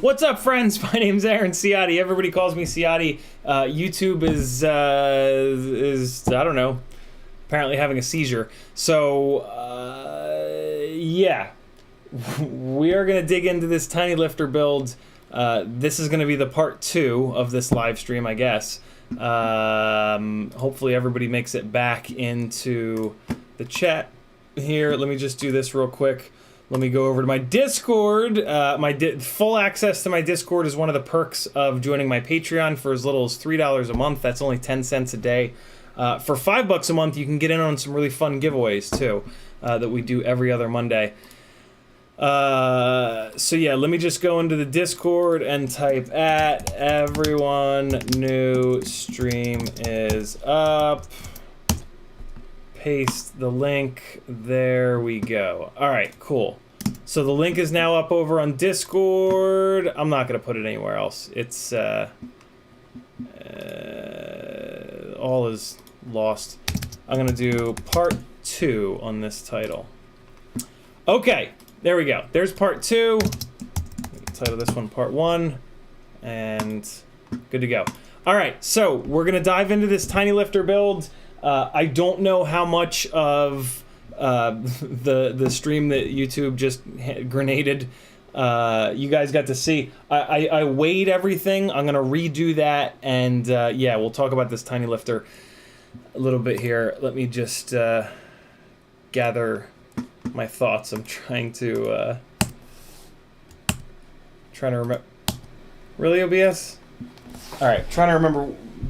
What's up, friends? My name's Aaron Ciotti. Everybody calls me Ciotti. YouTube is I don't know, apparently having a seizure. So yeah, we are gonna dig into this tiny lifter build. This is gonna be the part 2 of this live stream, I guess. Hopefully everybody makes it back into the chat here. Let me just do this real quick. Let me go over to my Discord. Full access to my Discord is one of the perks of joining my Patreon for as little as $3 a month. That's only 10 cents a day. For $5 a month, you can get in on some really fun giveaways too, that we do every other Monday. So yeah, let me just go into the Discord and type at everyone new stream is up. Paste the link. There we go. All right, cool. So the link is now up over on Discord. I'm not going to put it anywhere else. It's all is lost. I'm going to do part 2 on this title. Okay, there we go. There's part 2. Title this one part 1, and good to go. All right, so we're going to dive into this tiny lifter build. I don't know how much of the stream that YouTube just grenaded you guys got to see. I weighed everything. I'm going to redo that, and yeah, we'll talk about this tiny lifter a little bit here. Let me just gather my thoughts. I'm trying to remember. Really, OBS? All right, trying to remember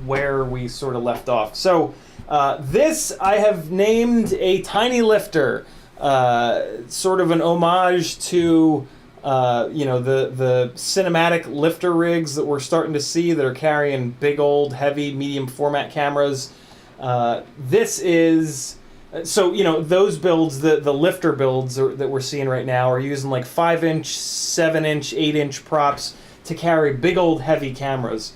where we sort of left off. So this I have named a tiny lifter, sort of an homage to you know, the cinematic lifter rigs that we're starting to see that are carrying big old heavy medium format cameras. This is so, you know, those builds, the lifter builds that we're seeing right now are using like 5-inch, 7-inch, 8-inch props to carry big old heavy cameras.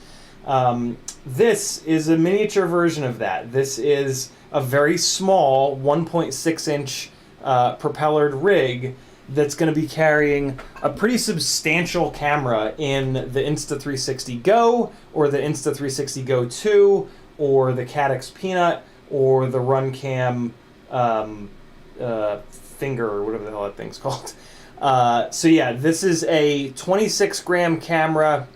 This is a miniature version of that. This is a very small 1.6-inch propellered rig that's going to be carrying a pretty substantial camera in the Insta360 Go, or the Insta360 Go 2, or the Caddx Peanut, or the Runcam Finger, or whatever the hell that thing's called. So yeah, this is a 26-gram camera,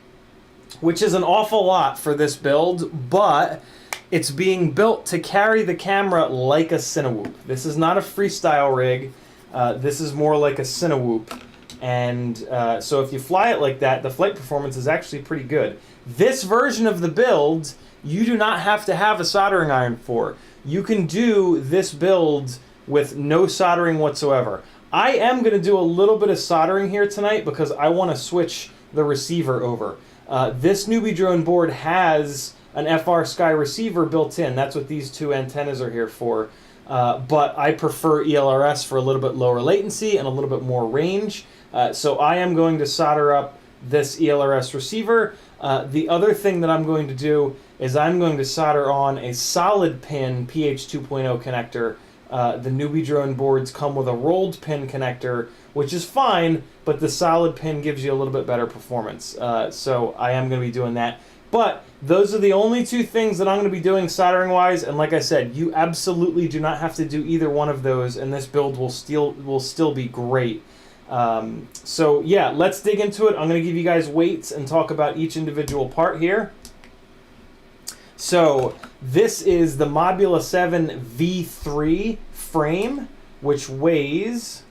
which is an awful lot for this build, but it's being built to carry the camera like a Cinewoop. This is not a freestyle rig. This is more like a Cinewoop. And so if you fly it like that, the flight performance is actually pretty good. This version of the build, you do not have to have a soldering iron for. You can do this build with no soldering whatsoever. I am going to do a little bit of soldering here tonight because I want to switch the receiver over. This newbie drone board has an FR Sky receiver built in. That's what these two antennas are here for. But I prefer ELRS for a little bit lower latency and a little bit more range. So I am going to solder up this ELRS receiver. The other thing that I'm going to do is I'm going to solder on a solid pin PH 2.0 connector. The newbie drone boards come with a rolled pin connector, which is fine, but the solid pin gives you a little bit better performance. So I am going to be doing that. But those are the only two things that I'm going to be doing soldering-wise, and like I said, you absolutely do not have to do either one of those, and this build will still be great. So yeah, let's dig into it. I'm going to give you guys weights and talk about each individual part here. So this is the Mobula 7 V3 frame, which weighs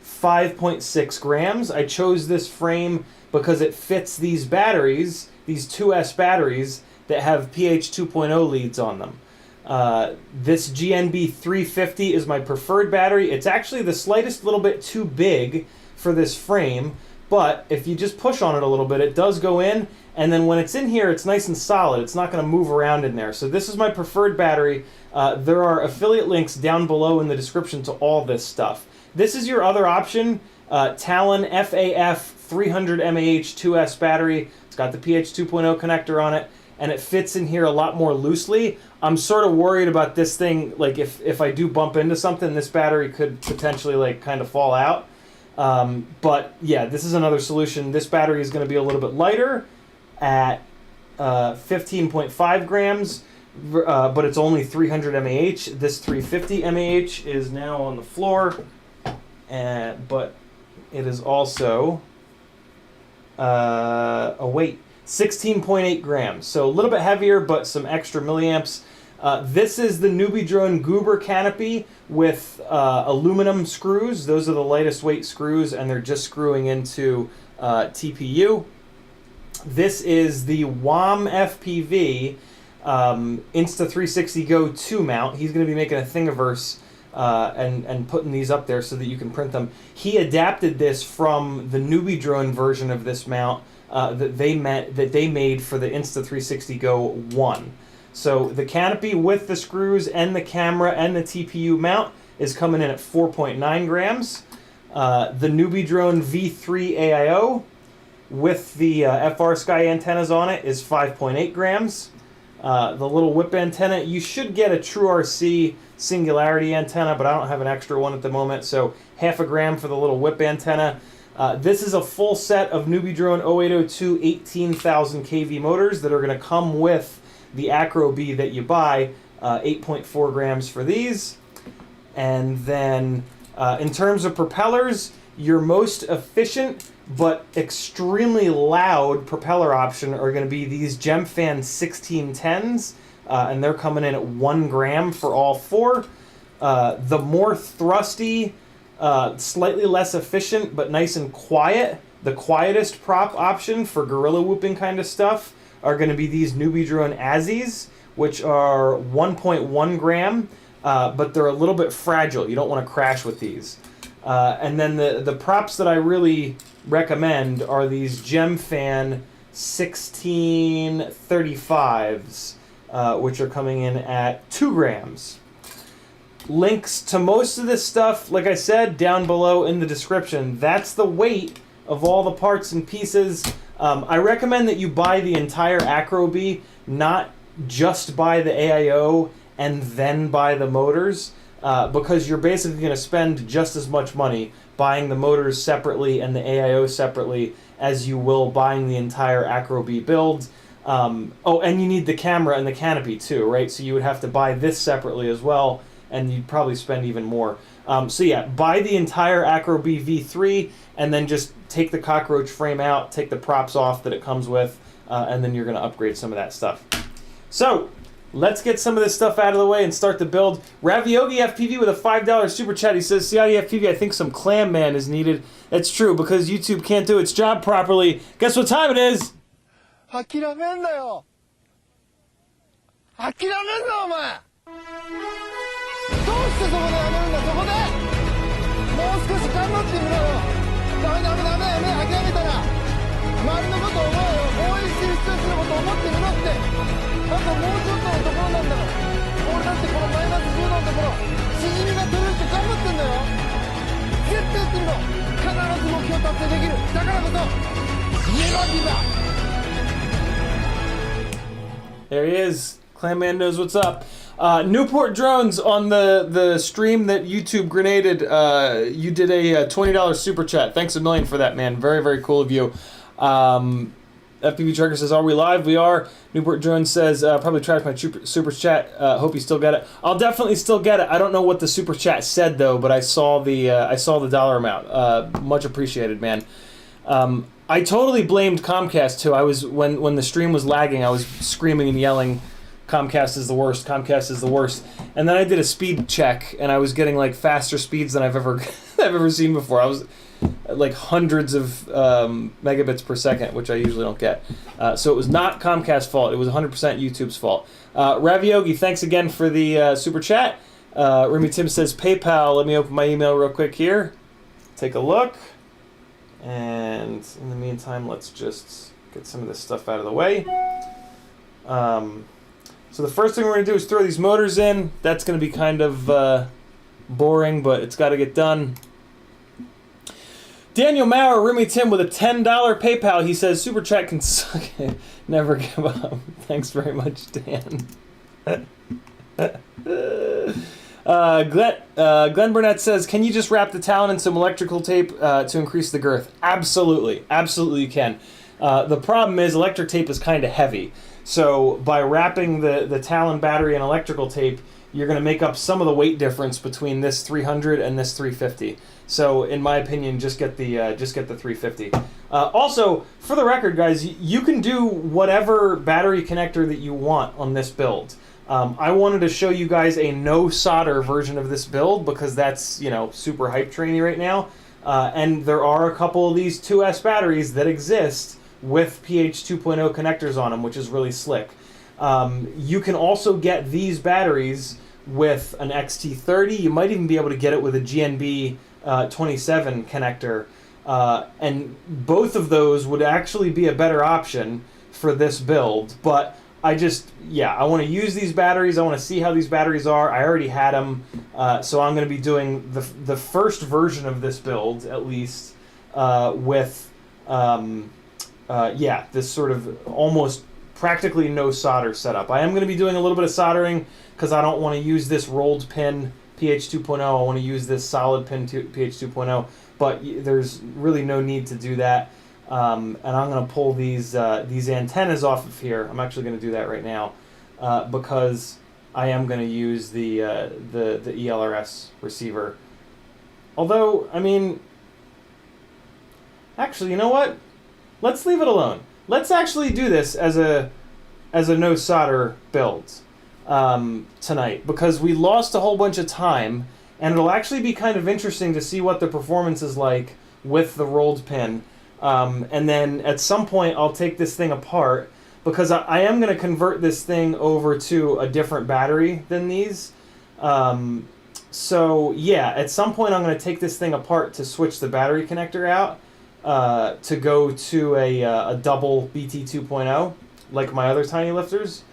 5.6 grams. I chose this frame because it fits these batteries, these 2S batteries that have PH 2.0 leads on them. This GNB 350 is my preferred battery. It's actually the slightest little bit too big for this frame, but if you just push on it a little bit, it does go in, and then when it's in here, it's nice and solid. It's not going to move around in there. So this is my preferred battery. There are affiliate links down below in the description to all this stuff. This is your other option, Talon FAF 300 mAh 2S battery. It's got the PH 2.0 connector on it, and it fits in here a lot more loosely. I'm sort of worried about this thing, like if I do bump into something, this battery could potentially like kind of fall out. But yeah, this is another solution. This battery is going to be a little bit lighter at 15.5 grams, but it's only 300 mAh. This 350 mAh is now on the floor, but it is also a weight, 16.8 grams. So a little bit heavier, but some extra milliamps. This is the Newbie Drone Goober canopy with aluminum screws. Those are the lightest weight screws, and they're just screwing into TPU. This is the CiottiFPV Insta360 Go Mount. He's going to be making a Thingiverse and putting these up there so that you can print them. He adapted this from the Newbie Drone version of this mount that they made for the Insta360 Go 1. So the canopy with the screws and the camera and the TPU mount is coming in at 4.9 grams. The Newbie Drone V3 AIO with the FR Sky antennas on it is 5.8 grams. The little whip antenna, you should get a True RC Singularity antenna, but I don't have an extra one at the moment, so half a gram for the little whip antenna. This is a full set of Newbie Drone 0802 18,000 kV motors that are going to come with the Acro Bee that you buy, 8.4 grams for these. And then in terms of propellers, your most efficient but extremely loud propeller option are going to be these Gemfan 1610s, and they're coming in at 1 gram for all 4. The more thrusty, slightly less efficient but nice and quiet, the quietest prop option for gorilla whooping kind of stuff are going to be these Newbie Drone Azzies, which are 1.1 gram, but they're a little bit fragile. You don't want to crash with these. And then the props that I really recommend are these Gemfan 1635s, which are coming in at 2 grams. Links to most of this stuff, like I said, down below in the description. That's the weight of all the parts and pieces. I recommend that you buy the entire Acro Bee, not just buy the AIO and then buy the motors, because you're basically going to spend just as much money buying the motors separately and the AIO separately as you will buying the entire Acro Bee build. Oh, and you need the camera and the canopy too, right? So you would have to buy this separately as well, and you'd probably spend even more. So yeah, buy the entire Acro Bee V3 and then just take the cockroach frame out, take the props off that it comes with, and then you're going to upgrade some of that stuff. So let's get some of this stuff out of the way and start the build. Raviogi FPV with a $5 super chat. He says, CiottiFPV, I think some clam man is needed. That's true, because YouTube can't do its job properly. Guess what time it is? 諦めんなよ。諦めんなお前。どうしてそこでやめるんだ、そこで。もう少し頑張ってみろよ。ダメダメダメ、やめ、諦めたら。周りのことを思うよ。応援してる人たちのことを思ってみろって。あともうちょっとのところなんだから。俺だってこのマイナス10度のところ、しじみが取れるって頑張ってんだよ。絶対やってみろ。必ず目標達成できる。だからこそ、ネバギブアップ。 There he is. Clamman knows what's up. Newport Drones on the stream that YouTube grenaded. You did a $20 super chat. Thanks a million for that, man. Very, very cool of you. FPV Trucker says, are we live? We are. Newport Drones says, probably trash my super chat. Hope you still get it. I'll definitely still get it. I don't know what the super chat said, though, but I saw the dollar amount. Much appreciated, man. I totally blamed Comcast too. I was when the stream was lagging, I was screaming and yelling, "Comcast is the worst! Comcast is the worst!" And then I did a speed check, and I was getting like faster speeds than I've ever seen before. I was like hundreds of megabits per second, which I usually don't get. So it was not Comcast's fault. It was 100% YouTube's fault. Raviogi, thanks again for the super chat. Remy Tim says PayPal. Let me open my email real quick here. Take a look. And in the meantime, let's just get some of this stuff out of the way. So the first thing we're going to do is throw these motors in. That's going to be kind of boring, but it's got to get done. Daniel Maurer, Remy Tim with a $10 PayPal. He says, Super Chat can suck it. Never give up. Thanks very much, Dan. Glenn Burnett says, can you just wrap the Talon in some electrical tape to increase the girth? Absolutely. Absolutely you can. The problem is electric tape is kind of heavy. So by wrapping the Talon battery in electrical tape, you're going to make up some of the weight difference between this 300 and this 350. So in my opinion, just get the 350. Also, for the record, guys, you can do whatever battery connector that you want on this build. I wanted to show you guys a no solder version of this build because that's, you know, super hype trainy right now. And there are a couple of these 2S batteries that exist with pH 2.0 connectors on them, which is really slick. You can also get these batteries with an XT30. You might even be able to get it with a GNB 27 connector. And both of those would actually be a better option for this build. But I want to use these batteries. I want to see how these batteries are. I already had them. So I'm going to be doing the first version of this build, at least, with this sort of almost practically no solder setup. I am going to be doing a little bit of soldering because I don't want to use this rolled pin pH 2.0. I want to use this solid pin pH 2.0, but there's really no need to do that. And I'm going to pull these antennas off of here. I'm actually going to do that right now because I am going to use the ELRS receiver. Although, I mean, actually, you know what? Let's leave it alone. Let's actually do this as a no solder build tonight because we lost a whole bunch of time, and it'll actually be kind of interesting to see what the performance is like with the rolled pin. And then at some point I'll take this thing apart because I am going to convert this thing over to a different battery than these. So yeah, at some point I'm going to take this thing apart to switch the battery connector out to go to a double BT 2.0 like my other tiny lifters.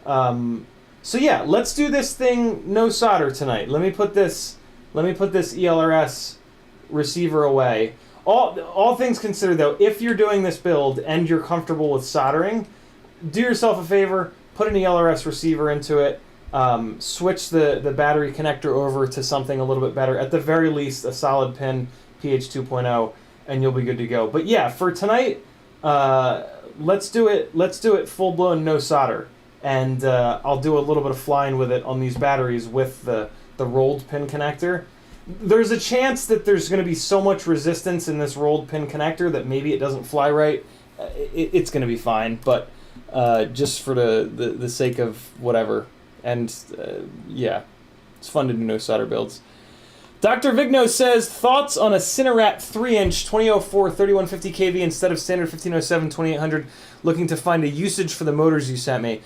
So yeah, let's do this thing no solder tonight. Let me put this ELRS receiver away. All things considered, though, if you're doing this build and you're comfortable with soldering, do yourself a favor, put an ELRS receiver into it, switch the battery connector over to something a little bit better, at the very least a solid pin pH 2.0, and you'll be good to go. But yeah, for tonight, let's do it full-blown no solder, and I'll do a little bit of flying with it on these batteries with the rolled pin connector. There's a chance that there's going to be so much resistance in this rolled pin connector that maybe it doesn't fly right. It's going to be fine, but just for the sake of whatever. And yeah, it's fun to do no solder builds. Dr. Vigno says, thoughts on a Cinerat 3-inch 2004 3150 kV instead of standard 1507 2800, looking to find a usage for the motors you sent me.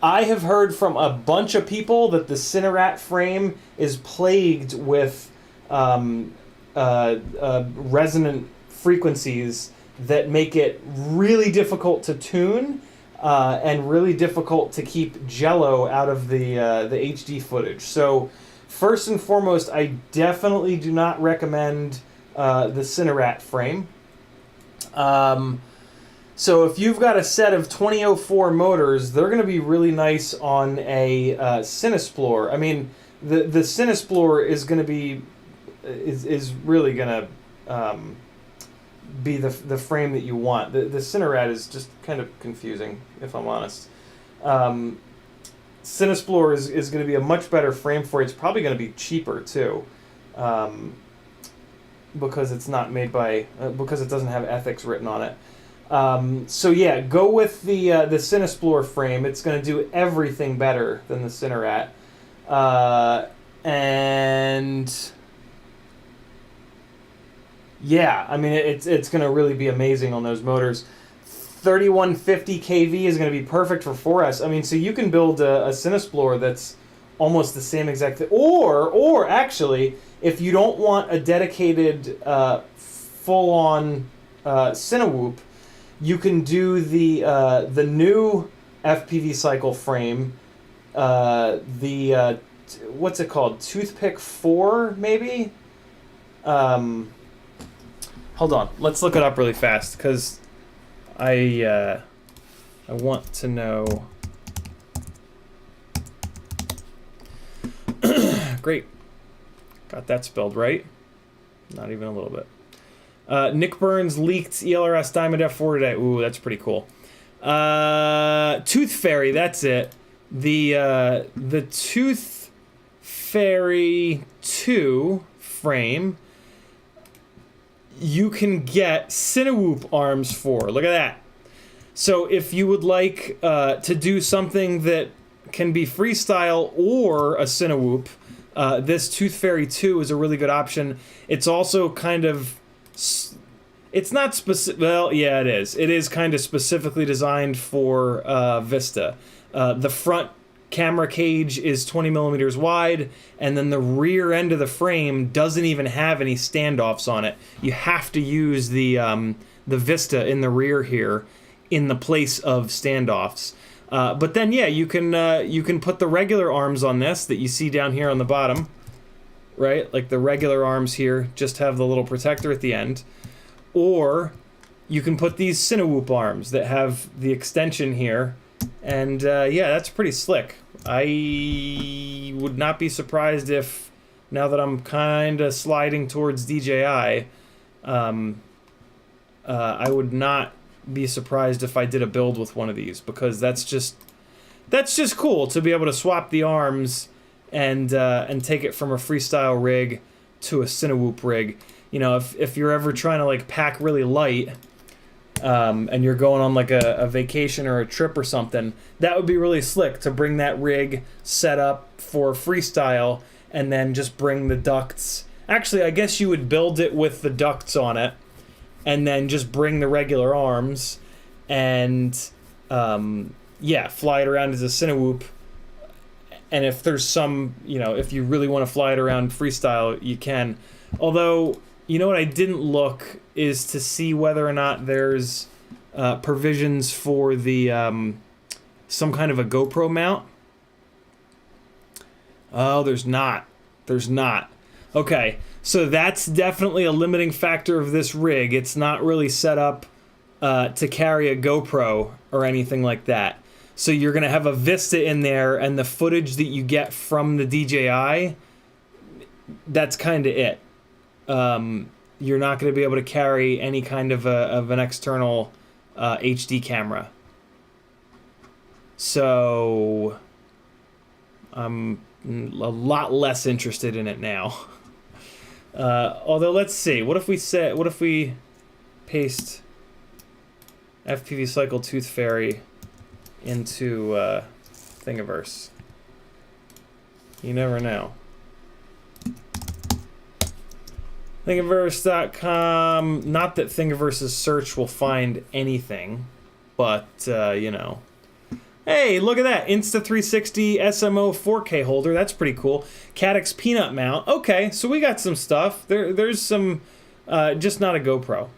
I have heard from a bunch of people that the Cinerat frame is plagued with resonant frequencies that make it really difficult to tune and really difficult to keep jello out of the HD footage. So first and foremost, I definitely do not recommend the Cinerat frame. So if you've got a set of 2004 motors, they're going to be really nice on a Cinesplore. I mean, the Cinesplore is going to be is really going to be the frame that you want. The Cinerat is just kind of confusing, if I'm honest. Cinesplore is going to be a much better frame for it. It's probably going to be cheaper too, because it's not made by because it doesn't have ethics written on it. So yeah, go with the Cinesplore frame. It's going to do everything better than the Cinerat. And yeah, I mean it's going to really be amazing on those motors. 3150 kV is going to be perfect for 4S. I mean, so you can build a Cinesplore that's almost the same exact thing. Or actually, if you don't want a dedicated full-on Cinewhoop, you can do the new FPV cycle frame, what's it called? Toothpick 4, maybe? Hold on, let's look it up really fast, because I want to know. Great. Got that spelled right. Not even a little bit. Nick Burns leaked ELRS Diamond F4 today. Ooh, that's pretty cool. Tooth Fairy, that's it. The Tooth Fairy 2 frame, you can get Cinewhoop arms for. Look at that. So if you would like to do something that can be freestyle or a Cinewhoop, this Tooth Fairy 2 is a really good option. It's also kind of... It's not specific... Well, yeah, it is. It is kind of specifically designed for Vista. The front camera cage is 20 millimeters wide, and then the rear end of the frame doesn't even have any standoffs on it. You have to use the Vista in the rear here in the place of standoffs. But then, yeah, you can put the regular arms on this that you see down here on the bottom, right? Like the regular arms here just have the little protector at the end. Or you can put these Cinewhoop arms that have the extension here. And yeah, that's pretty slick. I would not be surprised if, now that I'm kind of sliding towards DJI, I would not be surprised if I did a build with one of these, because that's just cool to be able to swap the arms and take it from a freestyle rig to a Cinewhoop rig. You know, if you're ever trying to like pack really light, and you're going on like a vacation or a trip or something, that would be really slick to bring that rig set up for freestyle and then just bring the ducts. Actually, I guess you would build it with the ducts on it and then just bring the regular arms and yeah, fly it around as a Cinewhoop. And if there's some, you know, if you really want to fly it around freestyle, you can. Although, you know what I didn't look is to see whether or not there's provisions for the some kind of a GoPro mount. Oh, there's not. There's not. Okay, so that's definitely a limiting factor of this rig. It's not really set up to carry a GoPro or anything like that. So you're going to have a Vista in there, and the footage that you get from the DJI, that's kind of it. You're not going to be able to carry any kind of an external HD camera. So I'm a lot less interested in it now. Although, let's see. What if we paste FPV Cycle Tooth Fairy into Thingiverse? You never know. Thingiverse.com. Not that Thingiverse's search will find anything, but, you know. Hey, look at that. Insta360 SMO 4K holder. That's pretty cool. Caddx peanut mount. Okay, so we got some stuff. There's some, just not a GoPro.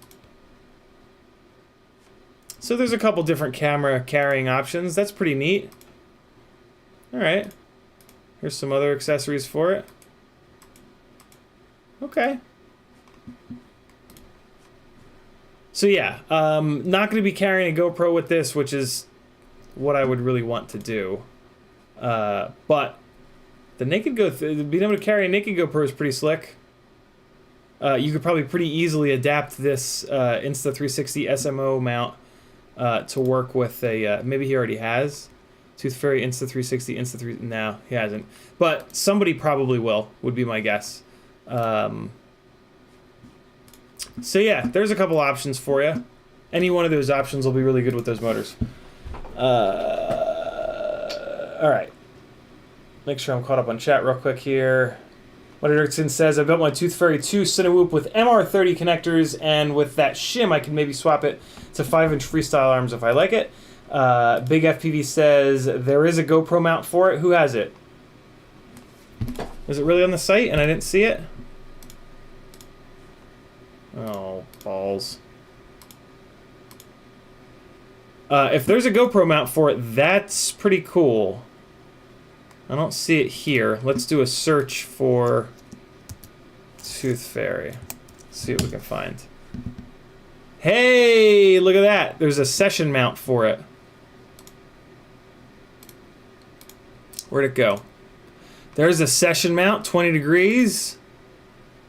So there's a couple different camera carrying options. That's pretty neat. All right. Here's some other accessories for it. Okay. So yeah, not going to be carrying a GoPro with this, which is what I would really want to do. But the naked being able to carry a naked GoPro is pretty slick. You could probably pretty easily adapt this Insta360 SMO mount to work with a, maybe he already has, Tooth Fairy Insta360, no, he hasn't. But somebody probably will, would be my guess. So yeah, there's a couple options for you. Any one of those options will be really good with those motors. Alright. Make sure I'm caught up on chat real quick here. What Erickson says, I built my Tooth Fairy 2 Cinewhoop with MR30 connectors, and with that shim I can maybe swap it to 5-inch freestyle arms if I like it. Big FPV says, there is a GoPro mount for it. Who has it? Is it really on the site and I didn't see it? Oh, balls. If there's a GoPro mount for it, that's pretty cool. I don't see it here. Let's do a search for Tooth Fairy. See what we can find. Hey, look at that. There's a session mount for it. Where'd it go? There's a session mount, 20 degrees.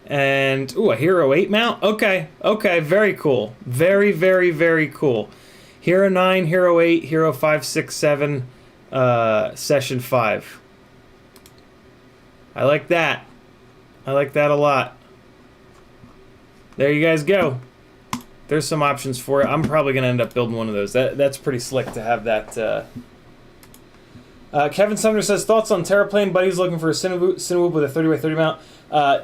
And, ooh, a Hero 8 mount? Okay, okay, very cool. Very, very, very cool. Hero 9, Hero 8, Hero 5, 6, 7, Session 5. I like that. I like that a lot. There you guys go. There's some options for it. I'm probably going to end up building one of those. That's pretty slick to have that. Kevin Sumner says, thoughts on Terraplane? Buddy's looking for a Cinewoop with a 30x30 mount.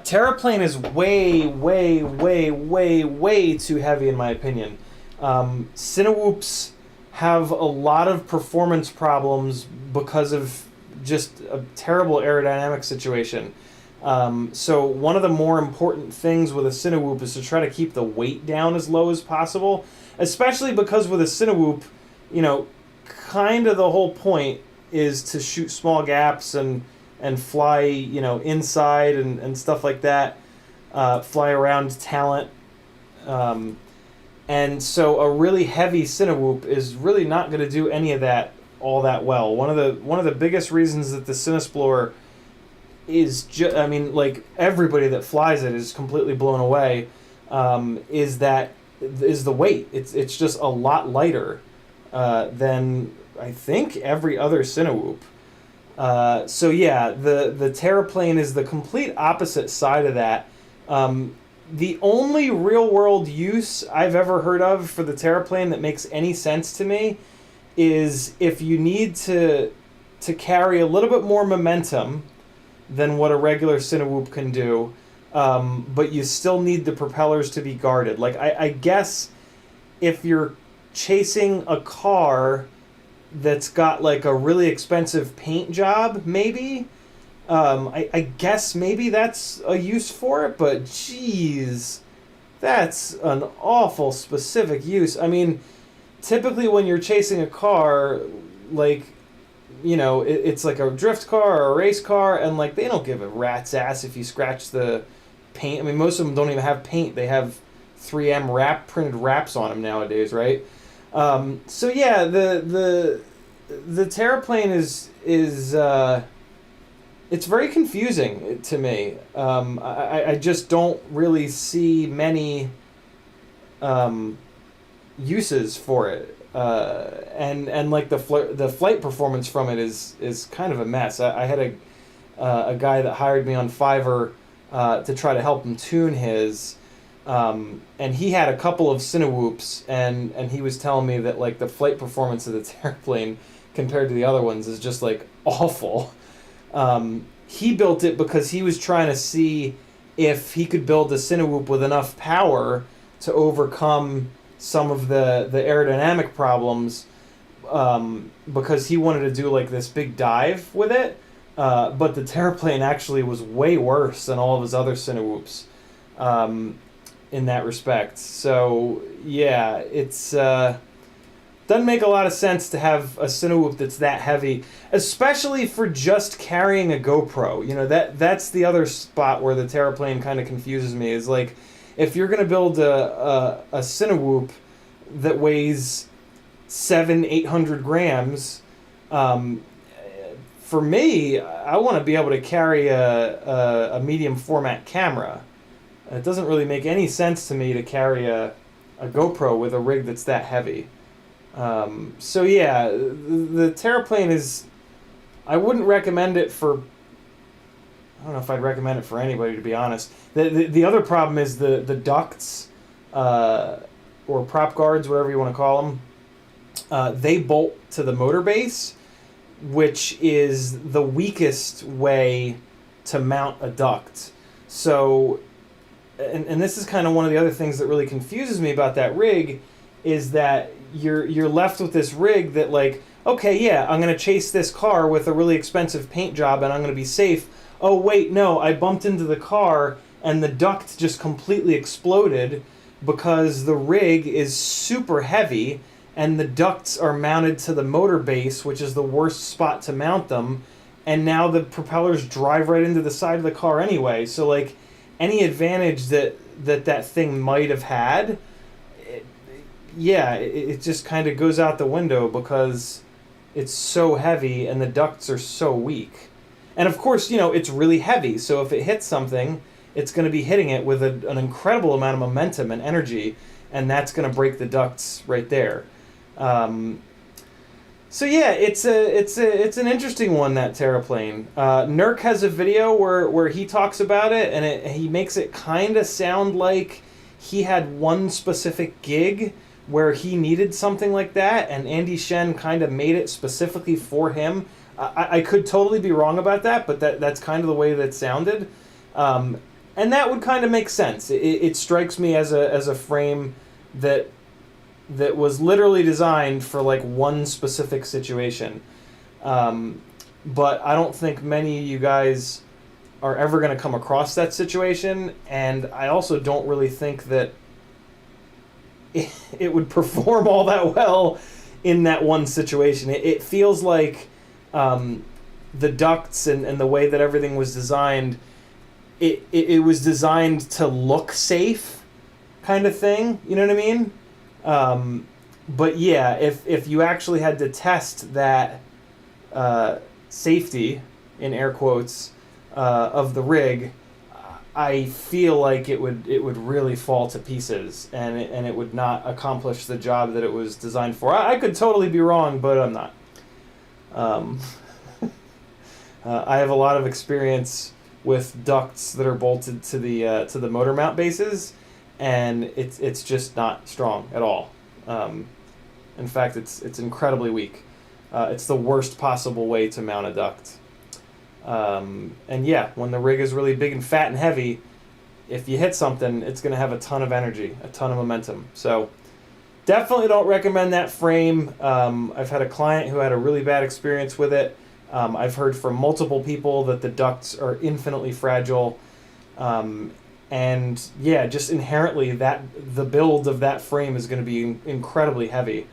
Terraplane is way, way, way, way, way too heavy in my opinion. Cinewoops have a lot of performance problems because of just a terrible aerodynamic situation. So one of the more important things with a Cinewoop is to try to keep the weight down as low as possible, especially because with a Cinewoop, you know, kind of the whole point is to shoot small gaps and fly, you know, inside and stuff like that, fly around talent. And so a really heavy Cinewoop is really not going to do any of that all that well. One of the biggest reasons that the Cinesplorer is I mean, like, everybody that flies it is completely blown away, is the weight. It's just a lot lighter than I think every other Cinewoop. So yeah, the Terraplane is the complete opposite side of that. The only real-world use I've ever heard of for the Terraplane that makes any sense to me is if you need to carry a little bit more momentum than what a regular Cinewoop can do, but you still need the propellers to be guarded. Like, I guess if you're chasing a car that's got, like, a really expensive paint job, maybe, I guess maybe that's a use for it, but geez, that's an awful specific use. I mean, typically when you're chasing a car, like, you know, it's like a drift car or a race car, and, like, they don't give a rat's ass if you scratch the paint. I mean, most of them don't even have paint. They have 3M printed wraps on them nowadays, right? So yeah, the Terraplane is it's very confusing to me. I just don't really see many uses for it, and like the flight performance from it is kind of a mess. I had a guy that hired me on Fiverr to try to help him tune his, and he had a couple of Cinewoops, and he was telling me that, like, the flight performance of the Terraplane compared to the other ones is just, like, awful. He built it because he was trying to see if he could build a Cinewoop with enough power to overcome some of the aerodynamic problems, because he wanted to do, like, this big dive with it, but the Terraplane actually was way worse than all of his other Cinewoops in that respect. So yeah, it's doesn't make a lot of sense to have a Cinewoop that's that heavy, especially for just carrying a GoPro. You know, that's the other spot where the Terraplane kind of confuses me, is like, if you're going to build a Cinewoop that weighs 700-800 grams, for me, I want to be able to carry a medium format camera. It doesn't really make any sense to me to carry a GoPro with a rig that's that heavy. So yeah, the Terraplane is, I wouldn't recommend it for, I don't know if I'd recommend it for anybody, to be honest. The other problem is the ducts, or prop guards, whatever you want to call them. They bolt to the motor base, which is the weakest way to mount a duct. So, and this is kind of one of the other things that really confuses me about that rig, is that you're left with this rig that, like, okay, yeah, I'm going to chase this car with a really expensive paint job and I'm going to be safe. Oh, wait, no, I bumped into the car and the duct just completely exploded because the rig is super heavy and the ducts are mounted to the motor base, which is the worst spot to mount them, and now the propellers drive right into the side of the car anyway. So like any advantage that thing might have had, it just kind of goes out the window because it's so heavy and the ducts are so weak. And of course, it's really heavy, so if it hits something, it's going to be hitting it with an incredible amount of momentum and energy, and that's going to break the ducts right there. So yeah, it's an interesting one, that Terraplane. Nurk has a video where he talks about it, and he makes it kind of sound like he had one specific gig where he needed something like that, and Andy Shen kind of made it specifically for him. I could totally be wrong about that, but that's kind of the way that it sounded. And that would kind of make sense. It strikes me as a frame that was literally designed for like one specific situation. But I don't think many of you guys are ever going to come across that situation, and I also don't really think that it would perform all that well in that one situation. It feels like the ducts and the way that everything was designed, it was designed to look safe, kind of thing. You know what I mean? But yeah, if you actually had to test that safety, in air quotes, of the rig, I feel like it would really fall to pieces, and it would not accomplish the job that it was designed for. I could totally be wrong, but I'm not. I have a lot of experience with ducts that are bolted to the motor mount bases, and it's just not strong at all. In fact, it's incredibly weak. It's the worst possible way to mount a duct. And yeah, when the rig is really big and fat and heavy, if you hit something, it's going to have a ton of energy, a ton of momentum. So definitely don't recommend that frame. I've had a client who had a really bad experience with it. I've heard from multiple people that the ducts are infinitely fragile. And yeah, just inherently the build of that frame is going to be incredibly heavy.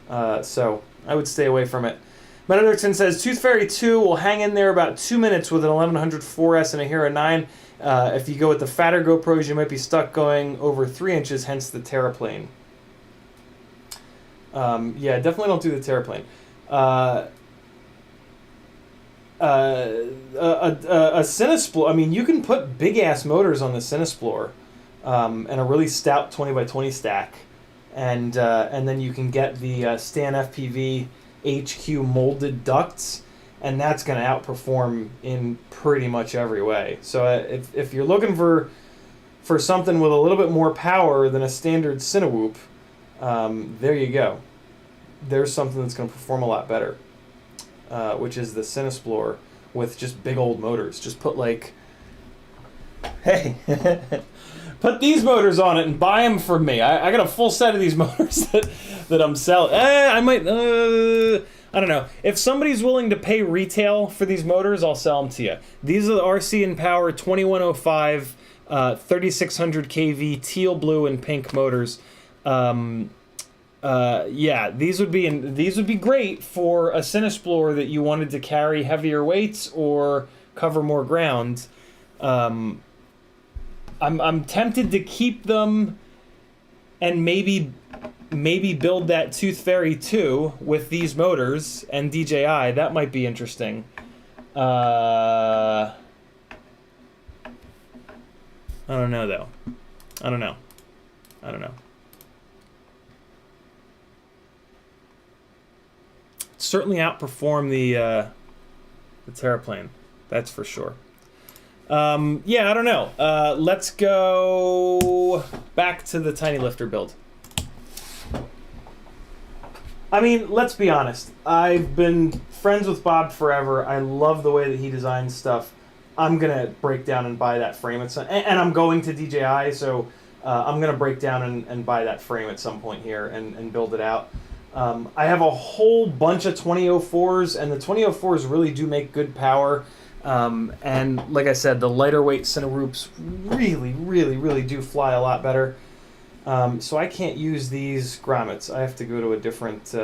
So I would stay away from it. Matt Anderson says, Tooth Fairy 2 will hang in there about 2 minutes with an 1100 4S and a Hero 9. If you go with the fatter GoPros, you might be stuck going over 3 inches, hence the Terraplane. Yeah, definitely don't do the Terraplane. A Cinesplore, I mean, you can put big-ass motors on the Cinesplore, and a really stout 20x20 stack. And then you can get the Stan FPV HQ molded ducts, and that's going to outperform in pretty much every way. So if you're looking for something with a little bit more power than a standard Cinewhoop, there you go. There's something that's going to perform a lot better, which is the Cinesplore with just big old motors. Just put hey, put these motors on it and buy them from me. I got a full set of these motors that I'm selling. I might, I don't know. If somebody's willing to pay retail for these motors, I'll sell them to you. These are the RC & Power 2105 3600 kV teal, blue, and pink motors. Yeah, these would be great for a Cinesplore that you wanted to carry heavier weights or cover more ground. I'm tempted to keep them and maybe build that Tooth Fairy 2 with these motors and DJI. That might be interesting. I don't know, though. I don't know. Certainly outperform the Terraplane. That's for sure. Yeah, I don't know. Let's go back to the Tiny Lifter build. I mean, let's be honest. I've been friends with Bob forever. I love the way that he designs stuff. I'm going to break down and buy that frame. And I'm going to DJI, so I'm going to break down and buy that frame at some point here and build it out. I have a whole bunch of 2004s, and the 2004s really do make good power. And like I said, the lighter weight Cineroops really do fly a lot better. So I can't use these grommets. I have to go to a different...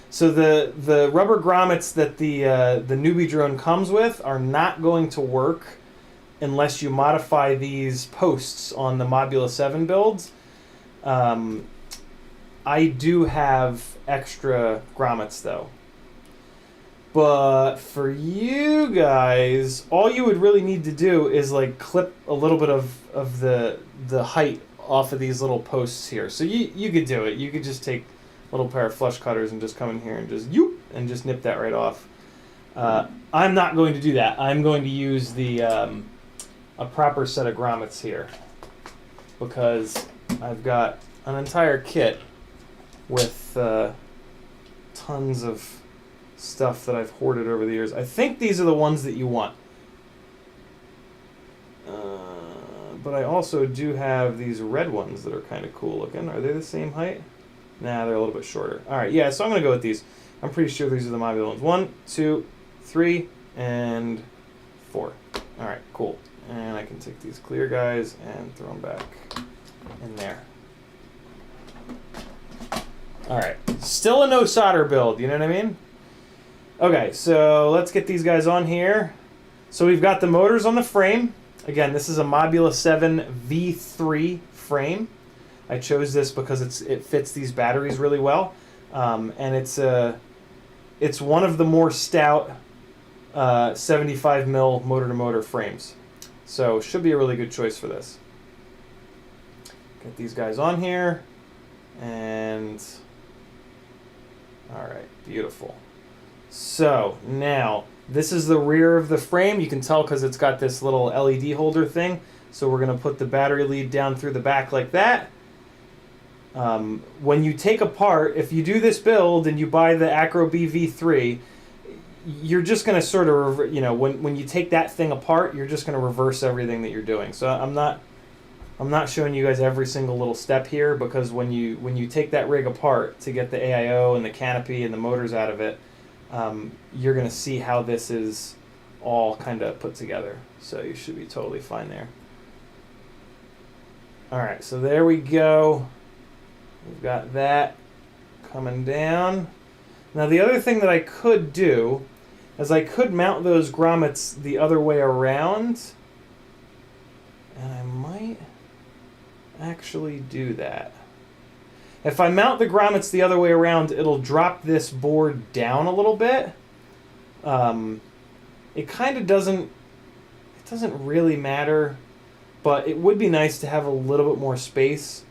So the rubber grommets that the newbie drone comes with are not going to work unless you modify these posts on the Mobula 7 builds. I do have extra grommets though. But for you guys, all you would really need to do is like clip a little bit of the height off of these little posts here. So you could do it. You could just take a little pair of flush cutters and just come in here and just nip that right off. I'm not going to do that. I'm going to use the a proper set of grommets here because I've got an entire kit with tons of stuff that I've hoarded over the years. I think these are the ones that you want. But I also do have these red ones that are kind of cool looking. Are they the same height? Nah, they're a little bit shorter. All right, yeah, so I'm going to go with these. I'm pretty sure these are the Mobula ones. 1, 2, 3, and 4. All right, cool. And I can take these clear guys and throw them back in there. All right, still a no solder build, you know what I mean? Okay, so let's get these guys on here. So we've got the motors on the frame. Again, this is a Mobula 7 V3 frame. I chose this because it fits these batteries really well, and it's one of the more stout 75 mil motor-to-motor frames. So should be a really good choice for this. Get these guys on here, and all right, beautiful. So now this is the rear of the frame. You can tell because it's got this little LED holder thing. So we're going to put the battery lead down through the back like that. When you take apart, if you do this build and you buy the Acro BV3, you're just going to sort of, when you take that thing apart, you're just going to reverse everything that you're doing. So I'm not showing you guys every single little step here because when you take that rig apart to get the AIO and the canopy and the motors out of it, you're going to see how this is all kind of put together. So you should be totally fine there. All right, so there we go. We've got that coming down. Now the other thing that I could do is I could mount those grommets the other way around. And I might actually do that. If I mount the grommets the other way around, it'll drop this board down a little bit. It kind of doesn't really matter, but it would be nice to have a little bit more space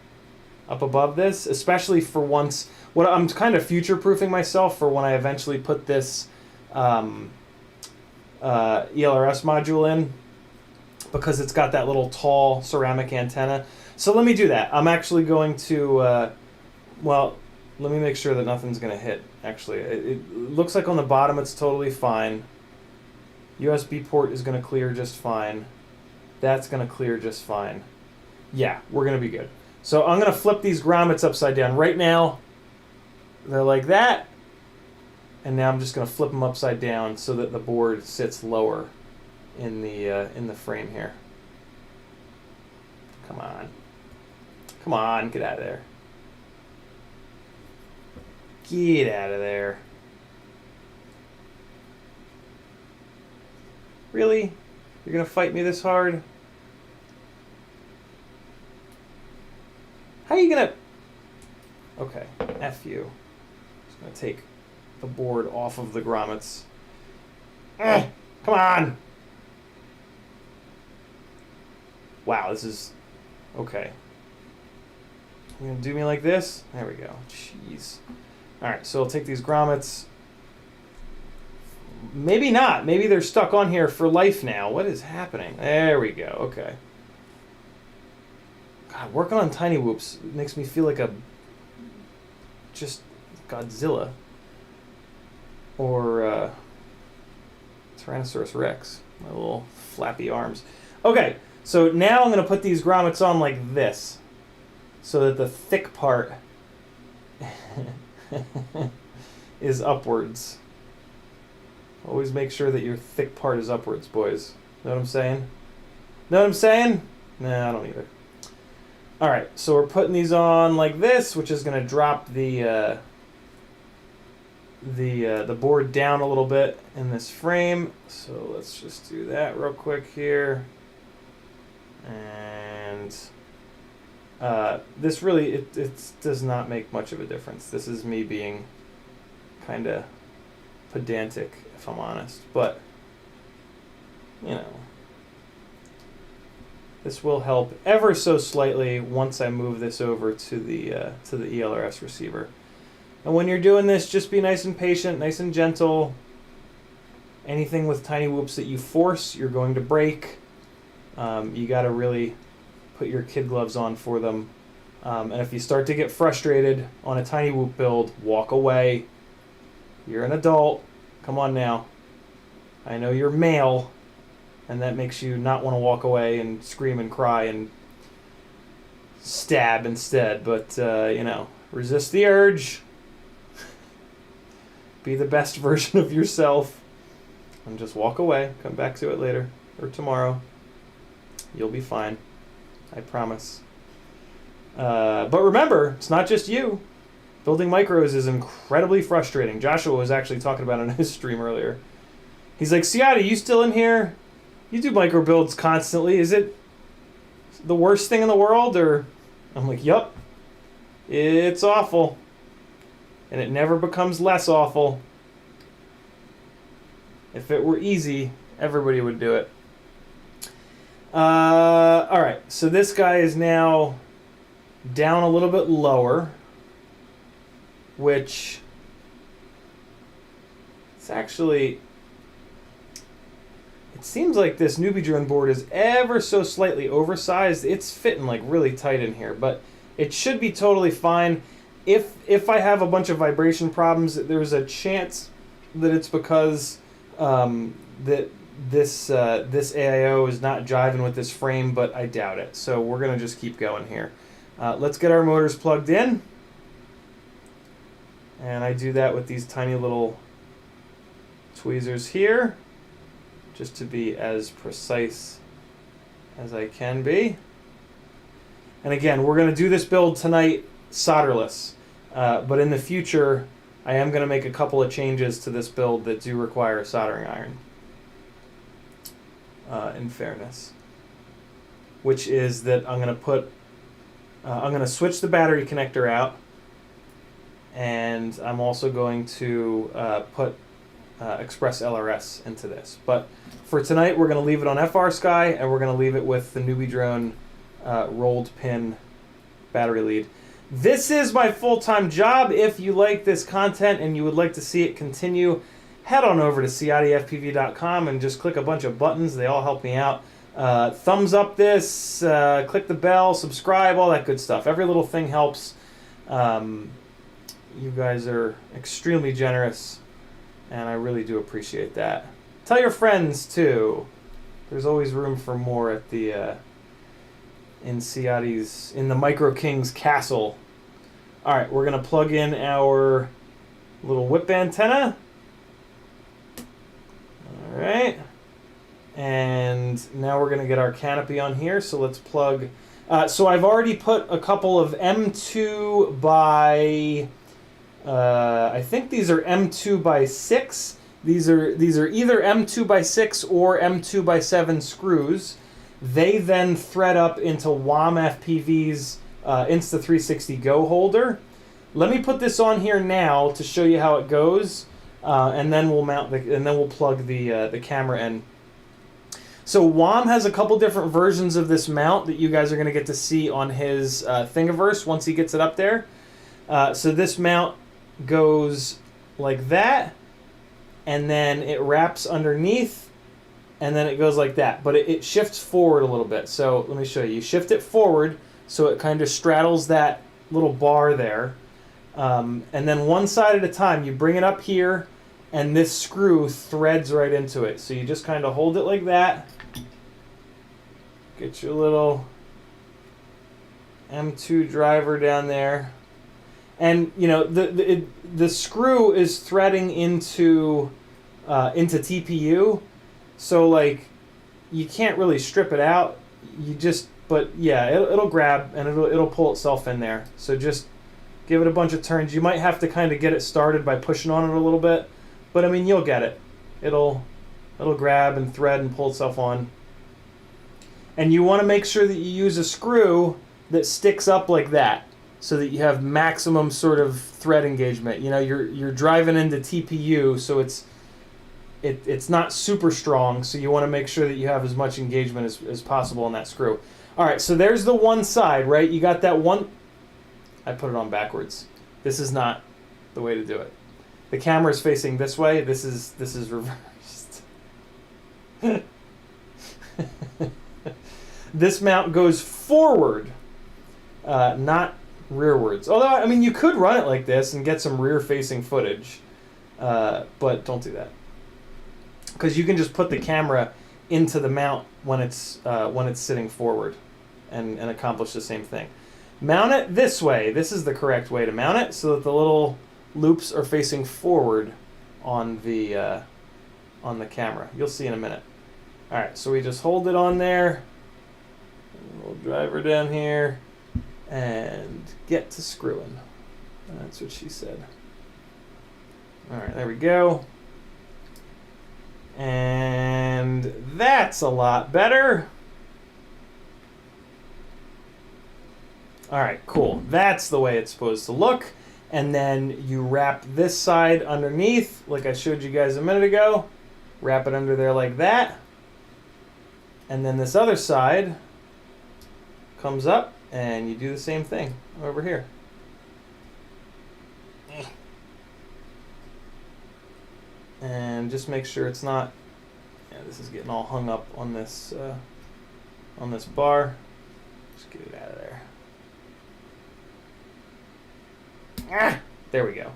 up above this, especially for once. What I'm kind of future-proofing myself for when I eventually put this ELRS module in, because it's got that little tall ceramic antenna. So let me do that. I'm actually going to, well, let me make sure that nothing's going to hit, actually. It looks like on the bottom it's totally fine. USB port is going to clear just fine. That's going to clear just fine. Yeah, we're going to be good. So I'm going to flip these grommets upside down. Right now, they're like that. And now I'm just going to flip them upside down so that the board sits lower in the frame here. Come on. Come on, get out of there. Get out of there. Really? You're going to fight me this hard? How are you going to... Okay, F you. I'm just going to take the board off of the grommets. Come on! Wow, this is... Okay. You're going to do me like this? There we go. Jeez. Alright, so I'll take these grommets. Maybe not. Maybe they're stuck on here for life now. What is happening? There we go. Okay. God, working on tiny whoops makes me feel like a... just Godzilla. Or Tyrannosaurus Rex. My little flappy arms. Okay, so now I'm going to put these grommets on like this. So that the thick part is upwards. Always make sure that your thick part is upwards, boys. Know what I'm saying? Know what I'm saying? Nah, I don't either. All right, so we're putting these on like this, which is going to drop the board down a little bit in this frame. So let's just do that real quick here. And this really, it does not make much of a difference. This is me being kind of pedantic, if I'm honest. But, you know, this will help ever so slightly once I move this over to the ELRS receiver. And when you're doing this, just be nice and patient, nice and gentle. Anything with tiny whoops that you force, you're going to break. You got to really put your kid gloves on for them. And if you start to get frustrated on a tiny whoop build, walk away. You're an adult. Come on now. I know you're male, and that makes you not want to walk away and scream and cry and stab instead. But, you know, resist the urge. Be the best version of yourself. And just walk away. Come back to it later or tomorrow. You'll be fine. I promise. But remember, it's not just you. Building micros is incredibly frustrating. Joshua was actually talking about it on his stream earlier. He's like, Ciotti, you still in here? You do micro builds constantly. Is it the worst thing in the world? Or I'm like, yup. It's awful. And it never becomes less awful. If it were easy, everybody would do it. All right, so this guy is now down a little bit lower, which it's actually, it seems like this newbie drone board is ever so slightly oversized. It's fitting like really tight in here, but it should be totally fine. If I have a bunch of vibration problems, there's a chance that it's because that this AIO is not jiving with this frame, but I doubt it. So we're gonna just keep going here. Let's get our motors plugged in, and I do that with these tiny little tweezers here, just to be as precise as I can be. And again, we're gonna do this build tonight solderless. But in the future, I am going to make a couple of changes to this build that do require a soldering iron, in fairness. Which is that I'm going to switch the battery connector out, and I'm also going to put Express LRS into this. But for tonight, we're going to leave it on FR Sky, and we're going to leave it with the newbie drone rolled pin battery lead. This is my full-time job. If you like this content and you would like to see it continue, head on over to CiottiFPV.com and just click a bunch of buttons. They all help me out. Thumbs up this, click the bell, subscribe, all that good stuff. Every little thing helps. You guys are extremely generous, and I really do appreciate that. Tell your friends, too. There's always room for more at the... in the Micro King's castle. All right, we're gonna plug in our little whip antenna. All right, and now we're gonna get our canopy on here. So let's plug. So I've already put a couple of M2 by. I think these are M2 by 6. These are either M2 by 6 or M2 by 7 screws. They then thread up into WOM-FPV's Insta360 Go holder. Let me put this on here now to show you how it goes, and then we'll mount and then we'll plug the camera in. So WOM has a couple different versions of this mount that you guys are going to get to see on his Thingiverse once he gets it up there. So this mount goes like that, and then it wraps underneath. And then it goes like that, but it shifts forward a little bit. So let me show you. You shift it forward so it kind of straddles that little bar there. And then one side at a time, you bring it up here, and this screw threads right into it. So you just kind of hold it like that. Get your little M2 driver down there. And, you know, the screw is threading into into TPU. So like, you can't really strip it out. You just, but yeah, it'll grab and it'll pull itself in there. So just give it a bunch of turns. You might have to kind of get it started by pushing on it a little bit, but I mean, you'll get it. It'll grab and thread and pull itself on. And you want to make sure that you use a screw that sticks up like that, so that you have maximum sort of thread engagement. You know, you're driving into TPU, so it's not super strong, so you want to make sure that you have as much engagement as possible on that screw. All right, so there's the one side, right? You got that one. I put it on backwards. This is not the way to do it. The camera is facing this way. This is reversed. This mount goes forward, not rearwards. Although, I mean, you could run it like this and get some rear-facing footage, but don't do that, because you can just put the camera into the mount when it's sitting forward, and accomplish the same thing. Mount it this way. This is the correct way to mount it, so that the little loops are facing forward on the camera. You'll see in a minute. All right, so we just hold it on there. We'll drive her down here and get to screwing. That's what she said. All right, there we go. And that's a lot better. All right, cool. That's the way it's supposed to look. And then you wrap this side underneath, like I showed you guys a minute ago. Wrap it under there like that. And then this other side comes up, and you do the same thing over here. And just make sure it's not, yeah, this is getting all hung up on this bar. Just get it out of there. Ah, there we go.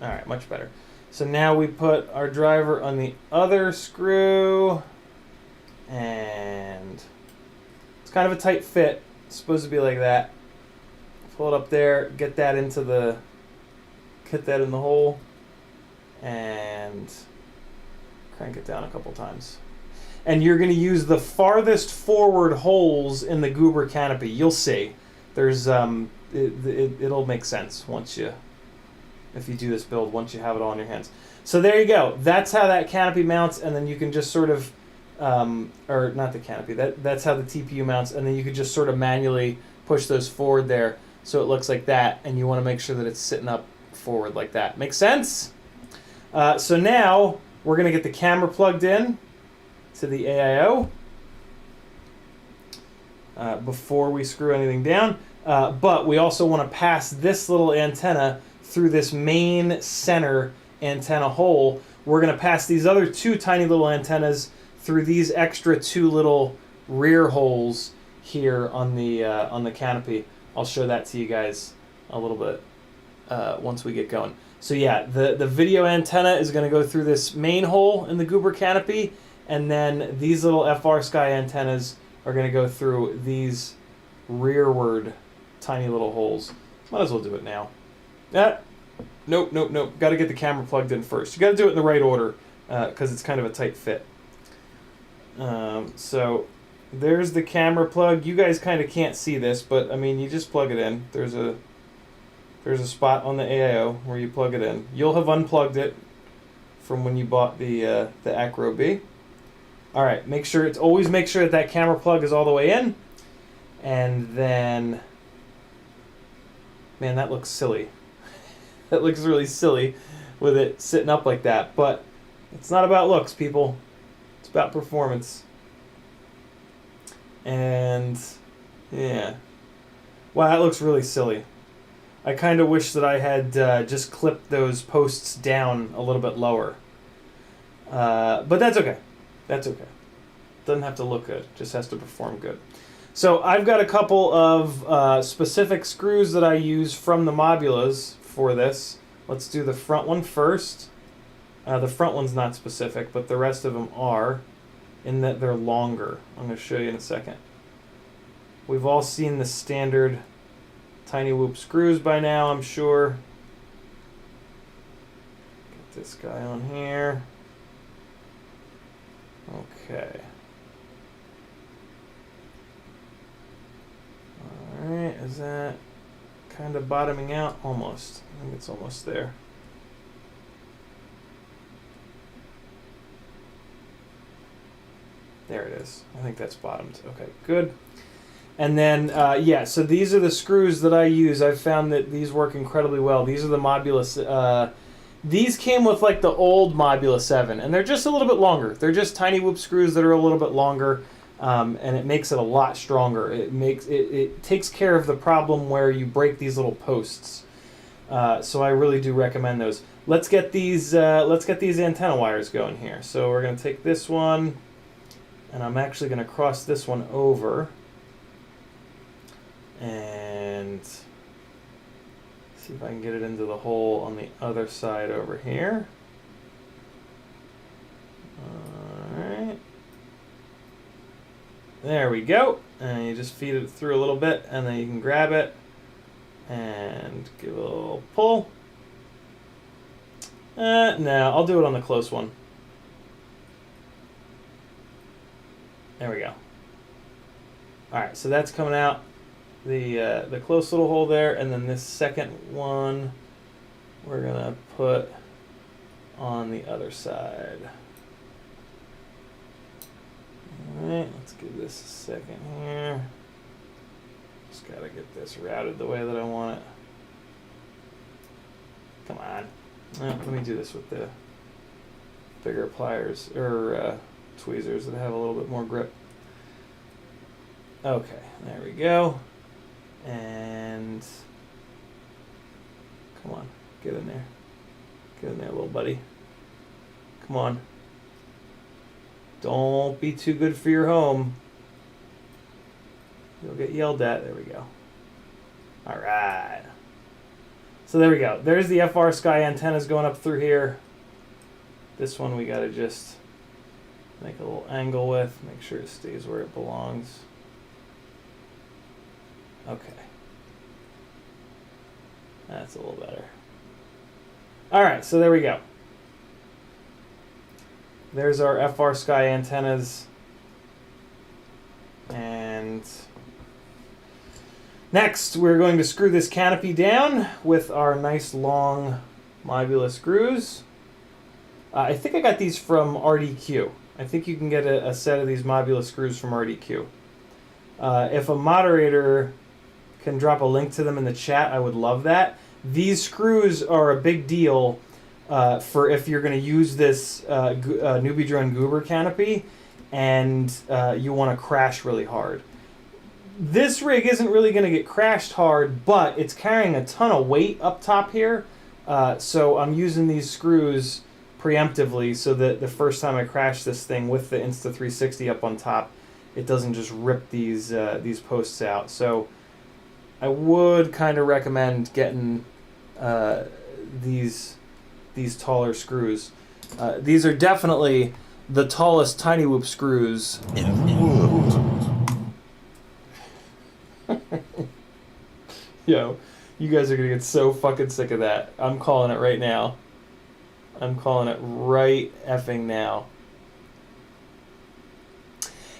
All right, much better. So now we put our driver on the other screw, and it's kind of a tight fit. It's supposed to be like that. Pull it up there, get that in the hole, and crank it down a couple times. And you're going to use the farthest forward holes in the Goober canopy. You'll see. There's it'll make sense if you do this build, once you have it all in your hands. So there you go. That's how that canopy mounts, and then you can just sort of or not the canopy, that's how the TPU mounts, and then you could just sort of manually push those forward there so it looks like that, and you want to make sure that it's sitting up forward like that. Make sense? So now we're going to get the camera plugged in to the AIO before we screw anything down, but we also want to pass this little antenna through this main center antenna hole. We're going to pass these other two tiny little antennas through these extra two little rear holes here on the canopy. I'll show that to you guys a little bit once we get going. So yeah, the video antenna is going to go through this main hole in the Goober canopy, and then these little FR Sky antennas are going to go through these rearward tiny little holes. Might as well do it now. Nope. Got to get the camera plugged in first. You got to do it in the right order because it's kind of a tight fit. So there's the camera plug. You guys kind of can't see this, but I mean, you just plug it in. There's a spot on the AIO where you plug it in. You'll have unplugged it from when you bought the Acro B. All right, always make sure that camera plug is all the way in, and then, man, that looks silly. That looks really silly with it sitting up like that, but it's not about looks, people. It's about performance. And yeah, wow, that looks really silly. I kind of wish that I had just clipped those posts down a little bit lower. But that's okay. That's okay. Doesn't have to look good. Just has to perform good. So I've got a couple of specific screws that I use from the Mobulas for this. Let's do the front one first. The front one's not specific, but the rest of them are, in that they're longer. I'm going to show you in a second. We've all seen the standard tiny whoop screws by now, I'm sure. Get this guy on here. Okay. Alright, is that kind of bottoming out? Almost. I think it's almost there. There it is. I think that's bottomed. Okay, good. And then, yeah, so these are the screws that I use. I've found that these work incredibly well. These are the Modulus. These came with like the old Modulus 7, and they're just a little bit longer. They're just tiny whoop screws that are a little bit longer, and it makes it a lot stronger. It takes care of the problem where you break these little posts. So I really do recommend those. Let's get these antenna wires going here. So we're going to take this one, and I'm actually going to cross this one over and see if I can get it into the hole on the other side over here. Alright. There we go. And you just feed it through a little bit, and then you can grab it and give it a little pull. No, I'll do it on the close one. There we go. Alright, so that's coming out the close little hole there, and then this second one we're gonna put on the other side. Alright, let's give this a second here. Just gotta get this routed the way that I want it. Come on. Let me do this with the bigger pliers, or tweezers that have a little bit more grip. Okay, there we go. And come on, get in there. Get in there, little buddy. Come on. Don't be too good for your home. You'll get yelled at. There we go. All right. So there we go. There's the FR Sky antennas going up through here. This one we got to just make a little angle with. Make sure it stays where it belongs. Okay. That's a little better. All right, so there we go. There's our FR Sky antennas. And next, we're going to screw this canopy down with our nice long Modulus screws. I think I got these from RDQ. I think you can get a set of these Modulus screws from RDQ. If a moderator can drop a link to them in the chat, I would love that. These screws are a big deal for if you're going to use this Newbie Drone Goober canopy and you want to crash really hard. This rig isn't really going to get crashed hard, but it's carrying a ton of weight up top here, so I'm using these screws preemptively so that the first time I crash this thing with the Insta360 up on top, it doesn't just rip these posts out. So I would kind of recommend getting these taller screws. These are definitely the tallest tiny whoop screws in the world. Yo, you guys are gonna get so fucking sick of that. I'm calling it right now. I'm calling it right effing now.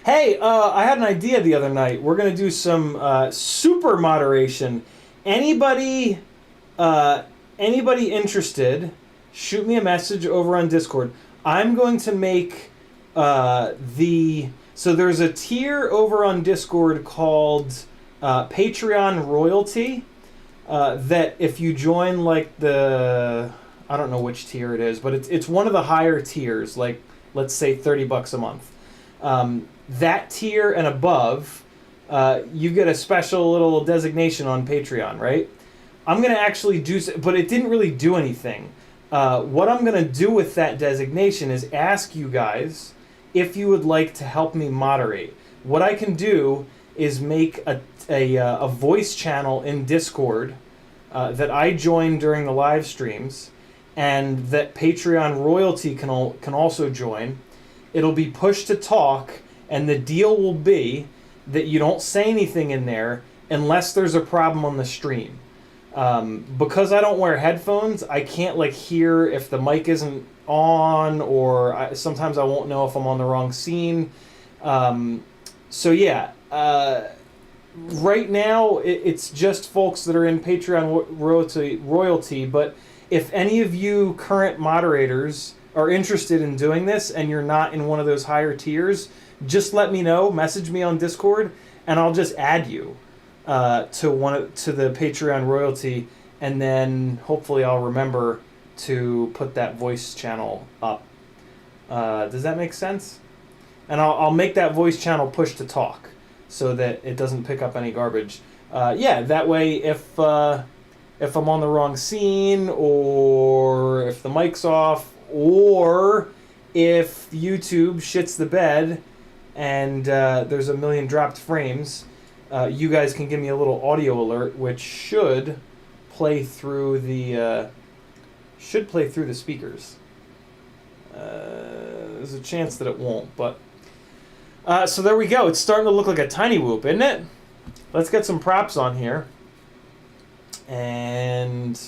Hey, I had an idea the other night. We're gonna do some super moderation. Anybody interested? Shoot me a message over on Discord. I'm going to make so there's a tier over on Discord called Patreon Royalty that if you join like I don't know which tier it is, but it's one of the higher tiers, like let's say $30 a month. That tier and above, you get a special little designation on Patreon, right? I'm going to actually do, but it didn't really do anything. What I'm going to do with that designation is ask you guys if you would like to help me moderate. What I can do is make a voice channel in Discord that I join during the live streams, and that Patreon Royalty can also join. It'll be push to talk, and the deal will be that you don't say anything in there unless there's a problem on the stream. Because I don't wear headphones, I can't like hear if the mic isn't on, or sometimes I won't know if I'm on the wrong scene. So yeah, right now it's just folks that are in Patreon royalty, but if any of you current moderators are interested in doing this and you're not in one of those higher tiers, just let me know, message me on Discord, and I'll just add you to the Patreon royalty, and then hopefully I'll remember to put that voice channel up. Does that make sense? And I'll make that voice channel push to talk so that it doesn't pick up any garbage. Yeah, that way if I'm on the wrong scene, or if the mic's off, or if YouTube shits the bed and there's a million dropped frames, you guys can give me a little audio alert, which should play through the speakers. There's a chance that it won't, but so there we go. It's starting to look like a tiny whoop, isn't it? Let's get some props on here. And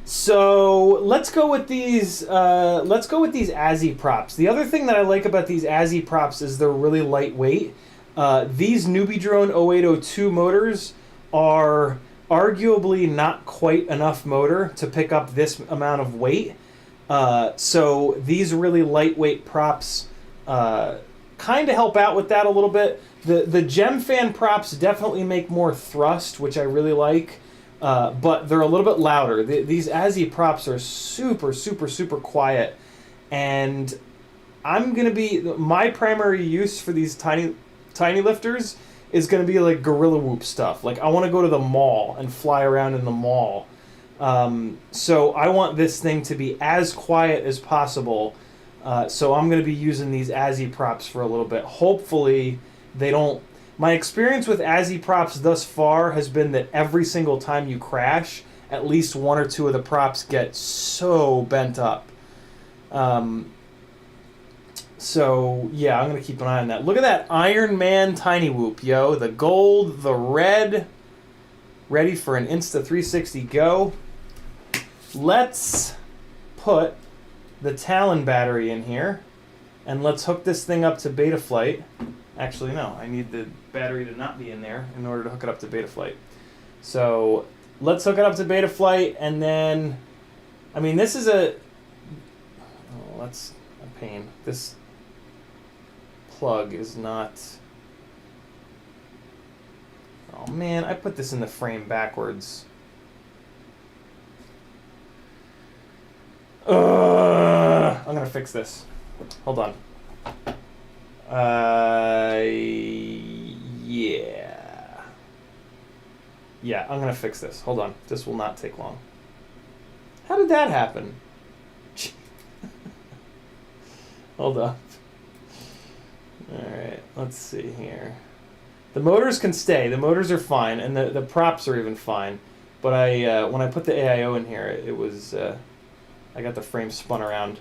so let's go with these Azzy props. The other thing that I like about these Azzy props is they're really lightweight. These Newbie Drone 0802 motors are arguably not quite enough motor to pick up this amount of weight. So these really lightweight props kind of help out with that a little bit. The Gem Fan props definitely make more thrust, which I really like. But they're a little bit louder. These Azzy props are super, super, super quiet. And my primary use for these tiny lifters is going to be like gorilla whoop stuff. Like I want to go to the mall and fly around in the mall. So I want this thing to be as quiet as possible. So I'm going to be using these Azzy props for a little bit. Hopefully they don't... My experience with Azzy props thus far has been that every single time you crash, at least one or two of the props get so bent up. So, yeah, I'm going to keep an eye on that. Look at that Iron Man Tiny Whoop, yo. The gold, the red, ready for an Insta360 Go. Let's put the Talon battery in here, and let's hook this thing up to Betaflight. Actually, no, I need the battery to not be in there in order to hook it up to Betaflight. So let's hook it up to Betaflight, and then, I mean, this is that's a pain. This plug is not, oh man, I put this in the frame backwards. I'm gonna fix this. Hold on. Yeah, I'm gonna fix this. Hold on. This will not take long. How did that happen? Hold up. Alright, let's see here. The motors can stay. The motors are fine, and the props are even fine. But when I put the AIO in here, it was I got the frame spun around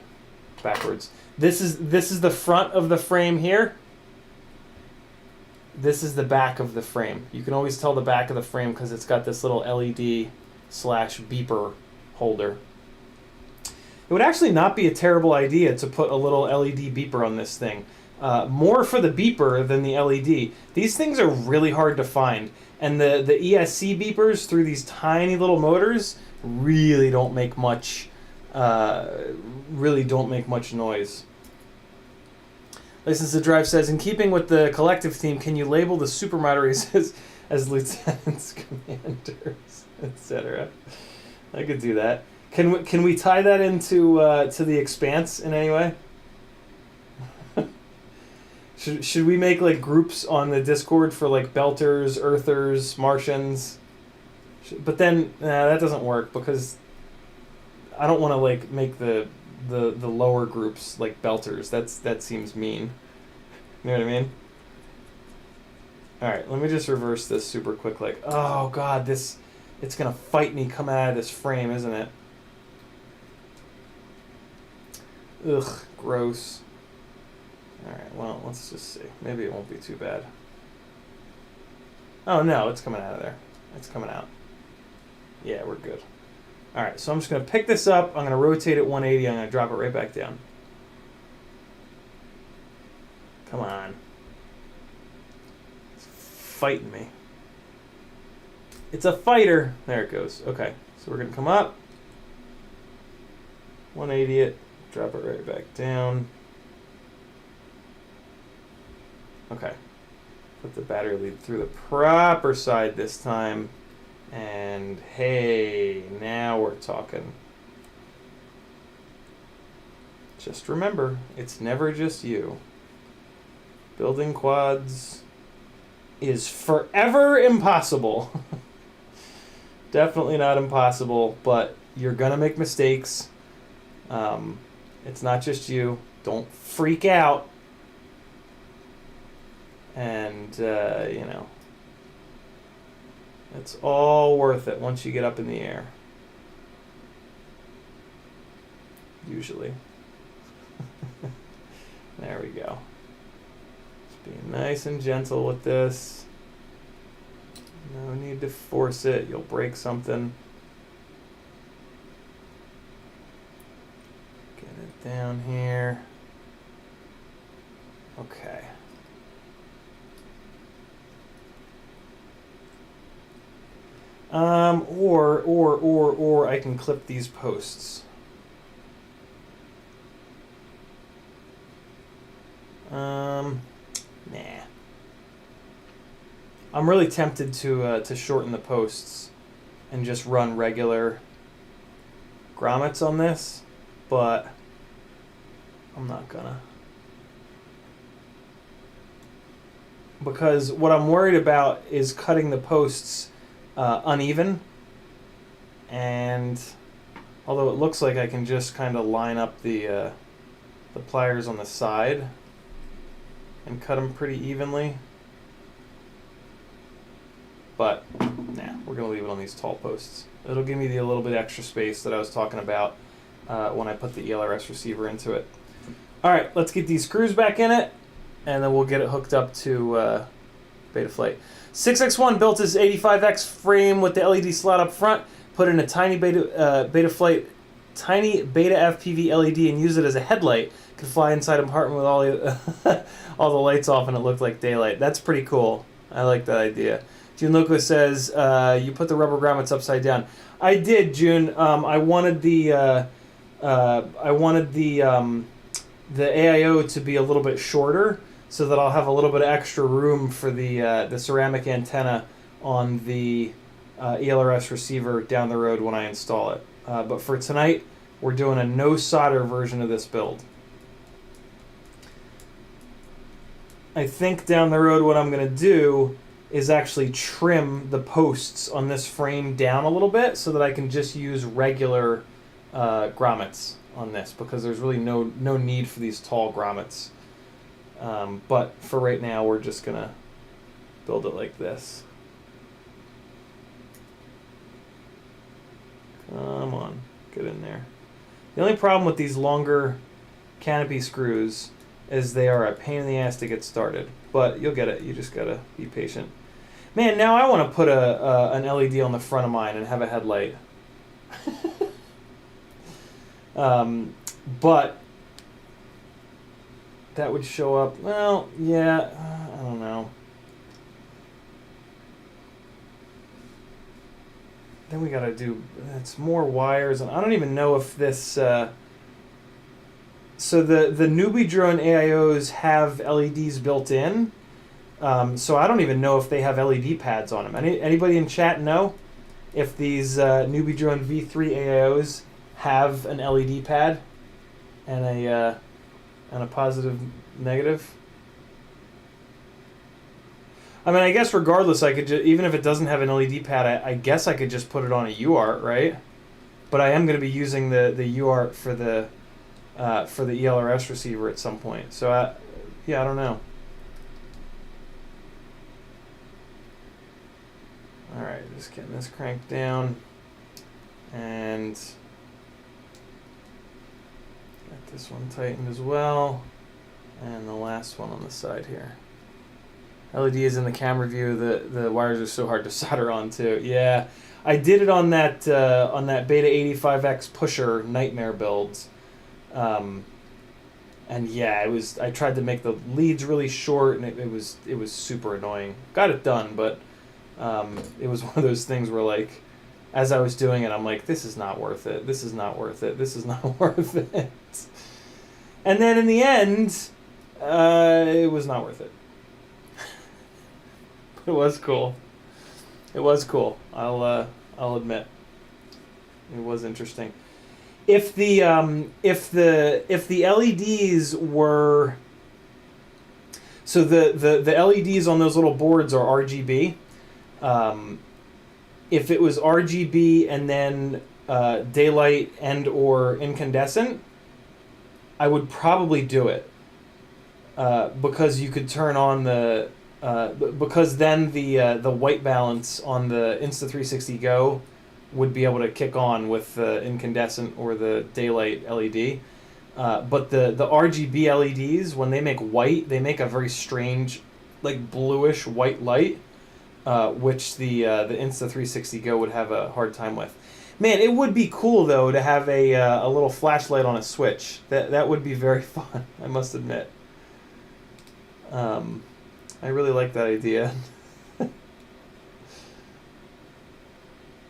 backwards. This is the front of the frame here. This is the back of the frame. You can always tell the back of the frame because it's got this little LED/beeper holder. It would actually not be a terrible idea to put a little LED beeper on this thing. More for the beeper than the LED. These things are really hard to find. And the ESC beepers through these tiny little motors really don't make much noise. License to Drive says, in keeping with the collective theme, can you label the supermoderies as lieutenants, commanders, etc.? I could do that. Can we tie that into to the Expanse in any way? Should we make like groups on the Discord for like Belters, Earthers, Martians? But then that doesn't work because I don't want to like make the lower groups like Belters. That seems mean. You know what I mean? All right, let me just reverse this super quick. Like, oh god, it's gonna fight me coming out of this frame, isn't it? Ugh, gross. All right, well, let's just see. Maybe it won't be too bad. Oh no, it's coming out of there. It's coming out. Yeah, we're good. All right, so I'm just going to pick this up. I'm going to rotate it 180. I'm going to drop it right back down. Come on. It's fighting me. It's a fighter. There it goes. Okay, so we're going to come up. 180 it. Drop it right back down. Okay. Put the battery lead through the proper side this time. And hey, now we're talking. Just remember, it's never just you. Building quads is forever impossible. Definitely not impossible, but you're gonna make mistakes. It's not just you. Don't freak out. And, you know, it's all worth it once you get up in the air. Usually. There we go. Just being nice and gentle with this. No need to force it. You'll break something. Get it down here. Okay. Or I can clip these posts. Nah. I'm really tempted to shorten the posts and just run regular grommets on this, but I'm not gonna. Because what I'm worried about is cutting the posts uneven, and although it looks like I can just kind of line up the pliers on the side and cut them pretty evenly, but nah, we're gonna leave it on these tall posts. It'll give me a little bit extra space that I was talking about when I put the ELRS receiver into it. All right, let's get these screws back in it, and then we'll get it hooked up to Betaflight. 6X1 built his 85X frame with the LED slot up front, put in a tiny Betaflight, tiny Beta FPV LED, and use it as a headlight. Could fly inside an apartment with all the all the lights off, and it looked like daylight. That's pretty cool. I like that idea. June Loco says you put the rubber grommets upside down. I did, June. I wanted the AIO to be a little bit shorter, so that I'll have a little bit of extra room for the ceramic antenna on the ELRS receiver down the road when I install it. But for tonight, we're doing a no solder version of this build. I think down the road what I'm going to do is actually trim the posts on this frame down a little bit so that I can just use regular grommets on this, because there's really no need for these tall grommets. But for right now, we're just going to build it like this. Come on, get in there. The only problem with these longer canopy screws is they are a pain in the ass to get started. But you'll get it. You just got to be patient. Man, now I want to put an LED on the front of mine and have a headlight. But that would show up, well, yeah, I don't know. Then we gotta do, it's more wires, and I don't even know if this, so the newbie drone AIOs have LEDs built in, so I don't even know if they have LED pads on them. Anybody in chat know if these newbie drone V3 AIOs have an LED pad and a positive, negative? I mean, I guess regardless, I could even if it doesn't have an LED pad, I guess I could just put it on a UART, right? But I am going to be using the UART for the ELRS receiver at some point. So yeah, I don't know. All right, just getting this cranked down, and got this one tightened as well, and the last one on the side here. LEDs in the camera view. The wires are so hard to solder on too. Yeah, I did it on that Beta 85X pusher nightmare builds. And yeah, I tried to make the leads really short, and it was super annoying. Got it done, but it was one of those things where, like, as I was doing it, I'm like, this is not worth it. This is not worth it. This is not worth it. And then in the end, it was not worth it. It was cool. It was cool. I'll admit. It was interesting. If the LEDs were, so the LEDs on those little boards are RGB. If it was RGB and then daylight and or incandescent, I would probably do it because you could turn on because then the white balance on the Insta360 Go would be able to kick on with the incandescent or the daylight LED. But the RGB LEDs, when they make white, they make a very strange, like, bluish white light, which the Insta360 Go would have a hard time with. Man, it would be cool, though, to have a little flashlight on a switch. That would be very fun, I must admit. I really like that idea.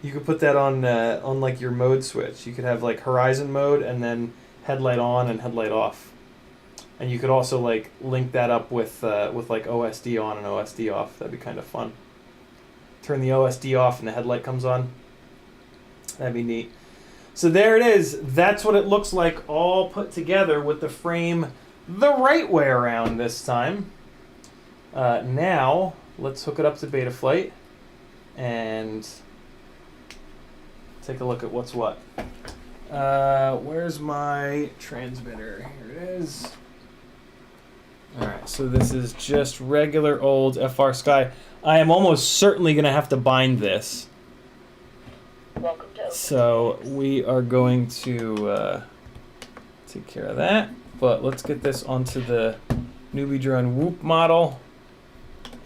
You could put that on like your mode switch. You could have like horizon mode and then headlight on and headlight off. And you could also like link that up with like OSD on and OSD off. That'd be kind of fun. Turn the OSD off and the headlight comes on. That'd be neat. So there it is. That's what it looks like all put together with the frame the right way around this time. Now let's hook it up to Betaflight and take a look at what's what. Where's my transmitter? Here it is. Alright, so this is just regular old FR Sky. I am almost certainly going to have to bind this. So we are going to take care of that. But let's get this onto the Newbie Drone Whoop model.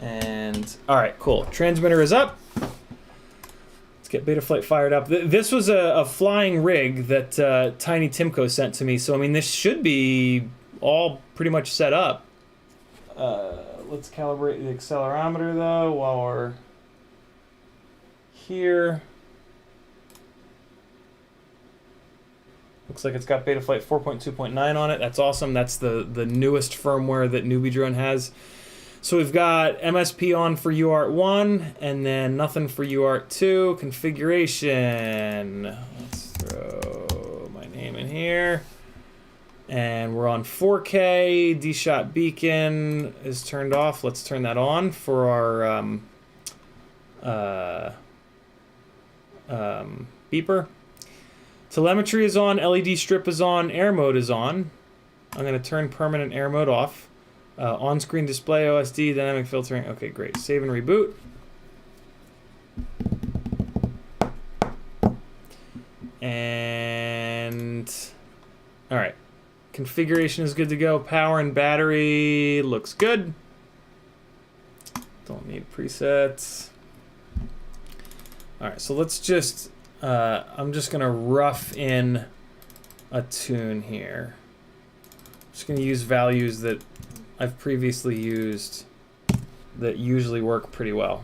And alright, cool. Transmitter is up. Let's get Betaflight fired up. This was a flying rig that Tiny Timco sent to me. So, I mean, this should be all pretty much set up. Let's calibrate the accelerometer, though, while we're here. Looks like it's got Betaflight 4.2.9 on it. That's awesome. That's the newest firmware that Newbie Drone has. So we've got MSP on for UART 1, and then nothing for UART 2. Configuration. Let's throw my name in here. And we're on 4K. D-Shot beacon is turned off. Let's turn that on for our beeper. Telemetry is on. LED strip is on. Air mode is on. I'm going to turn permanent air mode off. On-screen display, OSD, dynamic filtering. Okay, great. Save and reboot. And all right. Configuration is good to go. Power and battery looks good. Don't need presets. All right, so let's just, I'm just gonna rough in a tune here. I'm just gonna use values that I've previously used that usually work pretty well.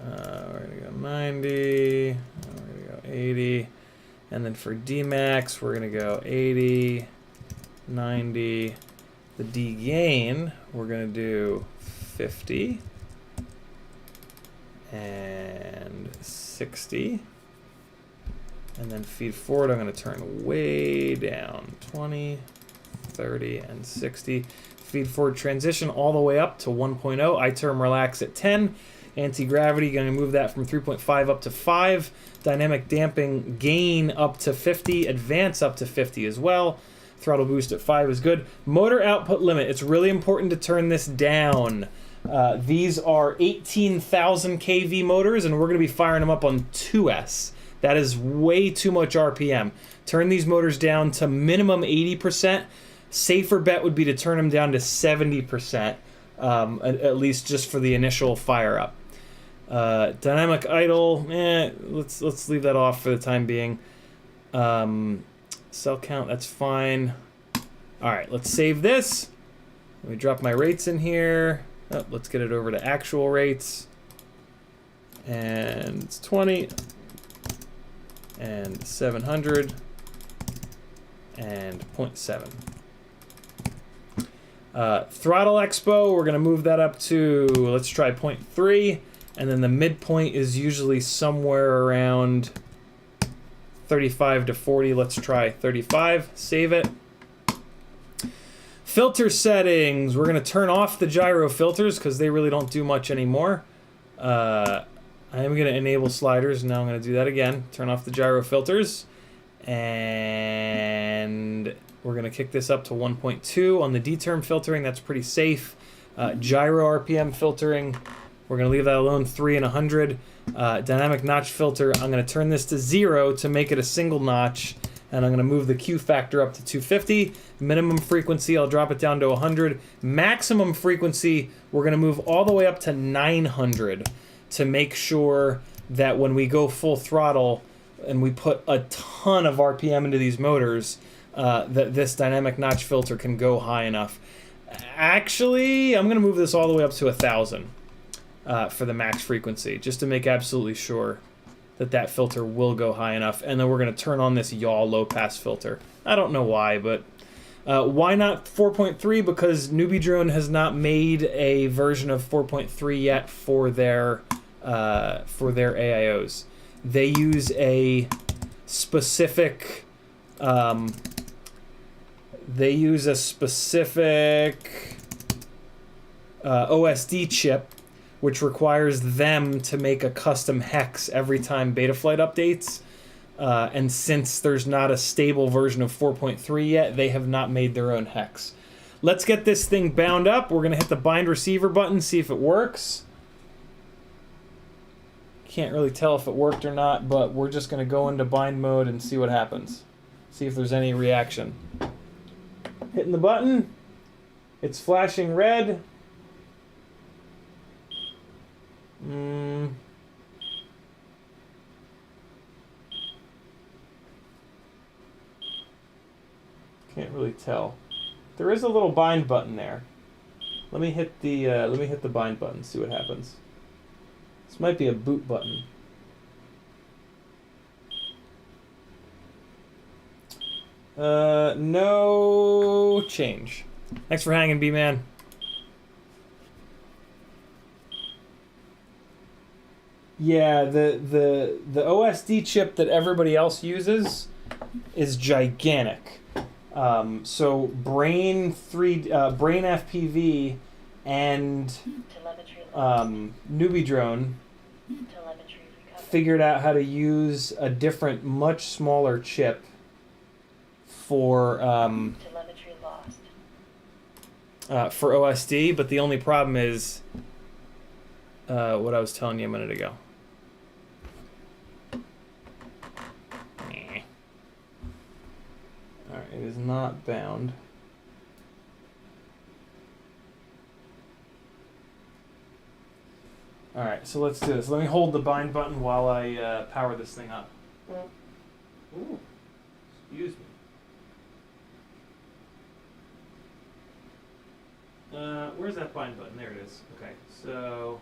We're gonna go 90, we're gonna go 80, and then for D-Max, we're gonna go 80, 90. The D-Gain, we're gonna do 50, and 60. And then feed forward, I'm going to turn way down, 20, 30, and 60. Feed forward transition all the way up to 1.0. iTerm relax at 10. Anti-gravity, going to move that from 3.5 up to 5. Dynamic damping gain up to 50. Advance up to 50 as well. Throttle boost at 5 is good. Motor output limit, it's really important to turn this down. These are 18,000 kV motors, and we're going to be firing them up on 2S. That is way too much RPM. Turn these motors down to minimum 80%. Safer bet would be to turn them down to 70%, at least just for the initial fire up. Dynamic idle, let's leave that off for the time being. Cell count, that's fine. All right, let's save this. Let me drop my rates in here. Oh, let's get it over to actual rates. And it's 20 and 700 and 0.7. Throttle expo, we're gonna move that up to, let's try 0.3, and then the midpoint is usually somewhere around 35 to 40. Let's try 35, save it. Filter settings, we're gonna turn off the gyro filters because they really don't do much anymore. I am gonna enable sliders, now I'm gonna do that again. Turn off the gyro filters, and we're gonna kick this up to 1.2 on the D-term filtering. That's pretty safe. Gyro RPM filtering, we're gonna leave that alone, 3 and 100. Dynamic notch filter, I'm gonna turn this to 0 to make it a single notch, and I'm gonna move the Q factor up to 250. Minimum frequency, I'll drop it down to 100. Maximum frequency, we're gonna move all the way up to 900 to make sure that when we go full throttle and we put a ton of RPM into these motors, that this dynamic notch filter can go high enough. Actually, I'm gonna move this all the way up to 1,000 for the max frequency, just to make absolutely sure that that filter will go high enough. And then we're gonna turn on this yaw low pass filter. I don't know why, but why not 4.3? Because Newbie Drone has not made a version of 4.3 yet for their AIOs. They use a specific OSD chip, which requires them to make a custom hex every time Betaflight updates. And since there's not a stable version of 4.3 yet, they have not made their own hex. Let's get this thing bound up. We're gonna hit the bind receiver button, see if it works. Can't really tell if it worked or not, but we're just gonna go into bind mode and see what happens. See if there's any reaction. Hitting the button, it's flashing red. Can't really tell. There is a little bind button there. Let me hit the bind button, see what happens. This might be a boot button. No change. Thanks for hanging, B-Man. Yeah, the OSD chip that everybody else uses is gigantic. So Brain FPV and Newbie Drone figured out how to use a different, much smaller chip for OSD, but the only problem is what I was telling you a minute ago. Alright, it is not bound. Alright, so let's do this. Let me hold the bind button while I power this thing up. Ooh, excuse me. Where's that bind button? There it is. Okay, so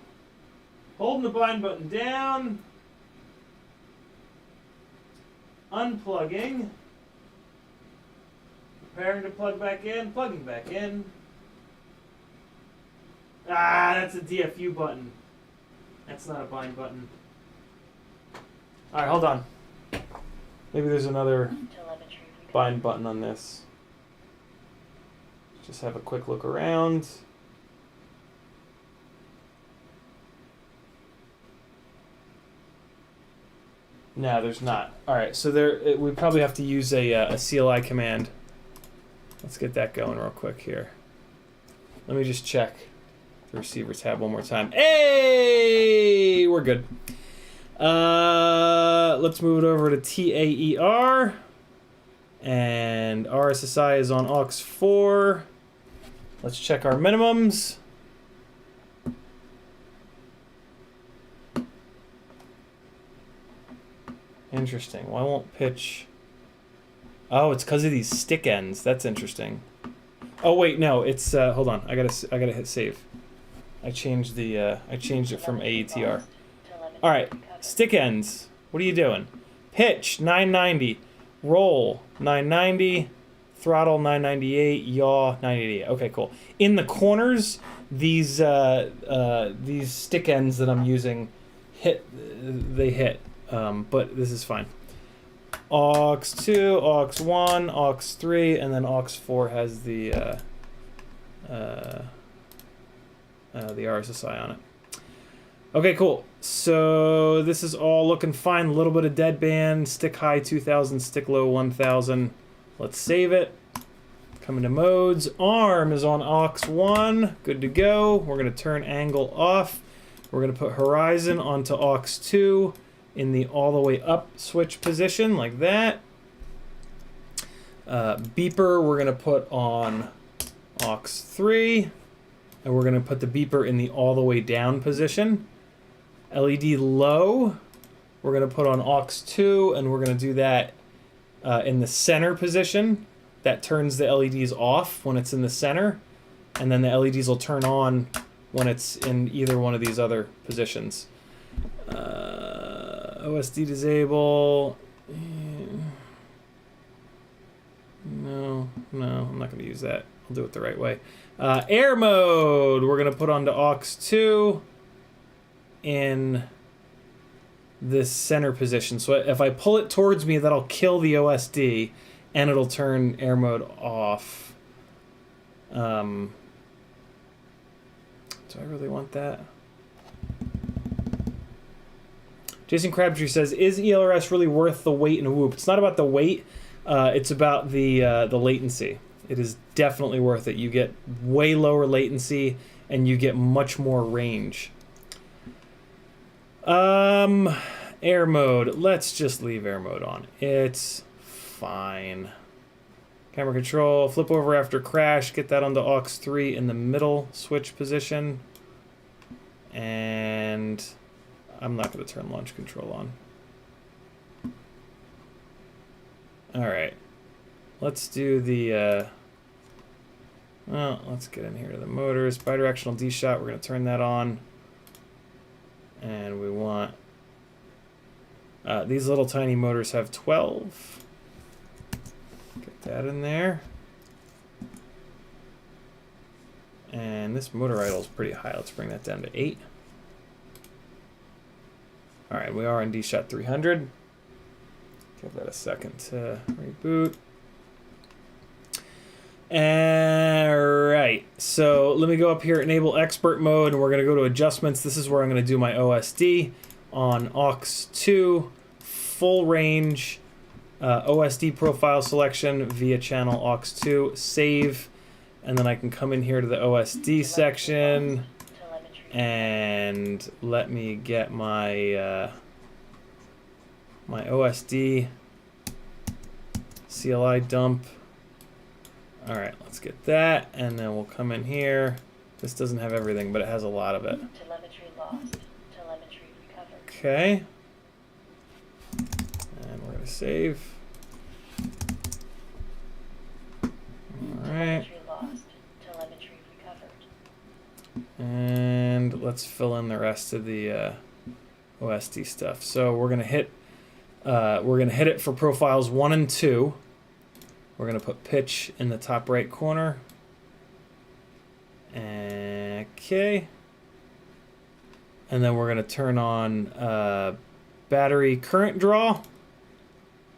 holding the bind button down, unplugging, preparing to plug back in, plugging back in. Ah, that's a DFU button. That's not a bind button. Alright, hold on. Maybe there's another bind button on this. Just have a quick look around. No, there's not. Alright, so we probably have to use a CLI command. Let's get that going real quick here. Let me just check the receiver tab one more time. Hey! We're good. Let's move it over to TAER. And RSSI is on aux 4. Let's check our minimums. Interesting. Why won't pitch? Oh, it's because of these stick ends. That's interesting. Oh wait, no, it's hold on. I gotta hit save. I changed it from AETR. All right, stick ends. What are you doing? Pitch 990, roll 990, throttle 998, yaw 988. Okay, cool. In the corners, these stick ends that I'm using hit, but this is fine. Aux 2, aux 1, aux 3, and then aux 4 has the RSSI on it. Okay, cool. So this is all looking fine. A little bit of deadband, stick high 2000, stick low 1000. Let's save it. Come into modes. Arm is on aux 1. Good to go. We're going to turn angle off. We're going to put horizon onto aux 2 in the all the way up switch position like that. Beeper we're going to put on aux 3. And we're going to put the beeper in the all the way down position. LED low, we're going to put on aux 2, and we're going to do that in the center position. That turns the LEDs off when it's in the center, and then the LEDs will turn on when it's in either one of these other positions. OSD disable. No, I'm not going to use that. I'll do it the right way. Air mode, we're going to put onto aux 2 in this center position. So if I pull it towards me, that'll kill the OSD, and it'll turn air mode off. Do I really want that? Jason Crabtree says, is ELRS really worth the wait and whoop? It's not about the weight. It's about the latency. It is definitely worth it. You get way lower latency, and you get much more range. Air mode. Let's just leave air mode on. It's fine. Camera control. Flip over after crash. Get that onto aux 3 in the middle switch position. And I'm not going to turn launch control on. Alright. Let's do the, well, let's get in here to the motors. Bidirectional D-shot, we're going to turn that on. And we want, these little tiny motors have 12. Get that in there. And this motor idle is pretty high. Let's bring that down to 8. Alright, we are on D-shot 300. Give that a second to reboot. Alright, so let me go up here, enable expert mode, and we're going to go to adjustments. This is where I'm going to do my OSD on aux 2, full range, OSD profile selection via channel aux 2, save, and then I can come in here to the OSD section and let me get my my OSD CLI dump. All right, let's get that, and then we'll come in here. This doesn't have everything, but it has a lot of it. Telemetry lost. Telemetry recovered. Okay. And we're gonna save. All right. Telemetry lost. Telemetry recovered. And let's fill in the rest of the OSD stuff. So we're gonna hit it for profiles 1 and 2. We're going to put pitch in the top right corner. Okay. And then we're going to turn on battery current draw.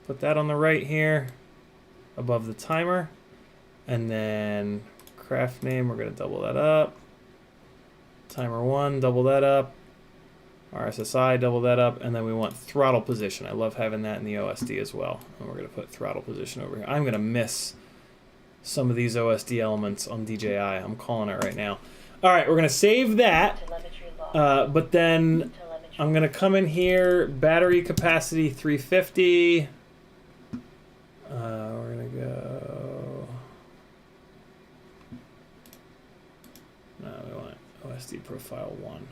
Put that on the right here above the timer. And then craft name, we're going to double that up. Timer 1, double that up. RSSI, double that up, and then we want throttle position. I love having that in the OSD as well. And we're going to put throttle position over here. I'm going to miss some of these OSD elements on DJI. I'm calling it right now. All right, we're going to save that, but then I'm going to come in here, battery capacity 350. We're going to OSD profile 1.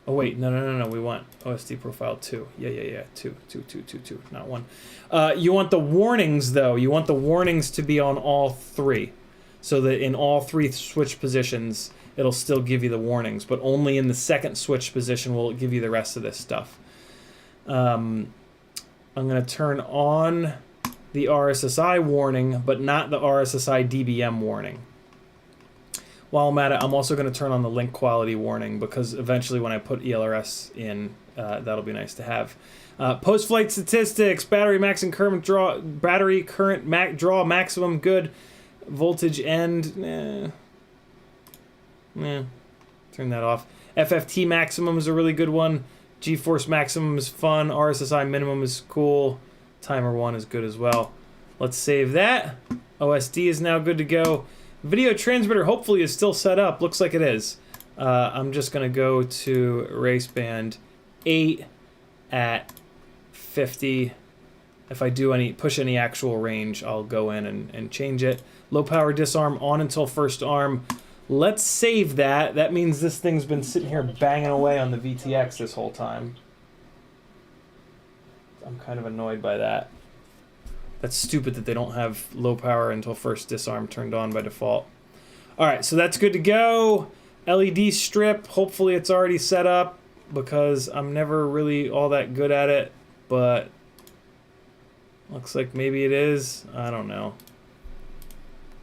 Oh wait, no. We want OSD profile 2. Yeah. 2, not 1. You want the warnings though. You want the warnings to be on all 3, so that in all 3 switch positions, it'll still give you the warnings, but only in the second switch position will it give you the rest of this stuff. I'm gonna turn on the RSSI warning, but not the RSSI DBM warning. While I'm at it, I'm also going to turn on the link quality warning, because eventually when I put ELRS in, that'll be nice to have. Post-flight statistics, battery max and current draw, battery current draw maximum, good. Voltage end, turn that off. FFT maximum is a really good one. G-force maximum is fun. RSSI minimum is cool. Timer 1 is good as well. Let's save that. OSD is now good to go. Video transmitter hopefully is still set up. Looks like it is. I'm just going to go to race band 8 at 50. If I do push any actual range, I'll go in and change it. Low power disarm on until first arm. Let's save that. That means this thing's been sitting here banging away on the VTX this whole time. I'm kind of annoyed by that. That's stupid that they don't have low power until first disarm turned on by default. Alright, so that's good to go. LED strip, hopefully it's already set up, because I'm never really all that good at it, but looks like maybe it is. I don't know.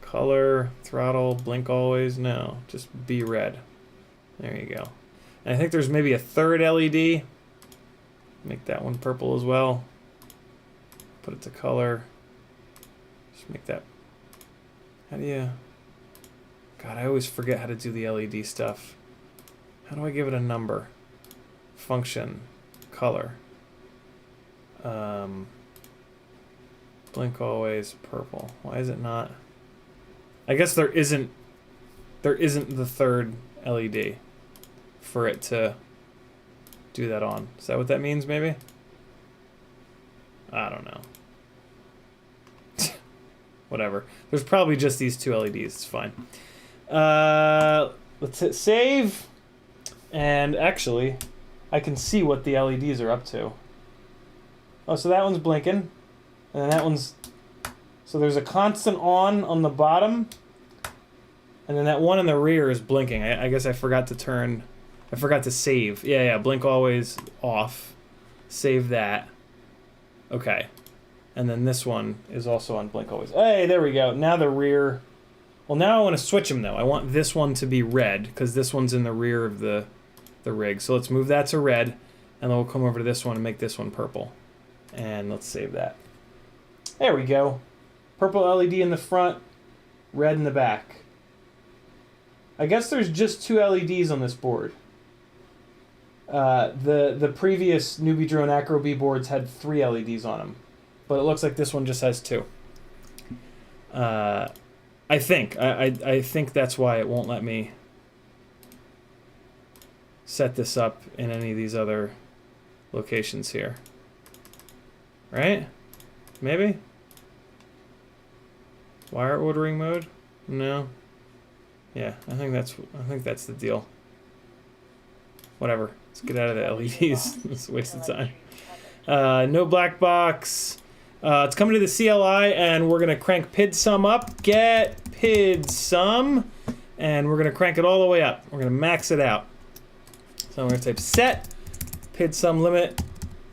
Color, throttle, blink always, no, just be red. There you go. And I think there's maybe a third LED. Make that one purple as well. Put it to color. Just make that. How do you. God, I always forget how to do the LED stuff. How do I give it a number? Function. Color. Blink always purple. Why is it not? I guess there isn't the third LED for it to do that on. Is that what that means, maybe? I don't know. Whatever. There's probably just these 2 LEDs. It's fine. Let's hit save. And actually, I can see what the LEDs are up to. Oh, so that one's blinking. And then that one's... So there's a constant on the bottom. And then that one in the rear is blinking. I guess I forgot to turn... I forgot to save. Yeah, blink always off. Save that. Okay. And then this one is also on blink always. Hey, there we go. Now the rear. Well, now I want to switch them though. I want this one to be red because this one's in the rear of the rig. So let's move that to red, and then we'll come over to this one and make this one purple. And let's save that. There we go. Purple LED in the front, red in the back. I guess there's just 2 LEDs on this board. The previous Newbie Drone Acro B boards had 3 LEDs on them, but it looks like this one just has 2. I think that's why it won't let me set this up in any of these other locations here. Right? Maybe? Wire ordering mode? No. Yeah, I think that's the deal. Whatever. Let's get out of the LEDs. It's a waste of time. No black box. It's coming to the CLI, and we're gonna crank PID sum up. Get PID sum, and we're gonna crank it all the way up. We're gonna max it out. So I'm gonna type set PID sum limit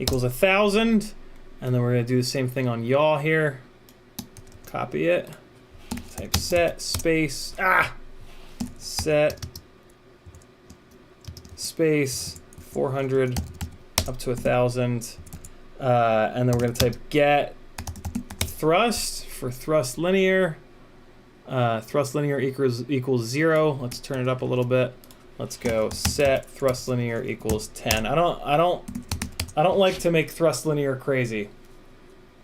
equals 1,000, and then we're gonna do the same thing on yaw here. Copy it. Type set space set space 400 up to 1,000, and then we're going to type get thrust for thrust linear. Thrust linear equals 0. Let's turn it up a little bit. Let's go set thrust linear equals 10. I don't like to make thrust linear crazy.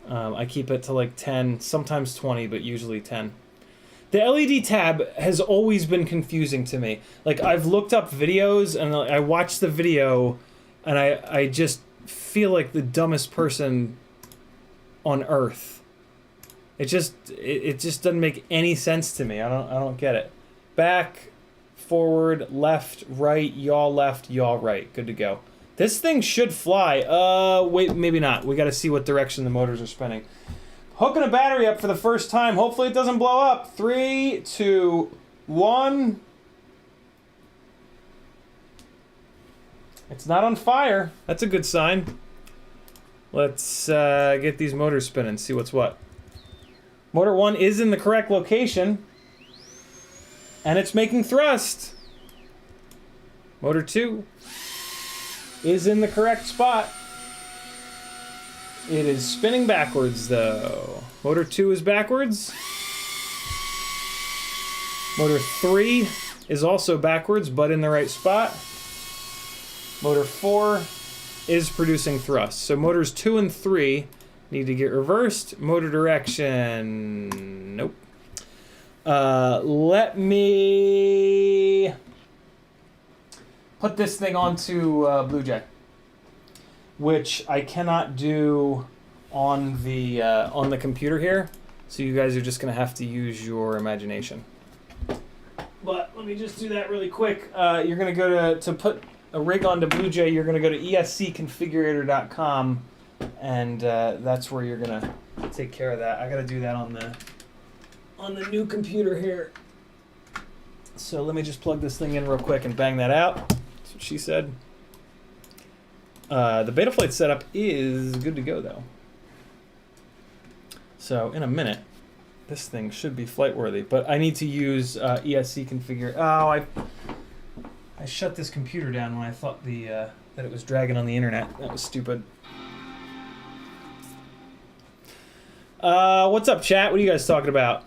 I keep it to like 10, sometimes 20, but usually 10. The LED tab has always been confusing to me. Like, I've looked up videos, and I watch the video, and I just feel like the dumbest person on earth. It just doesn't make any sense to me. I don't get it. Back, forward, left, right, yaw left, yaw right. Good to go. This thing should fly. Wait, maybe not. We got to see what direction the motors are spinning. Hooking a battery up for the first time. Hopefully it doesn't blow up. 3, 2, 1. It's not on fire. That's a good sign. Let's get these motors spinning, see what's what. Motor 1 is in the correct location. And it's making thrust. Motor 2 is in the correct spot. It is spinning backwards, though. Motor 2 is backwards. Motor 3 is also backwards, but in the right spot. Motor 4 is producing thrust. So motors 2 and 3 need to get reversed. Motor direction, nope. Let me put this thing onto Blue Jay, which I cannot do on the computer here. So you guys are just gonna have to use your imagination. But let me just do that really quick. You're gonna go to put a rig onto Blue Jay. You're gonna go to escconfigurator.com, and that's where you're gonna take care of that. I gotta do that on the new computer here. So let me just plug this thing in real quick and bang that out. That's what she said. The Betaflight setup is good to go though. So in a minute, this thing should be flight worthy, but I need to use ESC configure. Oh, I shut this computer down when I thought that it was dragging on the internet. That was stupid. What's up, chat? What are you guys talking about?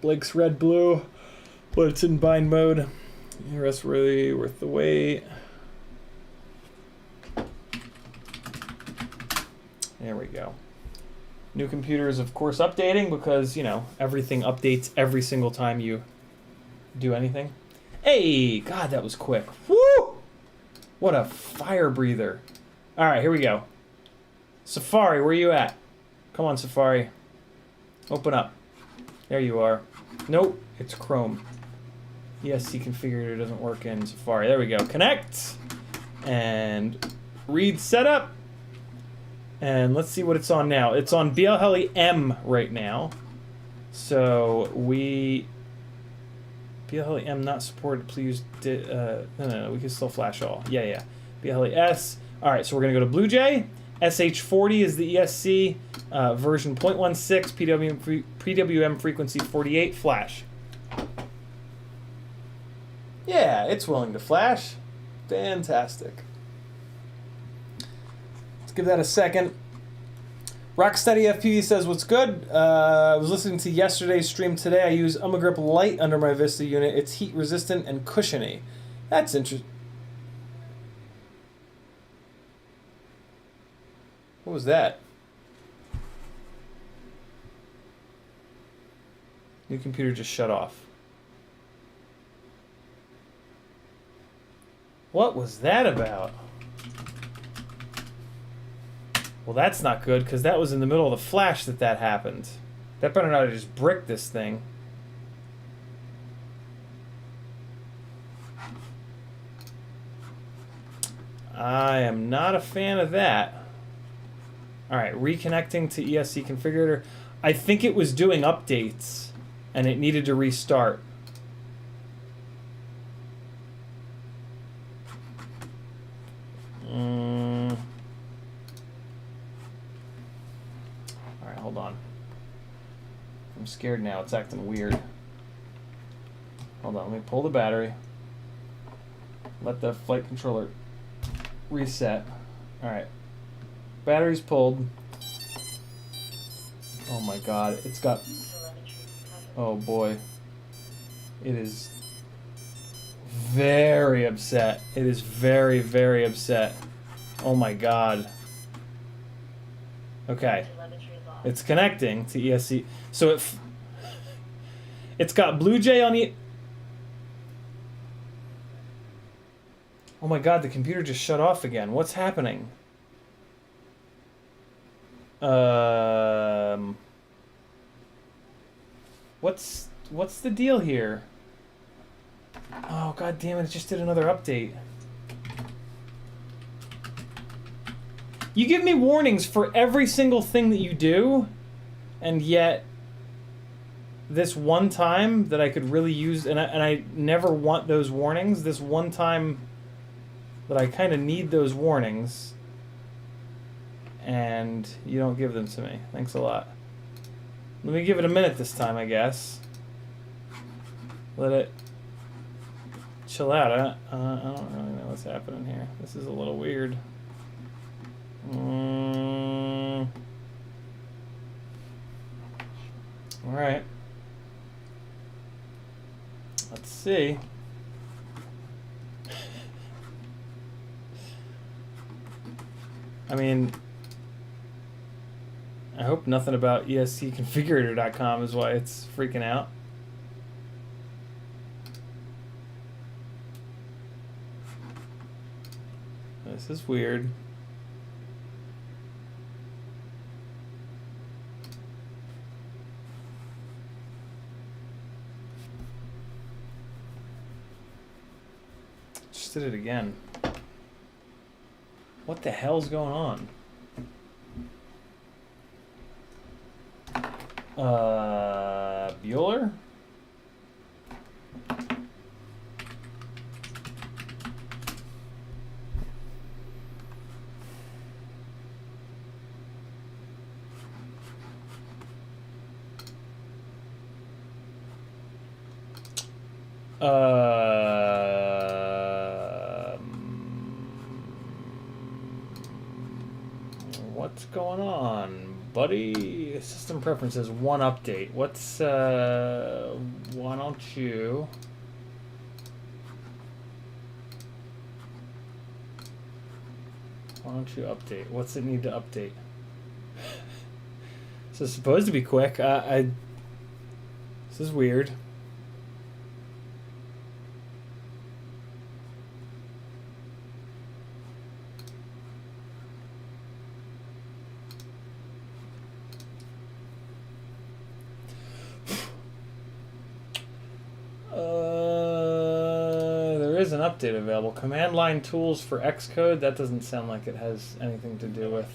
Blake's red blue, but it's in bind mode. Rest really worth the wait. There we go. New computer is of course updating because, you know, everything updates every single time you do anything. Hey, God, that was quick. Woo! What a fire breather. All right, here we go. Safari, where you at? Come on, Safari. Open up. There you are. Nope, it's Chrome. ESC configurator doesn't work in Safari. There we go. Connect. And read setup. And let's see what it's on now. It's on BLHeli M right now. So BLHeli M not supported. Please, no, we can still flash all. Yeah. BLHeli S. All right, so we're gonna go to Blue Jay. SH40 is the ESC version 0.16 PWM frequency 48 flash. Yeah, it's willing to flash. Fantastic. Let's give that a second. Rocksteady FPV says, what's good? I was listening to yesterday's stream today. I use Umagrip Lite under my Vista unit. It's heat resistant and cushiony. That's interesting. What was that? New computer just shut off. What was that about? Well, that's not good, because that was in the middle of the flash that happened. That better not have just bricked this thing. I am not a fan of that. Alright, reconnecting to ESC configurator. I think it was doing updates, and it needed to restart. Alright, hold on. I'm scared now. It's acting weird. Hold on, let me pull the battery. Let the flight controller reset. Alright. Battery's pulled. Oh my god, it's got... Oh boy. It is very upset. It is very, very upset. Oh my god. Okay. It's connecting to ESC. So it's got Blue Jay on the... Oh my god, the computer just shut off again. What's happening? What's the deal here? Oh, god damn it, it just did another update. You give me warnings for every single thing that you do, and yet this one time that I could really use, and I never want those warnings, this one time that I kind of need those warnings, and you don't give them to me. Thanks a lot. Let me give it a minute this time, I guess. Let it chill out. I don't really know what's happening here. This is a little weird. Alright. Let's see. I mean, I hope nothing about ESCconfigurator.com is why it's freaking out. This is weird. Just did it again. What the hell's going on? Bueller? What's going on, buddy? System preferences, one update. What's, why don't you... Why don't you update? What's it need to update? This is supposed to be quick. This is weird. There is an update available. Command line tools for Xcode. That doesn't sound like it has anything to do with.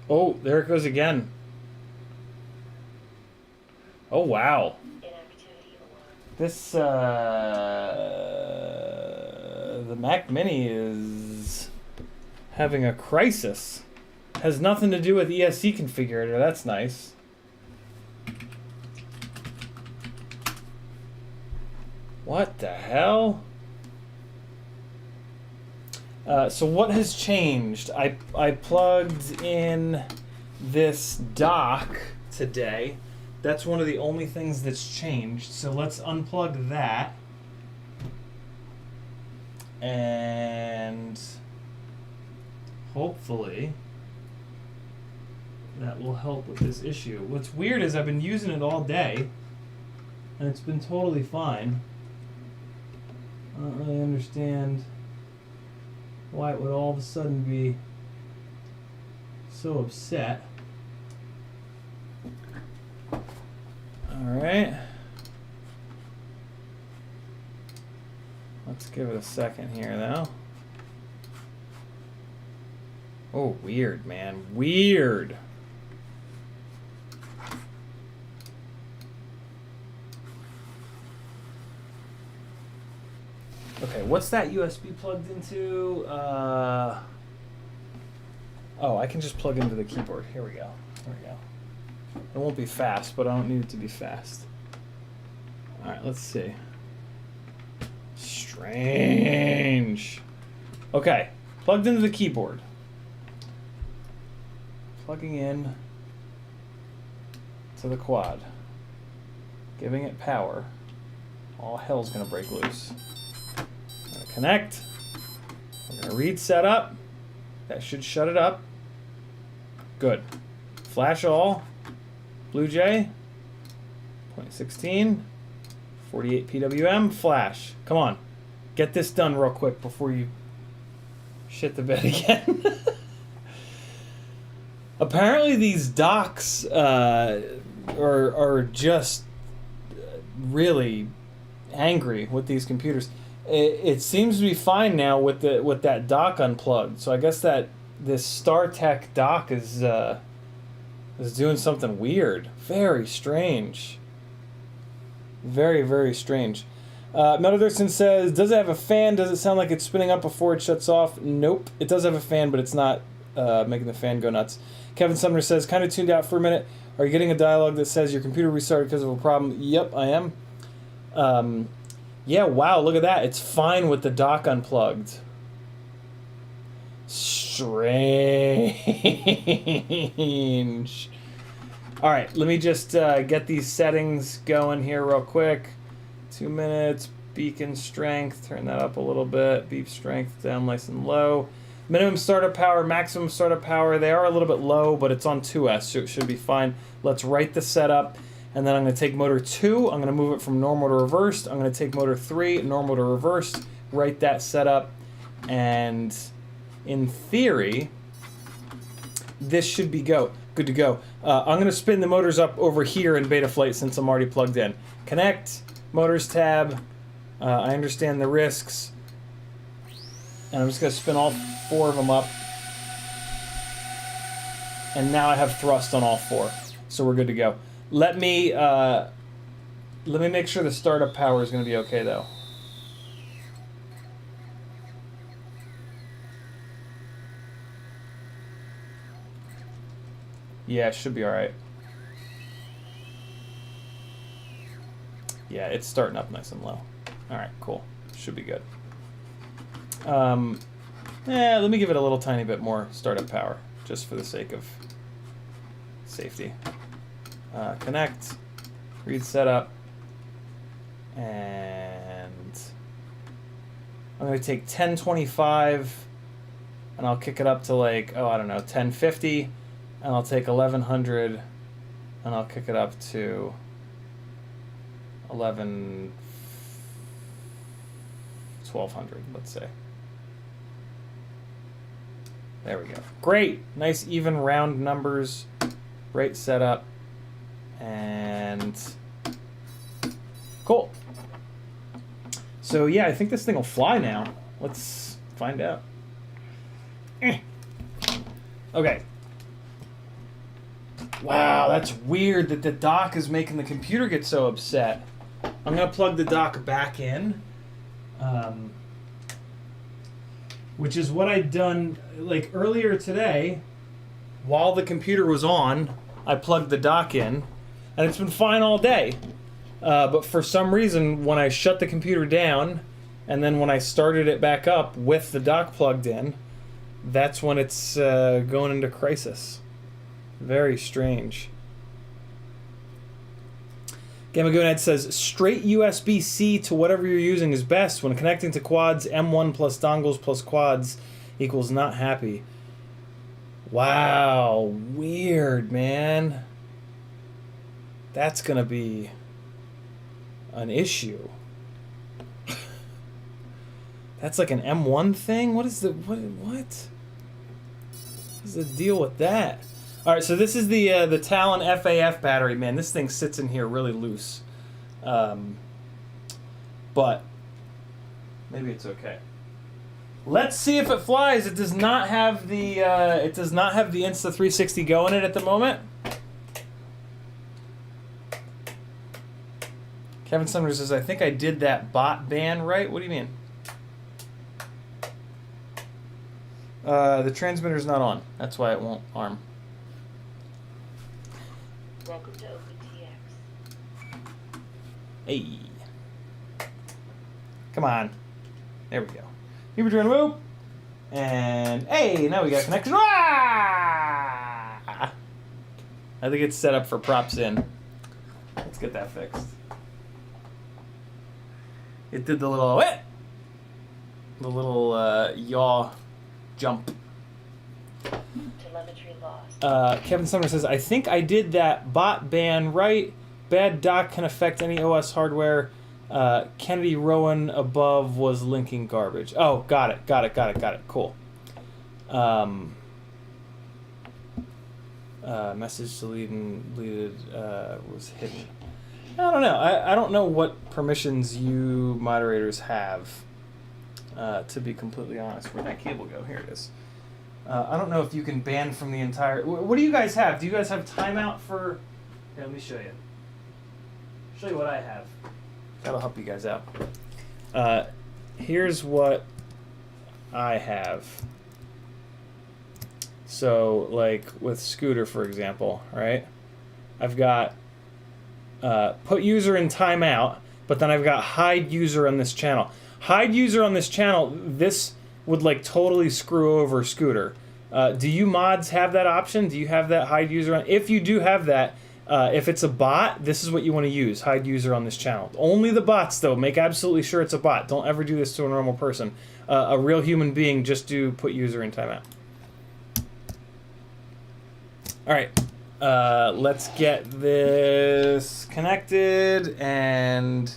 Oh, there it goes again. Oh wow. This the Mac Mini is having a crisis. Has nothing to do with ESC configurator. That's nice. What the hell? So what has changed? I plugged in this dock today. That's one of the only things that's changed. So let's unplug that. And hopefully that will help with this issue. What's weird is I've been using it all day and it's been totally fine. I don't really understand why it would all of a sudden be so upset. Alright. Let's give it a second here though. Oh, weird, man. Weird. Okay, what's that USB plugged into? Oh, I can just plug into the keyboard. Here we go. There we go. It won't be fast, but I don't need it to be fast. Alright, let's see. Strange. Okay, plugged into the keyboard. Plugging in to the quad. Giving it power. All hell's gonna break loose. I'm gonna connect. I'm gonna read setup. That should shut it up. Good. Flash all. Blue Jay. 0.16. 48 PWM. Flash. Come on. Get this done real quick before you shit the bed again. Apparently these docks are just really angry with these computers. It seems to be fine now with that dock unplugged. So I guess that this StarTech dock is doing something weird. Very strange. Very, very strange. Metal Dirksen says, does it have a fan? Does it sound like it's spinning up before it shuts off? Nope. It does have a fan, but it's not making the fan go nuts. Kevin Sumner says, kind of tuned out for a minute. Are you getting a dialogue that says your computer restarted because of a problem? Yep, I am. Yeah, wow, look at that. It's fine with the dock unplugged. Strange. All right, let me just get these settings going here real quick. 2 minutes, beacon strength, turn that up a little bit. Beep strength down nice and low. Minimum startup power, maximum startup power, they are a little bit low, but it's on 2S, so it should be fine. Let's write the setup, and then I'm going to take motor 2, I'm going to move it from normal to reversed. I'm going to take motor 3, normal to reversed, write that setup, and in theory, this should be good to go. I'm going to spin the motors up over here in Betaflight since I'm already plugged in. Connect, motors tab, I understand the risks, and I'm just going to spin all 4 of them up, and now I have thrust on all 4, so we're good to go. Let me make sure the startup power is going to be okay though. Yeah, it should be alright. Yeah, it's starting up nice and low. Alright, cool. Should be good. Let me give it a little tiny bit more startup power, just for the sake of safety. Connect, read setup, and I'm going to take 1025, and I'll kick it up to like, oh, I don't know, 1050, and I'll take 1100, and I'll kick it up to 1200, let's say. There we go. Great. Nice even round numbers. Great setup. And cool. So yeah, I think this thing will fly now. Let's find out. Okay. Wow, that's weird that the dock is making the computer get so upset. I'm going to plug the dock back in. Which is what I'd done like earlier today. While the computer was on, I plugged the dock in, and it's been fine all day. But for some reason, when I shut the computer down, and then when I started it back up with the dock plugged in, that's when it's going into crisis. Very strange. Gamma Gonad says, straight USB-C to whatever you're using is best. When connecting to quads, M1 plus dongles plus quads equals not happy. Wow, weird, man. That's gonna be an issue. That's like an M1 thing? What is the, what is the deal with that? All right, so this is the Talon FAF battery. Man, this thing sits in here really loose, but maybe it's okay. Let's see if it flies. It does not have the Insta360 Go in it at the moment. Kevin Summers says, I think I did that bot ban right. What do you mean? The transmitter's not on. That's why it won't arm. Welcome to OpenTX. Hey. Come on. There we go. Here we're doing a move. And hey, now we got connection. Ah! I think it's set up for props in. Let's get that fixed. It did the little yaw jump. Telemetry lost. Kevin Sumner says, I think I did that bot ban right. Bad dock can affect any OS hardware. Kennedy Rowan above was linking garbage. Oh, got it. Cool. Message deleted was hidden. I don't know. I don't know what permissions you moderators have, to be completely honest. Where'd that cable go? Here it is. I don't know if you can ban from the entire... What do you guys have? Do you guys have timeout for... Here, let me show you. Show you what I have. That'll help you guys out. Here's what I have. So, like with Scooter, for example, right? I've got put user in timeout, but then I've got hide user on this channel. Hide user on this channel, this would like totally screw over Scooter. Do you mods have that option? Do you have that hide user on? If you do have that, if it's a bot, this is what you want to use, hide user on this channel. Only the bots, though. Make absolutely sure it's a bot. Don't ever do this to a normal person. A real human being, just do put user in timeout. All right, let's get this connected and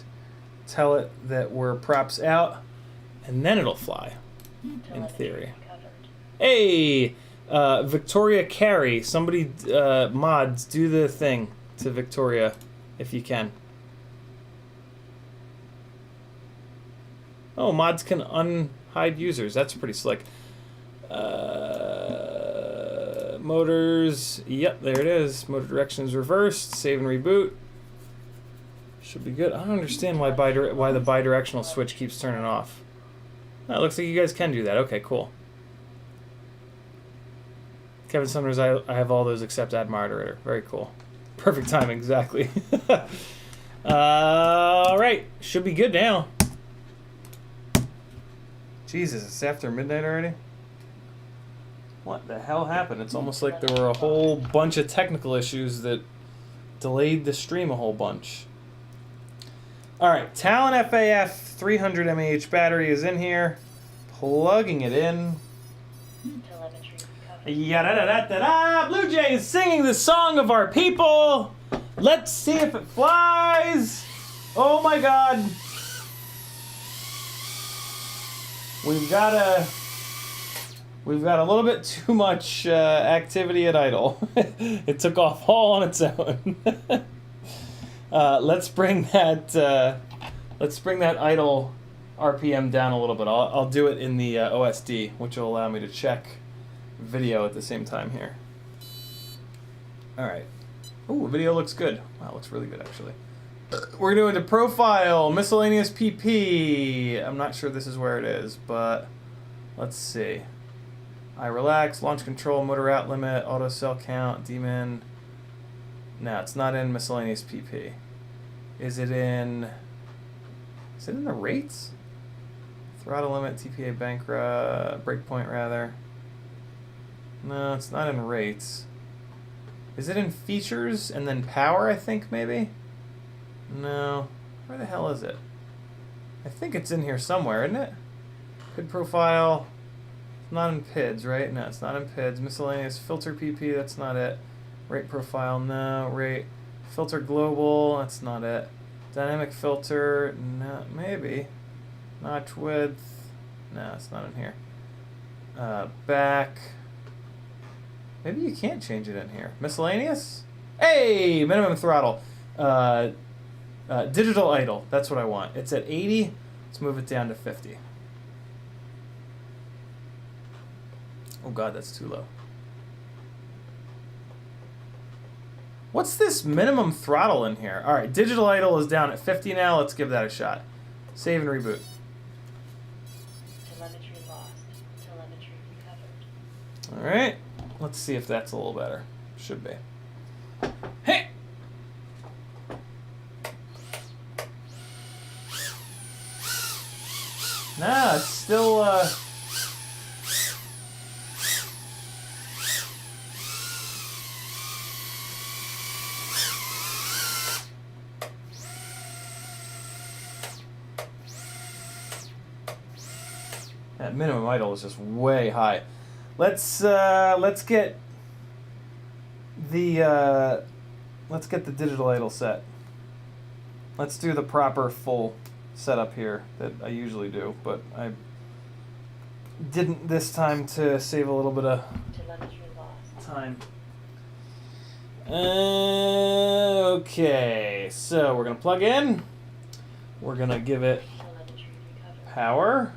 tell it that we're props out, and then it'll fly, in theory. Hey, Victoria Carey, somebody, mods, do the thing to Victoria, if you can. Oh, mods can unhide users. That's pretty slick. Motors, yep, there it is. Motor direction is reversed. Save and reboot. Should be good. I don't understand why the bidirectional switch keeps turning off. Oh, it looks like you guys can do that. Okay, cool. Kevin Summers, I have all those except add moderator. Very cool. Perfect timing, exactly. All right, should be good now. Jesus, it's after midnight already? What the hell happened? It's almost like there were a whole bunch of technical issues that delayed the stream a whole bunch. All right, Talon FAF 300 mAh battery is in here. Plugging it in. Yada-da-da-da-da! Blue Jay is singing the song of our people. Let's see if it flies. Oh my God. We've got a little bit too much activity at idle. It took off all on its own. Let's bring that idle RPM down a little bit. I'll do it in the OSD, which will allow me to check video at the same time here. All right. Ooh, video looks good. Wow, it looks really good actually. We're going to profile, miscellaneous PP. I'm not sure this is where it is, but let's see. I relax, launch control, motor out limit, auto cell count, daemon. No, it's not in miscellaneous PP. Is it in the rates? Throttle limit, TPA breakpoint rather. No, it's not in rates. Is it in features and then power, I think, maybe? No. Where the hell is it? I think it's in here somewhere, isn't it? PID profile. It's not in PIDs, right? No, it's not in PIDs. Miscellaneous filter PP, that's not it. Rate profile, no. Rate. Filter global, that's not it. Dynamic filter, no, maybe. Notch width, no, it's not in here. Back. Maybe you can't change it in here. Miscellaneous? Hey, minimum throttle. Digital idle, that's what I want. It's at 80, let's move it down to 50. Oh God, that's too low. What's this minimum throttle in here? All right, digital idle is down at 50 now. Let's give that a shot. Save and reboot. Telemetry lost. Telemetry recovered. All right, let's see if that's a little better. Should be. Hey! Nah, it's still, that minimum idle is just way high. Let's get the digital idle set. Let's do the proper full setup here that I usually do, but I didn't this time to save a little bit of Telemetry lost. time. Okay, so we're gonna plug in. We're gonna give it Telemetry recovered. power.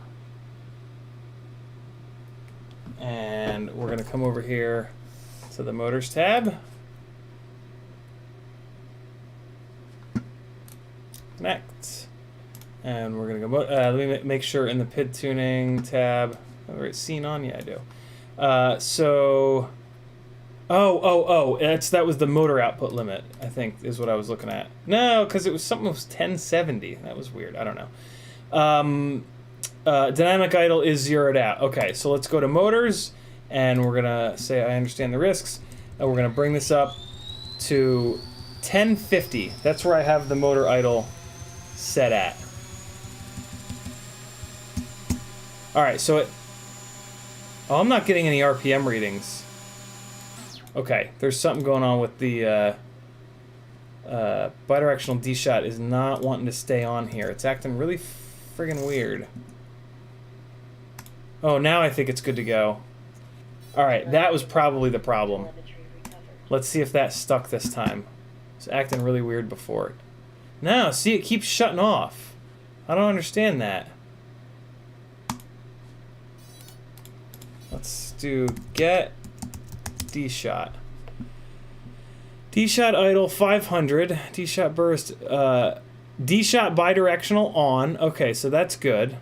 And we're gonna come over here to the motors tab. Connect. And we're gonna go, let me make sure in the PID tuning tab, right, scene on? Yeah, I do. That was the motor output limit, I think, is what I was looking at. No, because it was something that was 1070. That was weird. I don't know. Dynamic idle is zeroed out. Okay, so let's go to motors, and we're gonna say I understand the risks, and we're gonna bring this up to 1050. That's where I have the motor idle set at. All right, so I'm not getting any RPM readings. Okay, there's something going on with the bidirectional D-shot is not wanting to stay on here. It's acting really friggin' weird. Oh, now I think it's good to go. All right, that was probably the problem. Telemetry recovered. Let's see if that stuck this time. It's acting really weird before. No, see, it keeps shutting off. I don't understand that. Let's do get D-shot. D-shot idle 500. D-shot burst. D-shot bidirectional on. Okay, so that's good.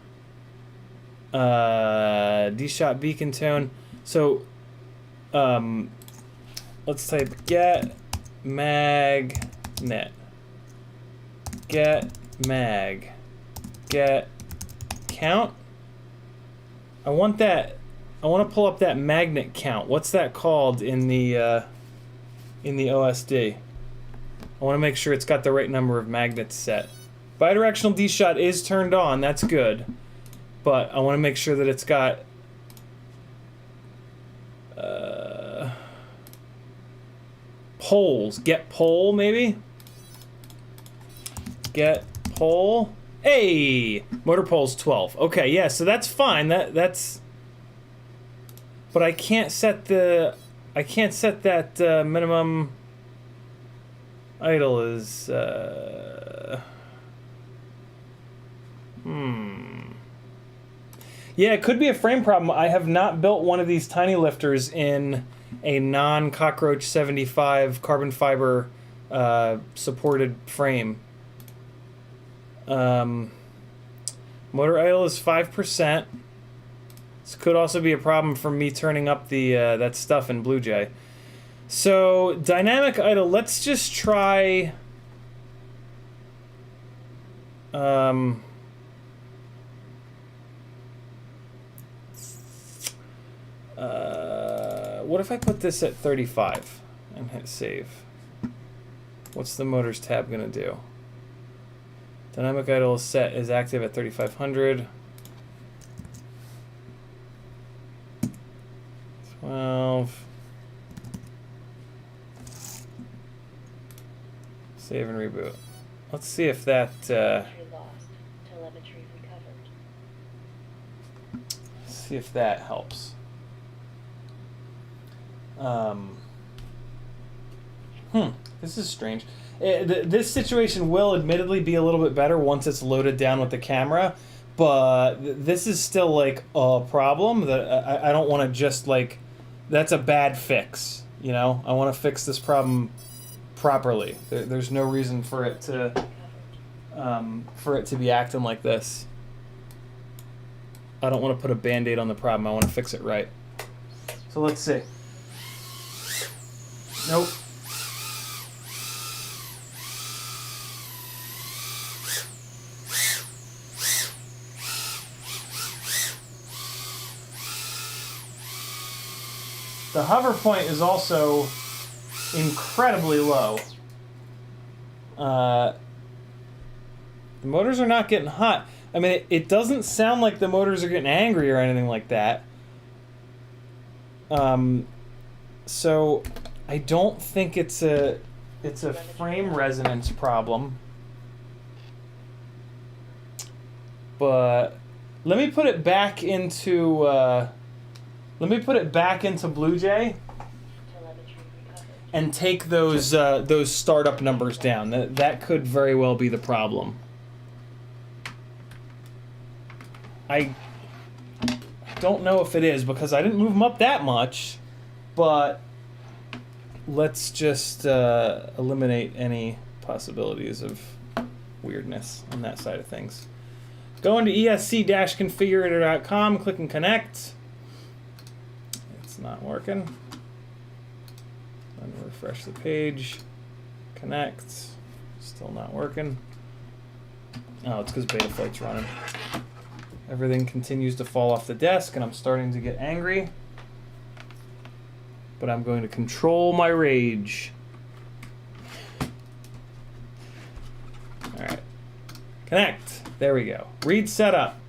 D-shot beacon tone. So, let's type get magnet. Get mag. Get count. I want that. I want to pull up that magnet count. What's that called in the OSD? I want to make sure it's got the right number of magnets set. Bidirectional D-shot is turned on. That's good. But I want to make sure that it's got poles. Get pole, maybe? Get pole. Hey! Motor pole's 12. Okay, yeah, so that's fine. That's... But I can't set the... I can't set that minimum idle as... Yeah, it could be a frame problem. I have not built one of these tiny lifters in a non-Cockroach 75 carbon fiber supported frame. Motor idle is 5%. This could also be a problem for me turning up the that stuff in Blue Jay. So dynamic idle, let's just try. What if I put this at 35 and hit save? What's the motors tab gonna do? Dynamic idle is active at 3500. 12. Save and reboot. Let's see if that. Telemetry lost. Telemetry recovered. See if that helps. This is strange. This situation will admittedly be a little bit better once it's loaded down with the camera, but this is still like a problem that I don't want to just like. That's a bad fix, you know? I want to fix this problem properly. There's no reason for it to be acting like this. I don't want to put a band-aid on the problem. I want to fix it right. So let's see. Nope. The hover point is also incredibly low. The motors are not getting hot. I mean, it doesn't sound like the motors are getting angry or anything like that. So I don't think it's a frame resonance problem. But let me put it back into Blue Jay. Telemetry recovered. and take those startup numbers down. That could very well be the problem. I don't know if it is because I didn't move them up that much, but let's just eliminate any possibilities of weirdness on that side of things. Go into esc-configurator.com, click and connect. It's not working. Let me refresh the page. Connect. Still not working. Oh, it's because Betaflight's running. Everything continues to fall off the desk, and I'm starting to get angry. But I'm going to control my rage. All right. Connect. There we go. Read setup.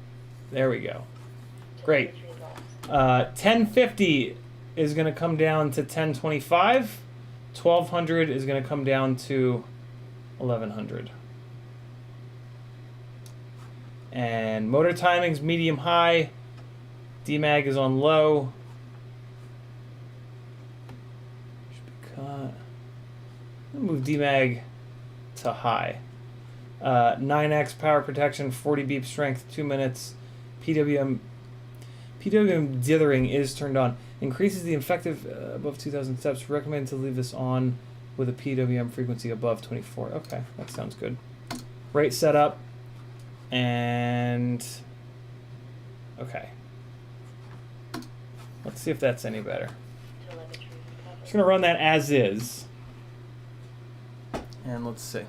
There we go. Great. 1050 is going to come down to 1025. 1200 is going to come down to 1100. And motor timing's medium high. DMAG is on low. Should be cut. I'll move DMAG to high. 9x power protection, 40 beep strength, 2 minutes. PWM dithering is turned on. Increases the effective above 2,000 steps. Recommend to leave this on with a PWM frequency above 24. Okay, that sounds good. Rate setup. And okay. Let's see if that's any better. Just gonna run that as is. And let's see.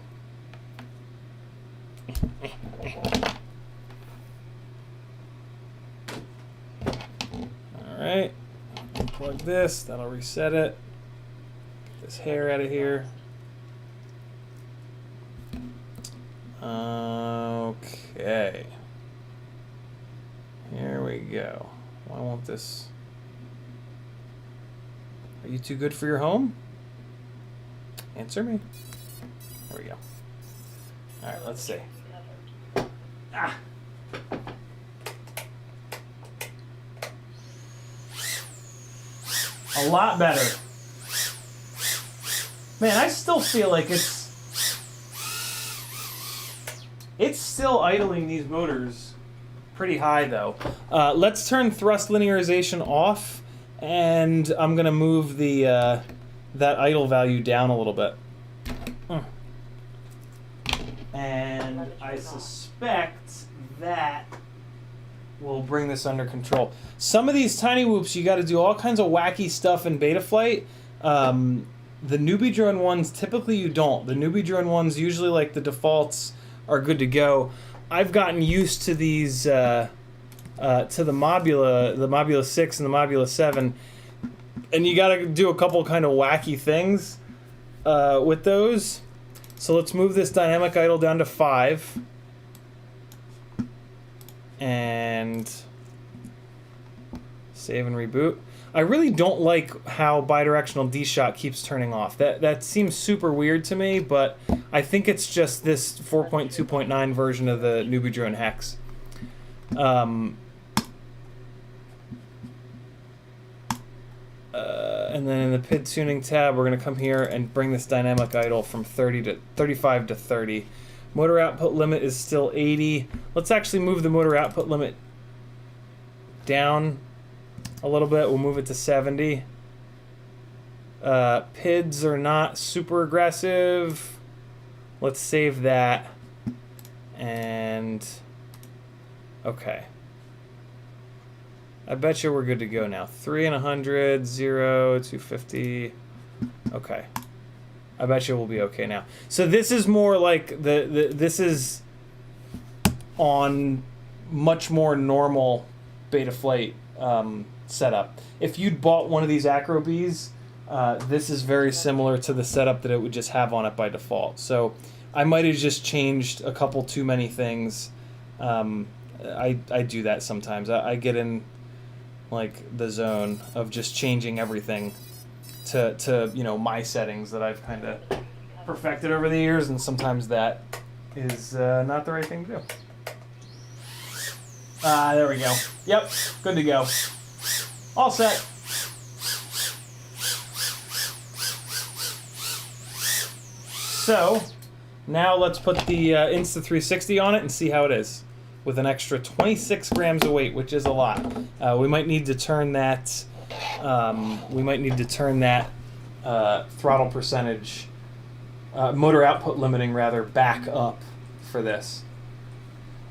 Alright. Unplug this, that'll reset it. Get this hair out of here. Okay. Here we go. I want this. Are you too good for your home? Answer me. There we go. Alright, let's see. Ah! A lot better. Man, I still feel like it's still idling these motors pretty high though. Let's turn thrust linearization off, and I'm gonna move the that idle value down a little bit. And I suspect that will bring this under control. Some of these tiny whoops, you got to do all kinds of wacky stuff in Betaflight. The newbie drone ones, typically you don't. The newbie drone ones, usually like the defaults, are good to go. I've gotten used to these, to the Mobula 6 and the Mobula 7, and you got to do a couple kind of wacky things with those. So let's move this dynamic idle down to 5. And save and reboot. I really don't like how bidirectional D-Shot keeps turning off. That seems super weird to me, but I think it's just this 4.2.9 version of the newbie drone hex. And then in the PID tuning tab, we're going to come here and bring this dynamic idle from 35 to 30. Motor output limit is still 80. Let's actually move the motor output limit down a little bit. We'll move it to 70. PIDs are not super aggressive. Let's save that. And okay. I bet you we're good to go now. 3 and 100, 0, 250. Okay. I bet you we'll be okay now. So this is more like this is on much more normal Betaflight setup. If you'd bought one of these Acro Bees, this is very similar to the setup that it would just have on it by default. So I might have just changed a couple too many things. I do that sometimes. I get in like the zone of just changing everything to you know, my settings that I've kind of perfected over the years, and sometimes that is not the right thing to do. There we go. Yep, good to go. All set. So now let's put the Insta360 on it and see how it is with an extra 26 grams of weight, which is a lot. We might need to turn that. Throttle percentage, motor output limiting rather, back up for this.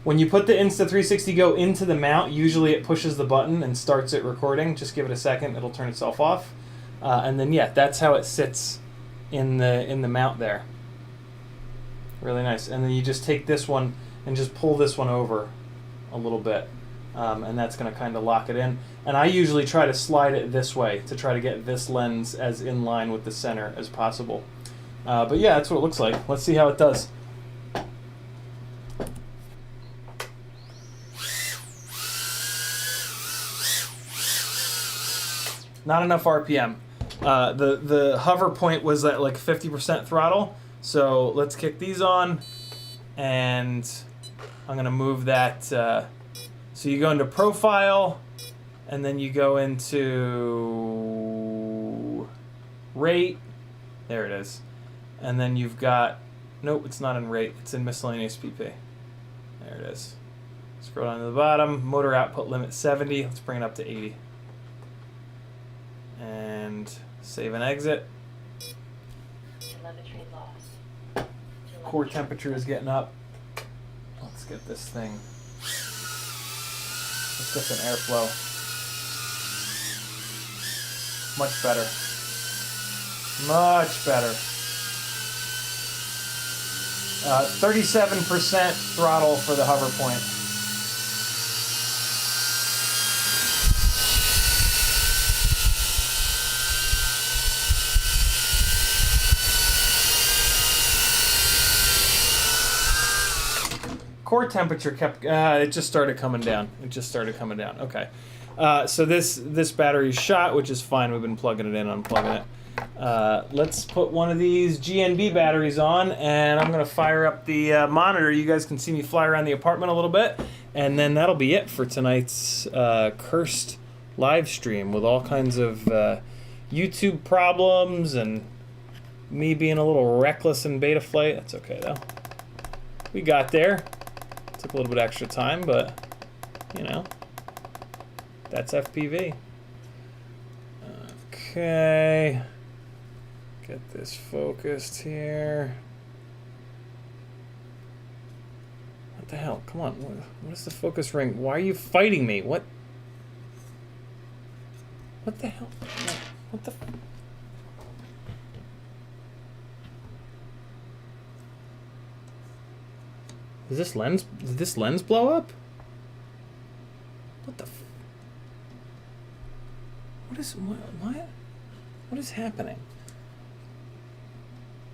When you put the Insta360 Go into the mount, usually it pushes the button and starts it recording. Just give it a second; it'll turn itself off, and then yeah, that's how it sits in the mount there. Really nice. And then you just take this one and just pull this one over a little bit, and that's going to kind of lock it in. And I usually try to slide it this way to try to get this lens as in line with the center as possible. But yeah, that's what it looks like. Let's see how it does. Not enough RPM. The hover point was at like 50% throttle. So let's kick these on, and I'm gonna move that. So you go into profile, and then you go into rate. There it is. And then you've got, nope, it's not in rate. It's in miscellaneous PP. There it is. Scroll down to the bottom. Motor output limit 70. Let's bring it up to 80. And save and exit. Telemetry lost. Core temperature is getting up. Let's get this thing. Let's get some airflow. Much better. Much better. 37% throttle for the hover point. Core temperature kept, it just started coming down. It just started coming down. Okay. So this battery's shot, which is fine. We've been plugging it in, unplugging it. Let's put one of these GNB batteries on, and I'm going to fire up the monitor. You guys can see me fly around the apartment a little bit, and then that'll be it for tonight's cursed live stream with all kinds of YouTube problems and me being a little reckless in beta flight. That's okay, though. We got there. Took a little bit extra time, but, you know, that's FPV. Okay. Get this focused here. What the hell? Come on. What is the focus ring? Why are you fighting me? What the hell? What the... Did this lens blow up? What the what is happening?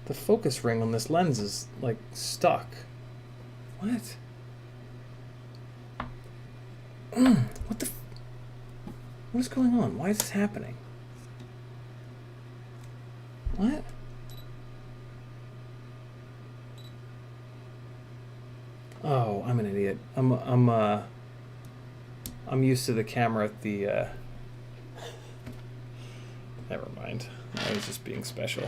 The focus ring on this lens is like stuck. What? What is going on? Why is this happening? What? Oh, I'm an idiot. I'm used to the camera at the never mind. I was just being special.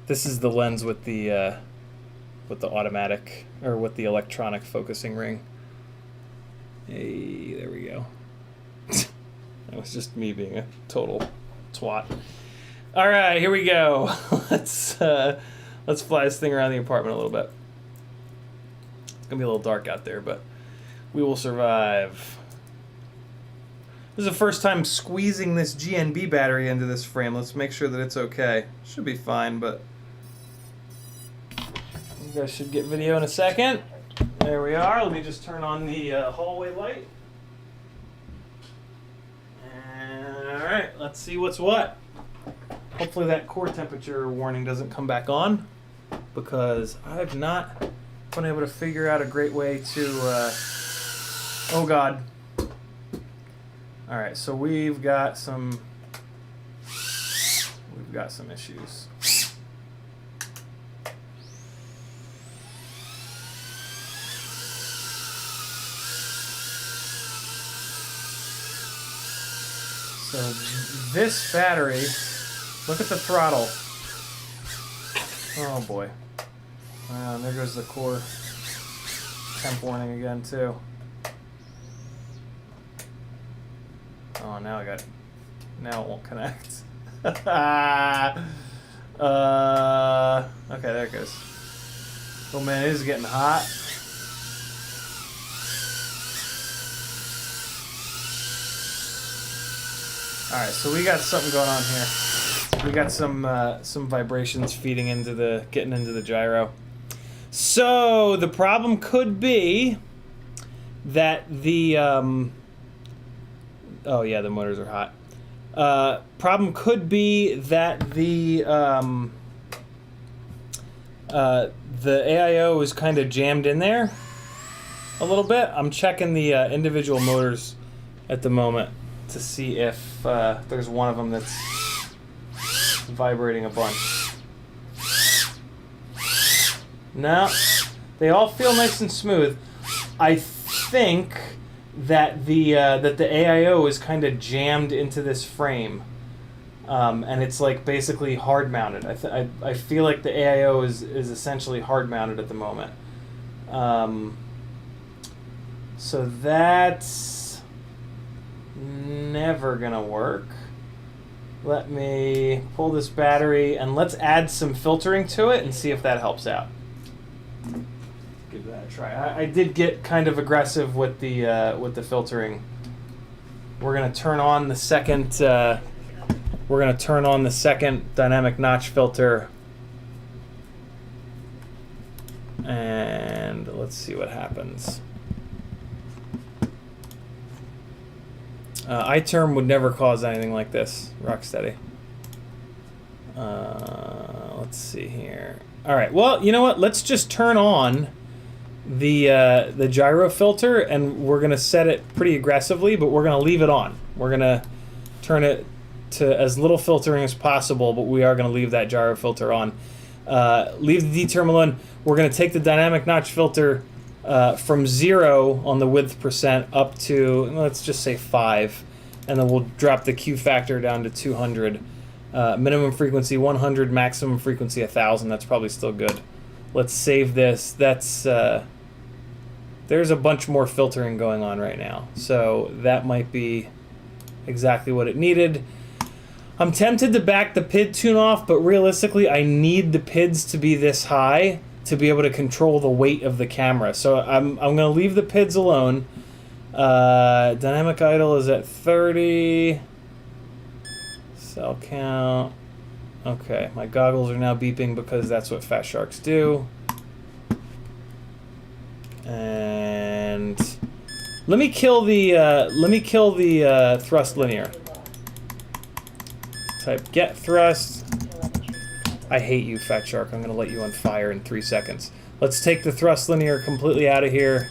This is the lens with the automatic, or with the electronic focusing ring. Hey, there we go. That was just me being a total twat. All right, here we go. Let's fly this thing around the apartment a little bit. It's gonna be a little dark out there, but we will survive. This is the first time squeezing this GNB battery into this frame. Let's make sure that it's okay. Should be fine, but you guys should get video in a second. There we are. Let me just turn on the hallway light. All right, let's see what's what. Hopefully that core temperature warning doesn't come back on, because I've not been able to figure out a great way to, oh God. All right, so we've got some issues. So this battery, look at the throttle. Oh boy. And there goes the core temp warning again too. Oh, now it won't connect. Okay, there it goes. Oh man, it is getting hot. All right, so we got something going on here. We got some vibrations feeding into getting into the gyro. So the problem could be that the oh yeah, the motors are hot. Problem could be that the AIO is kind of jammed in there a little bit. I'm checking the individual motors at the moment to see if there's one of them that's vibrating a bunch. No, they all feel nice and smooth. I think that the AIO is kind of jammed into this frame, and it's like basically hard mounted. I feel like the AIO is essentially hard mounted at the moment. So that's never gonna work. Let me pull this battery and let's add some filtering to it and see if that helps out. Give that a try. I did get kind of aggressive with the filtering. We're gonna turn on the second. We're gonna turn on the second dynamic notch filter, and let's see what happens. iTerm would never cause anything like this. Rocksteady. Let's see here. All right. Well, you know what? Let's just turn on the gyro filter, and we're gonna set it pretty aggressively, but we're gonna leave it on. We're gonna turn it to as little filtering as possible, but we are gonna leave that gyro filter on. Leave the D-term alone. We're gonna take the dynamic notch filter from 0 on the width percent up to, let's just say 5, and then we'll drop the Q factor down to 200. Minimum frequency 100, maximum frequency 1000. That's probably still good. Let's save this. That's there's a bunch more filtering going on right now, so that might be exactly what it needed. I'm tempted to back the PID tune off, but realistically I need the PIDs to be this high to be able to control the weight of the camera. So I'm going to leave the PIDs alone. Dynamic idle is at 30. Cell count. Okay, my goggles are now beeping because that's what fat sharks do. And let me kill the thrust linear. Type get thrust. I hate you, fat shark. I'm gonna let you on fire in 3 seconds. Let's take the thrust linear completely out of here.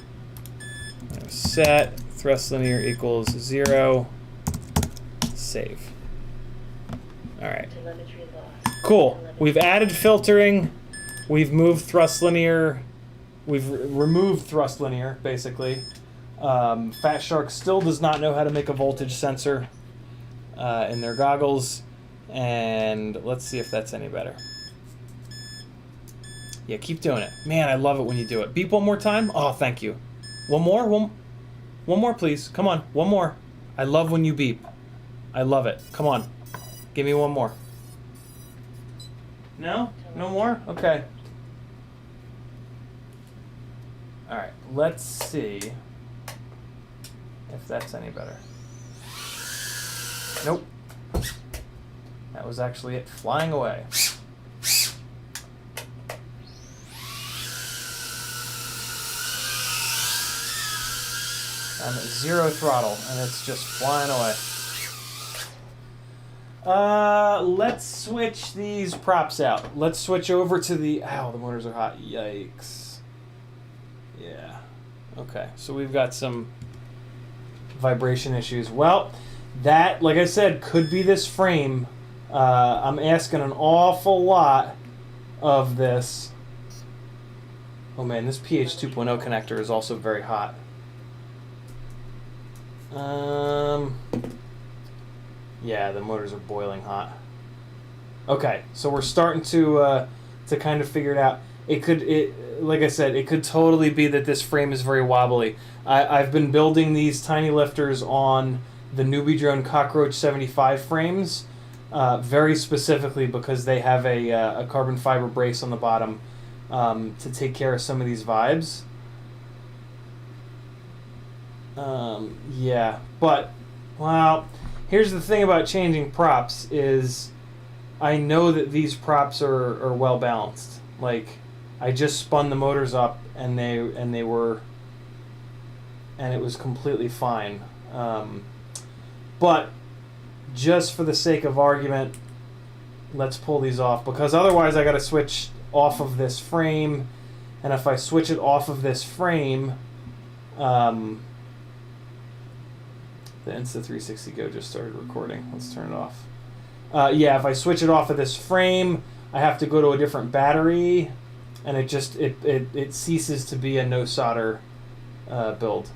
Set thrust linear equals 0. Save. All right. Cool. We've added filtering. We've moved thrust linear. We've removed thrust linear, basically. Fat Shark still does not know how to make a voltage sensor in their goggles. And let's see if that's any better. Yeah, keep doing it. Man, I love it when you do it. Beep one more time. Oh, thank you. One more? One more, please. Come on. One more. I love when you beep. I love it. Come on. Give me one more. No? No more? Okay. Alright, let's see if that's any better. Nope. That was actually it flying away. I'm at 0 throttle and it's just flying away. Let's switch these props out. Let's switch over to the... Ow, the motors are hot. Yikes. Yeah. Okay, so we've got some vibration issues. Well, that, like I said, could be this frame. I'm asking an awful lot of this. Oh man, this PH 2.0 connector is also very hot. Yeah, the motors are boiling hot. Okay, so we're starting to kind of figure it out. like I said, it could totally be that this frame is very wobbly. I've been building these tiny lifters on the Newbie Drone Cockroach 75 frames, very specifically because they have a carbon fiber brace on the bottom to take care of some of these vibes. Yeah, but, well, here's the thing about changing props is I know that these props are well balanced. Like, I just spun the motors up and it was completely fine. But just for the sake of argument, let's pull these off, because otherwise I got to switch off of this frame, and if I switch it off of this frame, the Insta360 Go just started recording. Let's turn it off. Yeah, if I switch it off of this frame, I have to go to a different battery, and it ceases to be a no solder build.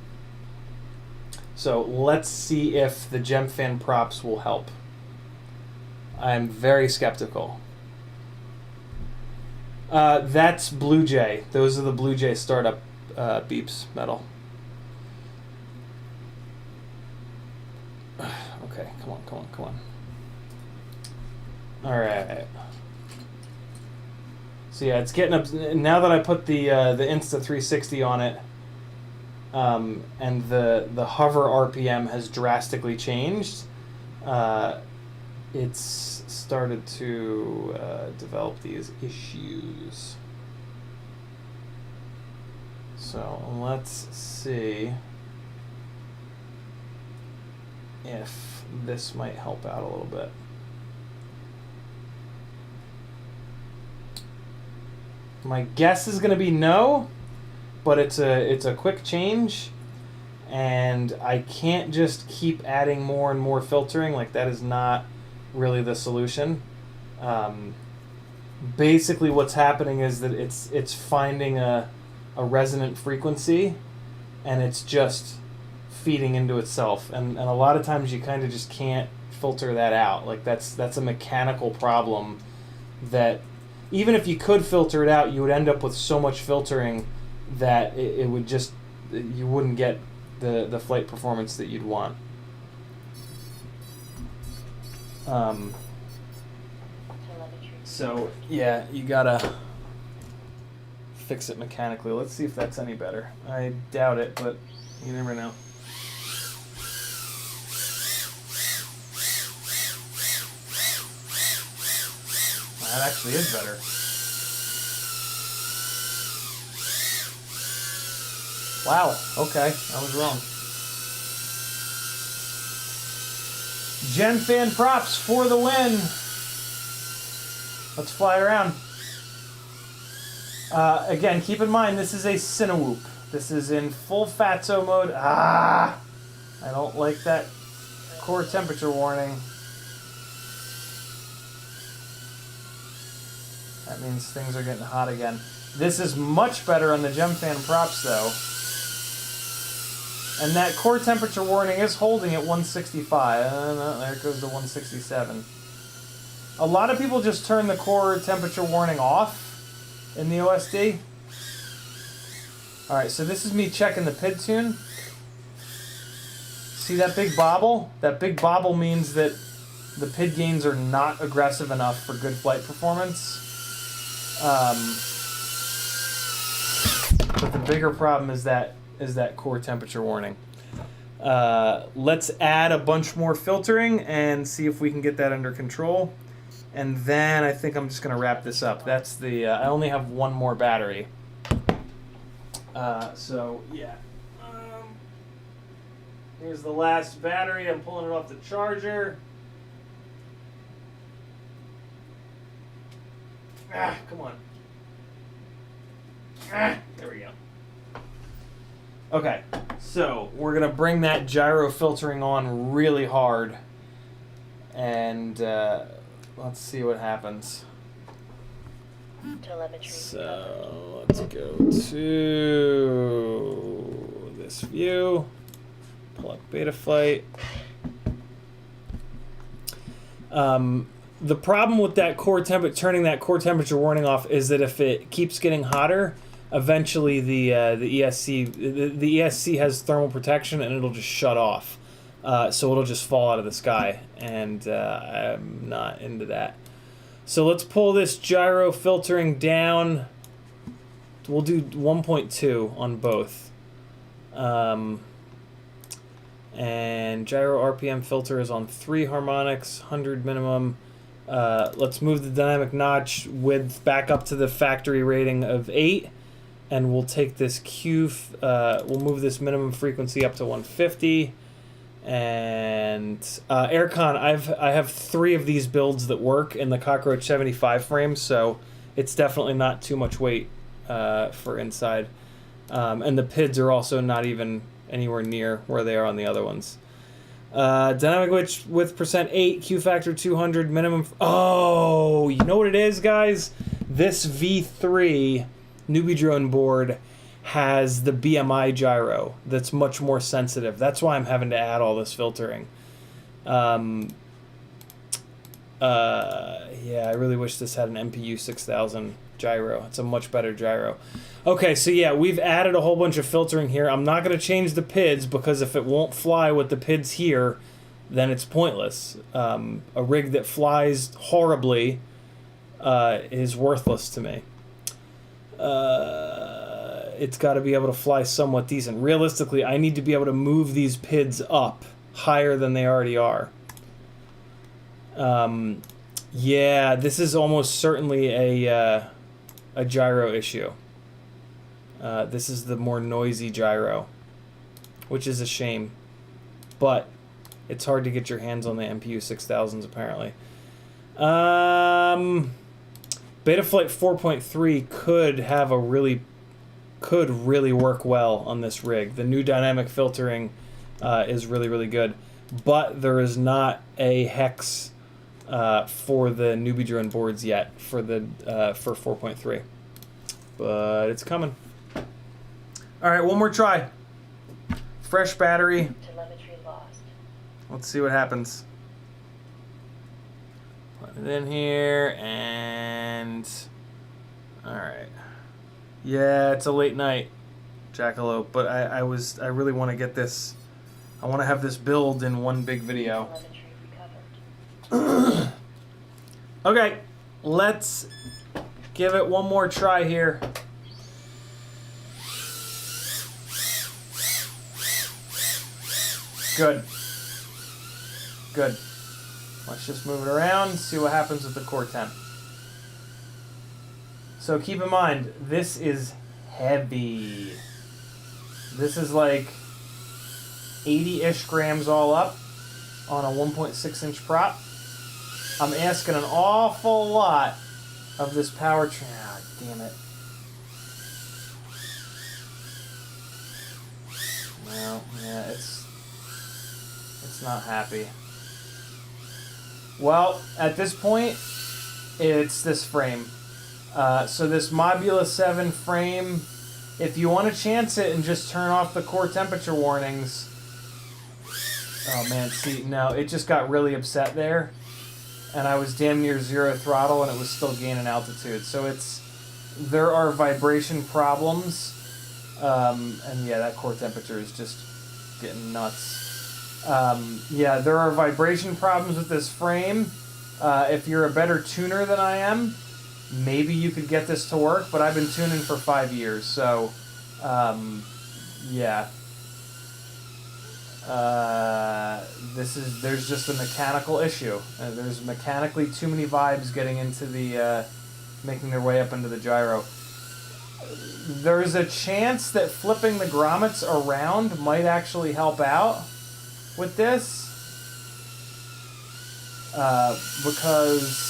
So let's see if the GemFan props will help. I'm very skeptical. That's Blue Jay. Those are the Blue Jay startup beeps, metal. Okay, come on. All right. So yeah, it's getting up now that I put the Insta360 on it, and the hover RPM has drastically changed. It's started to develop these issues. So let's see if this might help out a little bit. My guess is going to be no, but it's a quick change, and I can't just keep adding more and more filtering. Like, that is not really the solution. Basically what's happening is that it's finding a resonant frequency, and it's just feeding into itself, and a lot of times you kind of just can't filter that out. Like, that's a mechanical problem that even if you could filter it out, you would end up with so much filtering that it would just, you wouldn't get the flight performance that you'd want. So yeah, you gotta fix it mechanically. Let's see if that's any better. I doubt it, but you never know. That actually is better. Wow, okay, I was wrong. GemFan props for the win. Let's fly around. Again, keep in mind, this is a Cinewoop. This is in full fatso mode. I don't like that core temperature warning. That means things are getting hot again. This is much better on the GemFan props, though. And that core temperature warning is holding at 165. There it goes to 167. A lot of people just turn the core temperature warning off in the OSD. Alright, so this is me checking the PID tune. See that big bobble? That big bobble means that the PID gains are not aggressive enough for good flight performance. But the bigger problem is that core temperature warning. Let's add a bunch more filtering and see if we can get that under control. And then I think I'm just going to wrap this up. That's the, I only have one more battery. So, yeah. Here's the last battery. I'm pulling it off the charger. Come on. There we go. Okay, so we're going to bring that gyro filtering on really hard. And let's see what happens. Telemetry So let's go to this view. Pull up Betaflight. The problem with that turning that core temperature warning off is that if it keeps getting hotter, eventually the ESC has thermal protection and it'll just shut off. So it'll just fall out of the sky, and I'm not into that. So let's pull this gyro filtering down. We'll do 1.2 on both. And gyro RPM filter is on 3 harmonics, 100 minimum. Let's move the dynamic notch width back up to the factory rating of 8, and we'll take this we'll move this minimum frequency up to 150. And aircon, I have 3 of these builds that work in the Cockroach 75 frame, so it's definitely not too much weight for inside. And the PIDs are also not even anywhere near where they are on the other ones. Dynamic width percent 8, Q factor 200, minimum. Oh, you know what it is, guys? This V3 newbie drone board has the BMI gyro that's much more sensitive. That's why I'm having to add all this filtering. Yeah, I really wish this had an MPU 6000 gyro. It's a much better gyro. Okay, so yeah, we've added a whole bunch of filtering here. I'm not going to change the PIDs because if it won't fly with the PIDs here, then it's pointless. A rig that flies horribly is worthless to me. It's got to be able to fly somewhat decent. Realistically, I need to be able to move these PIDs up higher than they already are. Yeah, this is almost certainly a gyro issue. This is the more noisy gyro, which is a shame. But it's hard to get your hands on the MPU 6000s, apparently. Betaflight 4.3 could really work well on this rig. The new dynamic filtering is really, really good. But there is not a hex for the newbie drone boards yet for 4.3. But it's coming. All right, one more try. Fresh battery. Telemetry lost. Let's see what happens. Put it in here and... All right. Yeah, it's a late night, Jackalope, but I really want to get this. I want to have this build in one big video. Telemetry recovered. Okay, let's give it one more try here. Good. Good. Let's just move it around, see what happens with the core temp. So keep in mind, this is heavy. This is like 80-ish grams all up on a 1.6-inch prop. I'm asking an awful lot of this powertrain. Ah, damn it. Well, yeah, it's not happy. Well, at this point, it's this frame. So this Mobula 7 frame, if you want to chance it and just turn off the core temperature warnings... Oh man, see, no, it just got really upset there. And I was damn near 0 throttle and it was still gaining altitude. So there are vibration problems. And yeah, that core temperature is just getting nuts. Yeah, there are vibration problems with this frame. If you're a better tuner than I am, maybe you could get this to work, but I've been tuning for 5 years, so yeah. There's just a mechanical issue. There's mechanically too many vibes getting into the making their way up into the gyro. There's a chance that flipping the grommets around might actually help out with this, because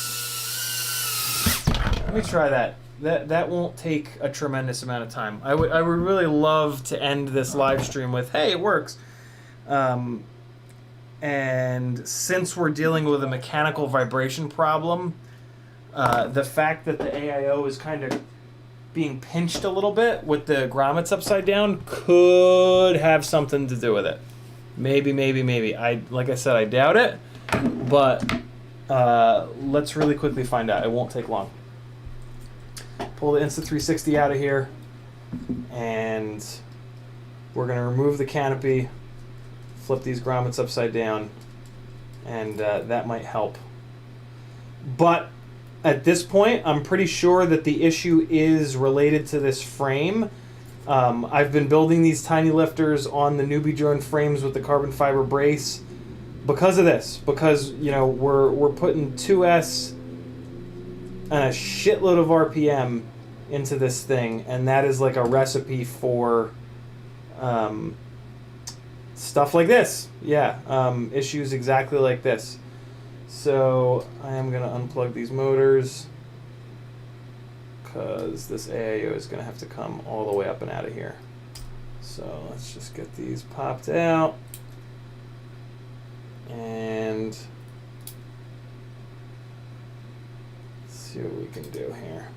let me try that. That won't take a tremendous amount of time. I would really love to end this live stream with, hey, it works. And since we're dealing with a mechanical vibration problem, the fact that the AIO is kind of being pinched a little bit with the grommets upside down could have something to do with it. Maybe. Like I said, I doubt it, but let's really quickly find out. It won't take long. Pull the Insta360 out of here, and we're going to remove the canopy, flip these grommets upside down, and that might help. But at this point, I'm pretty sure that the issue is related to this frame. I've been building these tiny lifters on the Newbie drone frames with the carbon fiber brace because of this. Because, you know, we're putting 2S and a shitload of RPM into this thing, and that is like a recipe for stuff like this. Yeah, issues exactly like this. So I am going to unplug these motors because this AIO is going to have to come all the way up and out of here. So let's just get these popped out. And let's see what we can do here.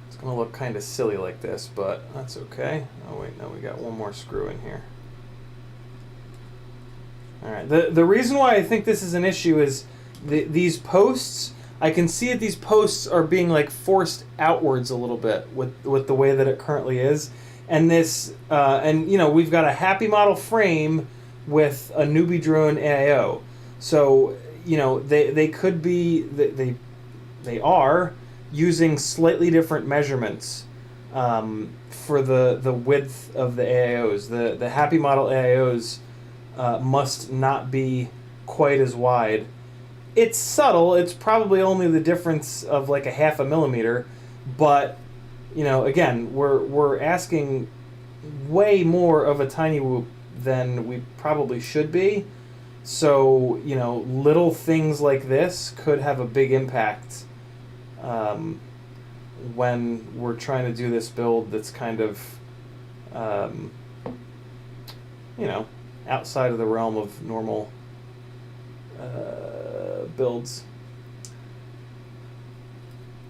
It's going to look kind of silly like this, but that's okay. Oh wait, no, we got one more screw in here. All right. The reason why I think this is an issue is these posts. I can see that these posts are being like forced outwards a little bit with the way that it currently is, and this and you know, we've got a happy model frame with a Newbie drone AIO, so you know they could be they are using slightly different measurements for the width of the AIOs. The happy model AIOs must not be quite as wide. It's subtle. It's probably only the difference of like a 0.5 millimeter, but you know, again, we're asking way more of a tiny whoop than we probably should be. So you know, little things like this could have a big impact when we're trying to do this build that's kind of you know, outside of the realm of normal builds.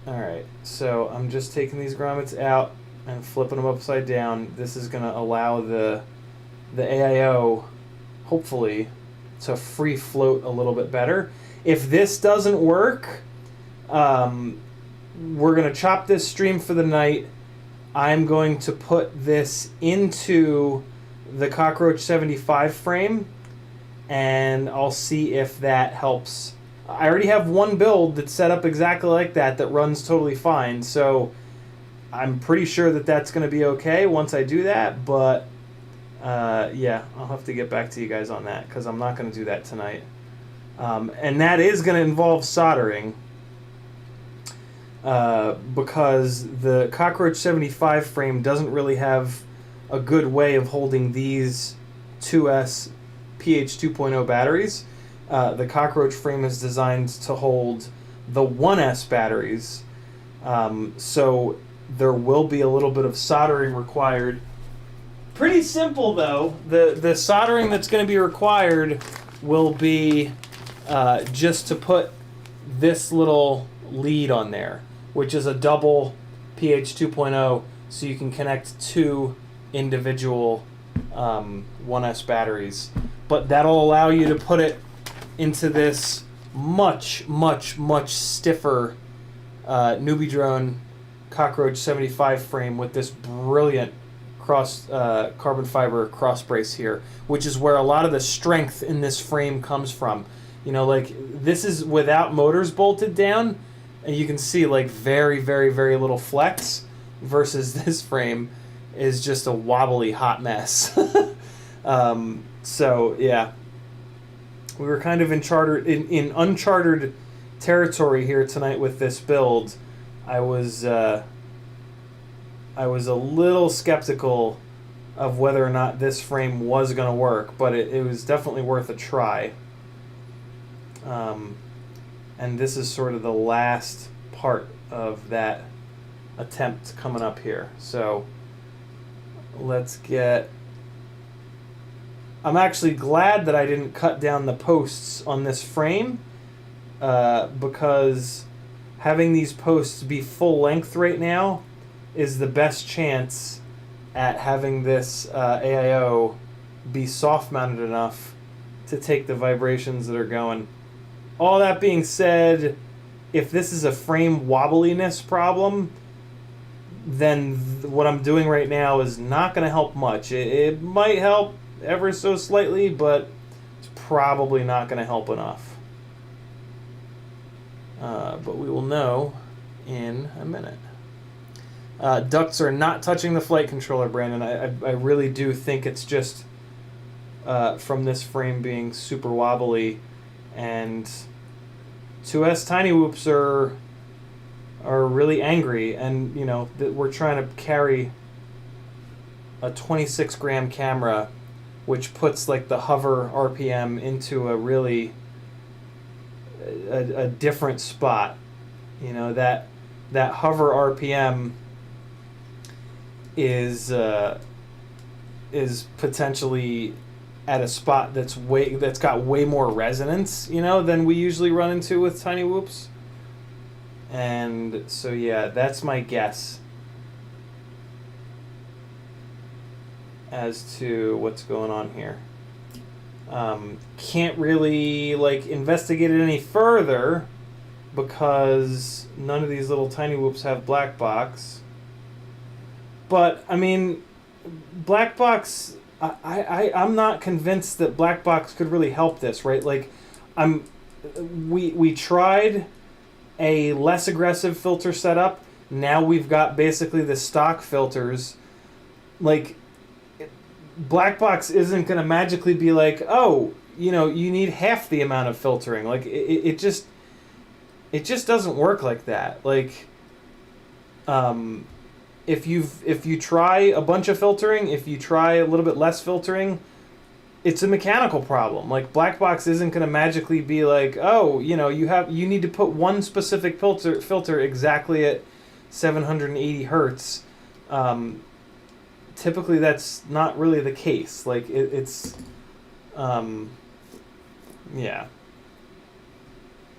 Alright, so I'm just taking these grommets out and flipping them upside down. This is going to allow the AIO, hopefully, to free float a little bit better. If this doesn't work, we're going to chop this stream for the night. I'm going to put this into the Cockroach 75 frame, and I'll see if that helps. I already have one build that's set up exactly like that runs totally fine, so I'm pretty sure that that's going to be okay once I do that, but yeah, I'll have to get back to you guys on that because I'm not going to do that tonight. And that is going to involve soldering because the Cockroach 75 frame doesn't really have a good way of holding these 2S PH 2.0 batteries. The Cockroach frame is designed to hold the 1S batteries, so there will be a little bit of soldering required. Pretty simple though. The soldering that's going to be required will be just to put this little lead on there, which is a double PH 2.0, so you can connect two individual 1S batteries. But that'll allow you to put it into this much stiffer Newbie drone Cockroach 75 frame with this brilliant cross carbon fiber cross brace here, which is where a lot of the strength in this frame comes from. You know, like this is without motors bolted down, and you can see like very little flex, versus this frame is just a wobbly hot mess. So yeah, we were kind of in uncharted territory here tonight with this build. I was a little skeptical of whether or not this frame was going to work, but it was definitely worth a try. And this is sort of the last part of that attempt coming up here. So let's get... I'm actually glad that I didn't cut down the posts on this frame, because having these posts be full length right now is the best chance at having this AIO be soft mounted enough to take the vibrations that are going. All that being said, if this is a frame wobbliness problem, then what I'm doing right now is not going to help much. It might help ever so slightly, but it's probably not going to help enough. But we will know in a minute. Ducts are not touching the flight controller, Brandon. I really do think it's just from this frame being super wobbly, and 2S Tiny Whoops are really angry, and you know that we're trying to carry a 26 gram camera, which puts like the hover RPM into a really a different spot. You know, that hover RPM is potentially at a spot that's got way more resonance, you know, than we usually run into with Tiny Whoops. And so yeah, that's my guess as to what's going on here. Can't really like investigate it any further because none of these little Tiny Whoops have black box. But I mean, black box, I'm not convinced that black box could really help this, right? Like, we tried a less aggressive filter setup. Now we've got basically the stock filters. Like, black box isn't going to magically be like, oh, you know, you need half the amount of filtering. Like, it just doesn't work like that. Like, if you try a bunch of filtering, if you try a little bit less filtering, it's a mechanical problem. Like, black box isn't going to magically be like, oh, you know, you need to put one specific filter exactly at 780 hertz. Typically that's not really the case. Like, it's yeah,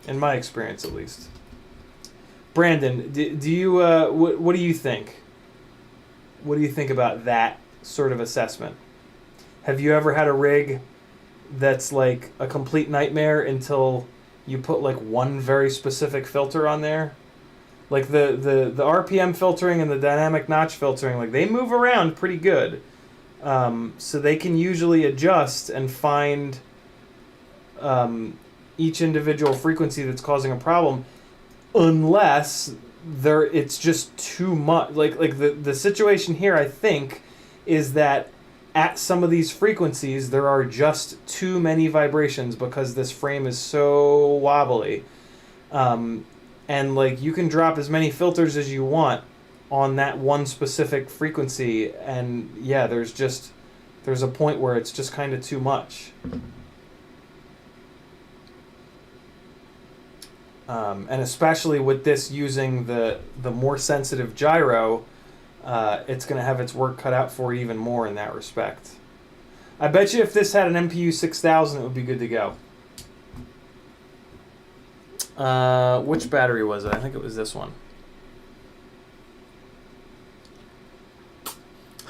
in my experience at least. Brandon, do you what do you think? What do you think about that sort of assessment? Have you ever had a rig that's like a complete nightmare until you put like one very specific filter on there? Like the RPM filtering and the dynamic notch filtering, like they move around pretty good. So they can usually adjust and find each individual frequency that's causing a problem, unless it's just too much. Like the situation here, I think, is that at some of these frequencies there are just too many vibrations because this frame is so wobbly. And like, you can drop as many filters as you want on that one specific frequency, and yeah, there's a point where it's just kind of too much. And especially with this using the more sensitive gyro, it's going to have its work cut out for it even more in that respect. I bet you if this had an MPU 6000, it would be good to go. Which battery was it? I think it was this one.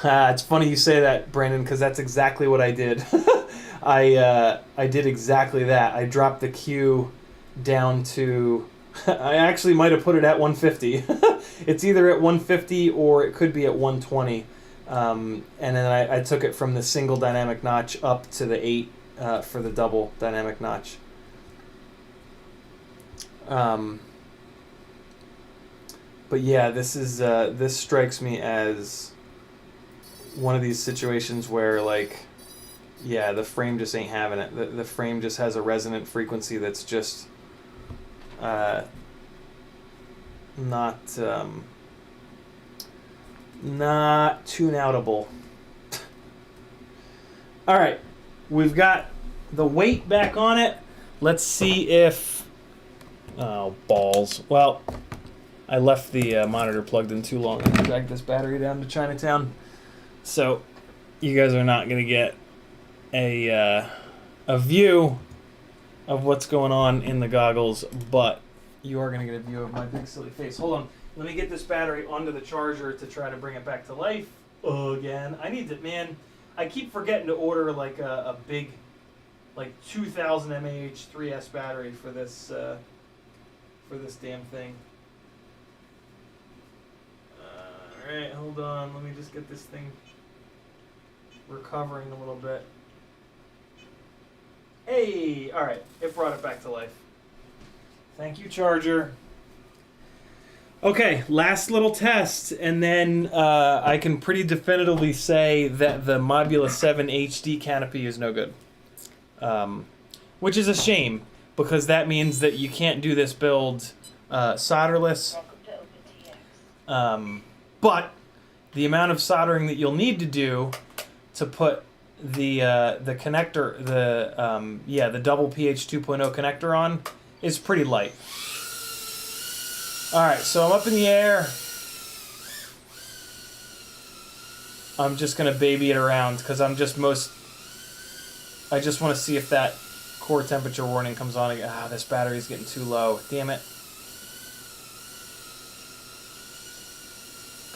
It's funny you say that, Brandon, because that's exactly what I did. I did exactly that. I dropped the Q down to... I actually might have put it at 150. It's either at 150 or it could be at 120. And then I took it from the single dynamic notch up to the 8 for the double dynamic notch. But yeah, this strikes me as one of these situations where, like, yeah, the frame just ain't having it. The frame just has a resonant frequency that's just not tune-outable. All right, we've got the weight back on it. Let's see if... Oh, balls. Well, I left the monitor plugged in too long and dragged this battery down to Chinatown. So you guys are not going to get a view of what's going on in the goggles, but you are going to get a view of my big silly face. Hold on. Let me get this battery onto the charger to try to bring it back to life again. I need to, man, I keep forgetting to order like a big like 2,000 mAh 3S battery for this damn thing. All right, hold on. Let me just get this thing recovering a little bit. Hey, all right, it brought it back to life. Thank you, charger. Okay, last little test, and then I can pretty definitively say that the Mobula 7 HD canopy is no good. Which is a shame, because that means that you can't do this build solderless. Welcome to OpenTX. But the amount of soldering that you'll need to do to put the connector, the double PH 2.0 connector on is pretty light. All right, so I'm up in the air. I'm just gonna baby it around because I just want to see if that core temperature warning comes on again. Ah, this battery's getting too low. Damn it.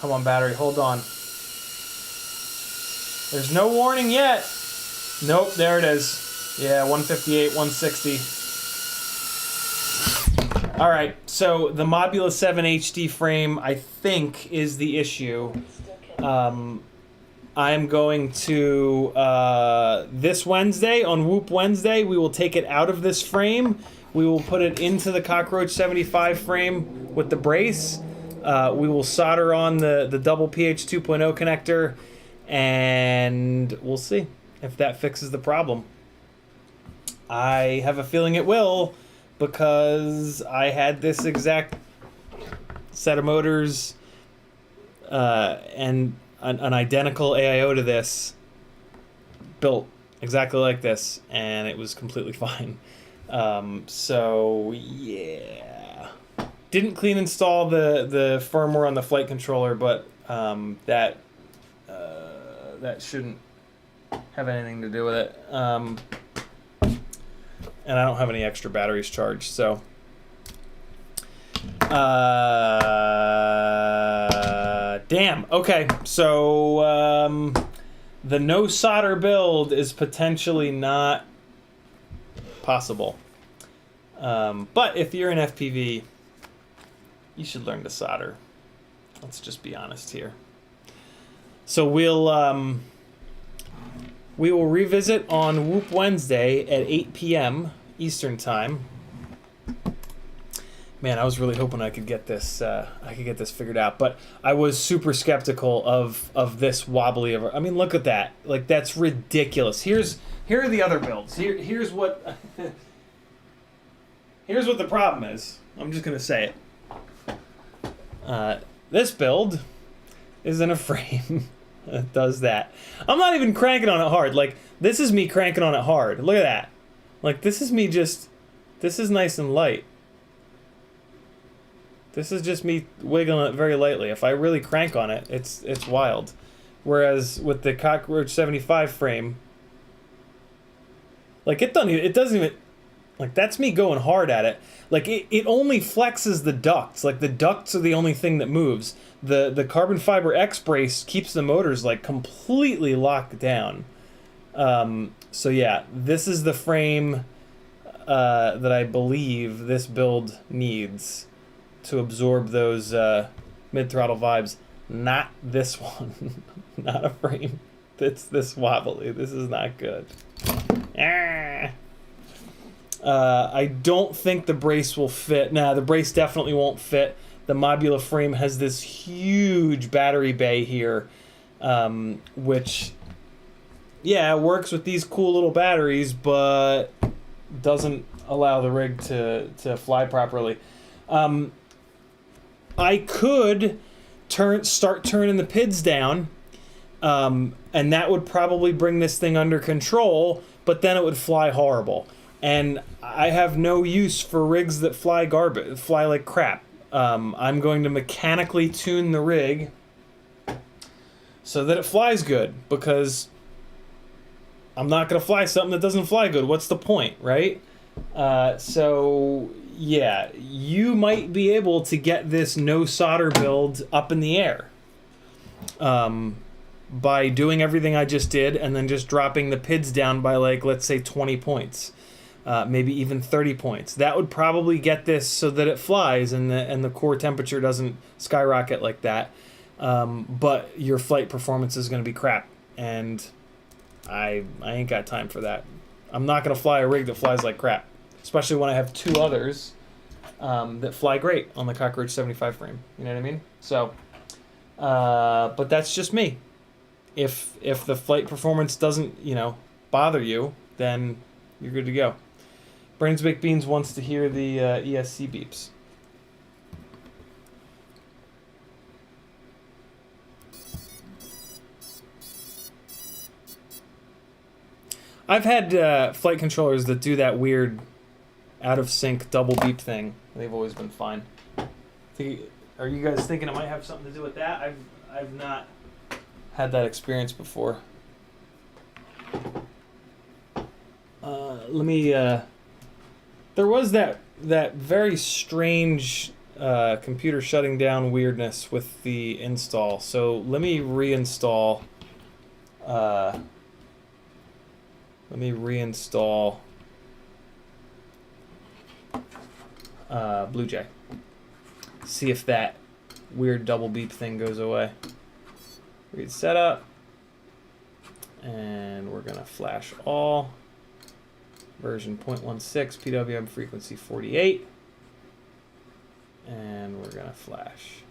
Come on, battery, hold on. There's no warning yet. Nope, there it is. Yeah, 158, 160. All right, so the Mobula 7 HD frame, I think, is the issue. I'm going to, this Wednesday, on Whoop Wednesday, we will take it out of this frame. We will put it into the Cockroach 75 frame with the brace. We will solder on the double PH 2.0 connector, and we'll see if that fixes the problem. I have a feeling it will, because I had this exact set of motors and an identical AIO to this built exactly like this, and it was completely fine. So yeah, didn't clean install the firmware on the flight controller, but that shouldn't have anything to do with it. And I don't have any extra batteries charged, so damn. Okay, so the no solder build is potentially not possible. But if you're an FPV, you should learn to solder. Let's just be honest here. So we will revisit on Whoop Wednesday at 8 p.m. Eastern Time. Man, I was really hoping I could get this figured out, but I was super skeptical of this wobbly. I mean, look at that! Like, that's ridiculous. Here are the other builds. Here's what here's what the problem is. I'm just gonna say it. This build is in a frame that does that. I'm not even cranking on it hard. Like, this is me cranking on it hard. Look at that. Like, this is me just. This is nice and light. This is just me wiggling it very lightly. If I really crank on it, it's wild. Whereas with the Cockroach 75 frame, like, it doesn't even, like, that's me going hard at it. Like, it only flexes the ducts. Like, the ducts are the only thing that moves. The carbon fiber X brace keeps the motors, like, completely locked down. So yeah, this is the frame that I believe this build needs to absorb those mid-throttle vibes. Not this one. Not a frame that's this wobbly. This is not good. I don't think the brace will fit. Nah, the brace definitely won't fit. The Mobula frame has this huge battery bay here, which, yeah, works with these cool little batteries, but doesn't allow the rig to fly properly. I could start turning the PIDs down, and that would probably bring this thing under control, but then it would fly horrible. And I have no use for rigs that fly like crap. I'm going to mechanically tune the rig so that it flies good, because I'm not going to fly something that doesn't fly good. What's the point, right? So yeah, you might be able to get this no solder build up in the air. by doing everything I just did and then just dropping the PIDs down by, like, let's say 20 points, maybe even 30 points. That would probably get this so that it flies and the core temperature doesn't skyrocket like that. But your flight performance is going to be crap, and I ain't got time for that. I'm not going to fly a rig that flies like crap, especially when I have two others that fly great on the Cockroach 75 frame. You know what I mean? So, but that's just me. If the flight performance doesn't, bother you, then you're good to go. Brains Baked Beans wants to hear the ESC beeps. I've had flight controllers that do that weird out of sync double beep thing. They've always been fine. Are you guys thinking it might have something to do with that? I've not had that experience before. There was that very strange computer shutting down weirdness with the install. So let me reinstall. Blue Jay. See if that weird double beep thing goes away. Read setup. And we're going to flash all. Version 0.16, PWM frequency 48. And we're going to flash.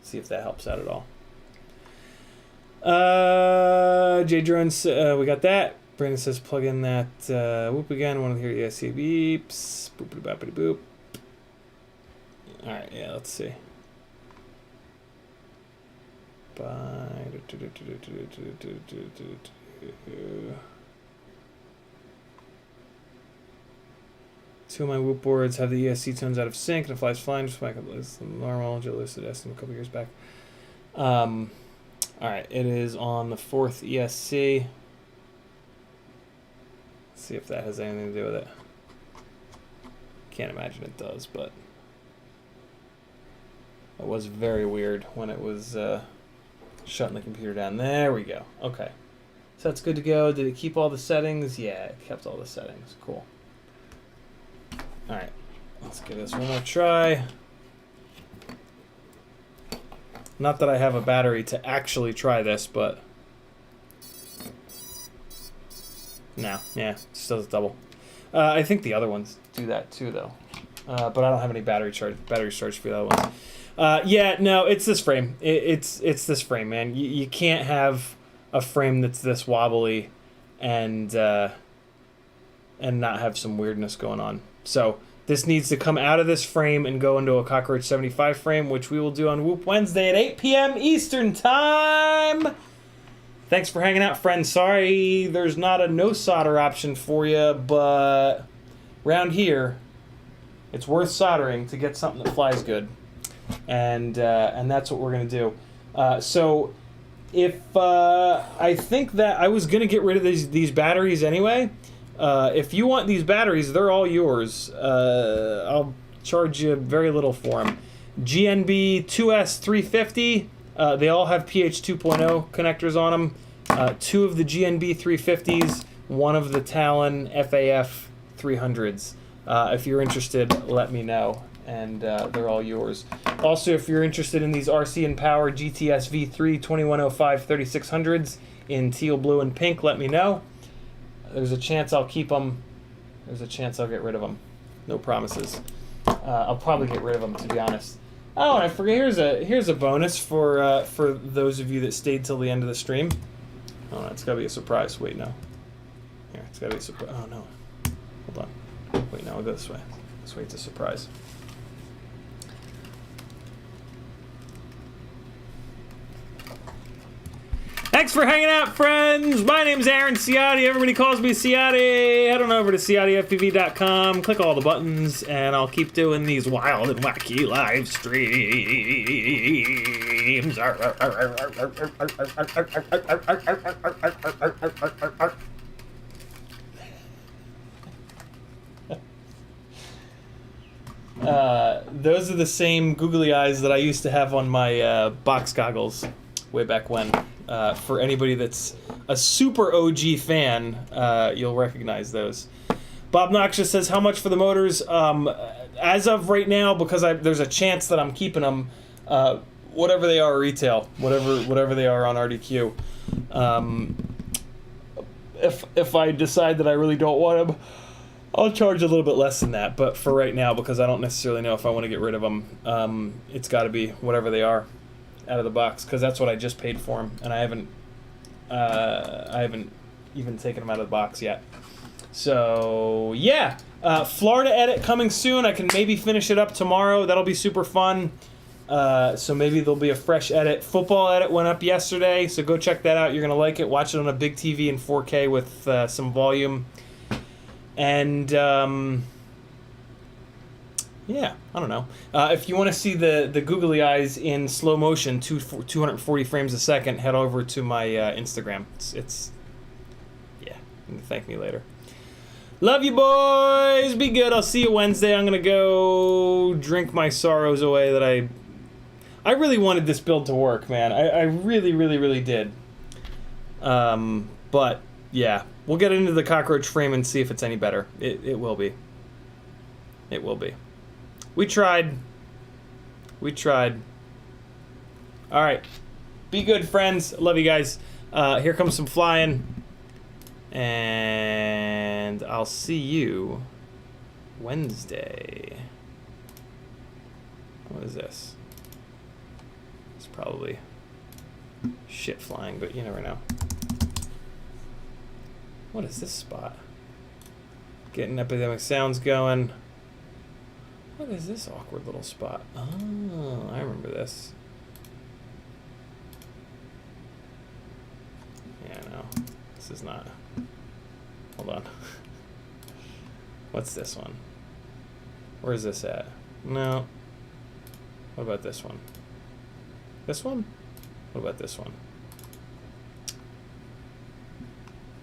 See if that helps out at all. J Drones, we got that. Brandon says plug in that whoop again. Want to hear ESC beeps. Boopity boppity boop. Alright, yeah, let's see. Two of my whoop boards have the ESC tones out of sync and it flies fine, just like it's normal. Joe listed S a couple years back. Alright, it is on the 4th ESC. Let's see if that has anything to do with it. Can't imagine it does, but it was very weird when it was shutting the computer down. There we go. Okay. So that's good to go. Did it keep all the settings? Yeah, it kept all the settings. Cool. Alright. Let's give this one more try. Not that I have a battery to actually try this, but no, yeah, still does double. I think the other ones do that too, though. But I don't have any battery charge for the other ones. Yeah, no, it's this frame. It's this frame, man. You can't have a frame that's this wobbly and not have some weirdness going on. So this needs to come out of this frame and go into a Cockroach 75 frame, which we will do on Whoop Wednesday at 8 p.m. Eastern Time. Thanks for hanging out, friends. Sorry there's not a no solder option for you, but around here, it's worth soldering to get something that flies good. And that's what we're going to do. So if I think that I was going to get rid of these batteries anyway. If you want these batteries, they're all yours. I'll charge you very little for them. GNB 2S350, they all have PH 2.0 connectors on them. Two of the GNB 350s, one of the Talon FAF 300s. If you're interested, let me know, and they're all yours. Also, if you're interested in these RC and Power GTS V3 2105 3600s in teal, blue, and pink, let me know. There's a chance I'll keep them. There's a chance I'll get rid of them. No promises. I'll probably get rid of them, to be honest. Oh, and I forget. Here's a bonus for those of you that stayed till the end of the stream. Oh, no, it's gotta be a surprise. Wait, no. Here, it's gotta be a surprise. Oh no. Hold on. Wait, no, I'll go this way. This way, it's a surprise. Thanks for hanging out, friends. My name's Aaron Ciotti. Everybody calls me Ciotti. Head on over to CiottiFPV.com. Click all the buttons, and I'll keep doing these wild and wacky live streams. Those are the same googly eyes that I used to have on my box goggles. way back when. For anybody that's a super OG fan, you'll recognize those. Bob Noxious says, how much for the motors? As of right now, because there's a chance that I'm keeping them, whatever they are retail, whatever they are on RDQ. If I decide that I really don't want them, I'll charge a little bit less than that. But for right now, because I don't necessarily know if I want to get rid of them, it's got to be whatever they are out of the box, because that's what I just paid for them, and I haven't even taken them out of the box yet. So yeah, Florida edit coming soon. I can maybe finish it up tomorrow. That'll be super fun. So maybe there'll be a fresh edit. Football edit went up yesterday, so go check that out. You're gonna like it. Watch it on a big TV in 4K with some volume. And yeah, I don't know. If you want to see the googly eyes in slow motion, 240 frames a second, head over to my Instagram. It's yeah, you can thank me later. Love you, boys. Be good. I'll see you Wednesday. I'm gonna go drink my sorrows away. That I really wanted this build to work, man. I really did. But yeah, we'll get into the cockroach frame and see if it's any better. It will be. It will be. We tried. All right. Be good, friends. Love you guys. Here comes some flying. And I'll see you Wednesday. What is this? It's probably shit flying, but you never know. What is this spot? Getting epidemic sounds going. What is this awkward little spot? Oh, I remember this. Yeah, no. This is not. Hold on. What's this one? Where is this at? No. What about this one? This one? What about this one?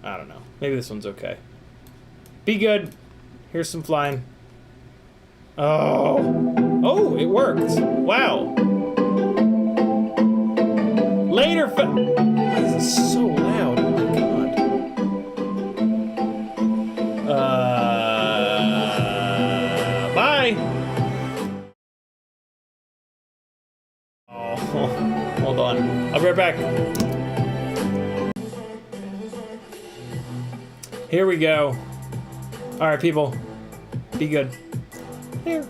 I don't know. Maybe this one's okay. Be good. Here's some flying. Oh. Oh, it worked. Wow. Later. Why is this so loud? Oh my god. Bye. Oh, hold on. I'll be right back. Here we go. All right, people. Be good. Here.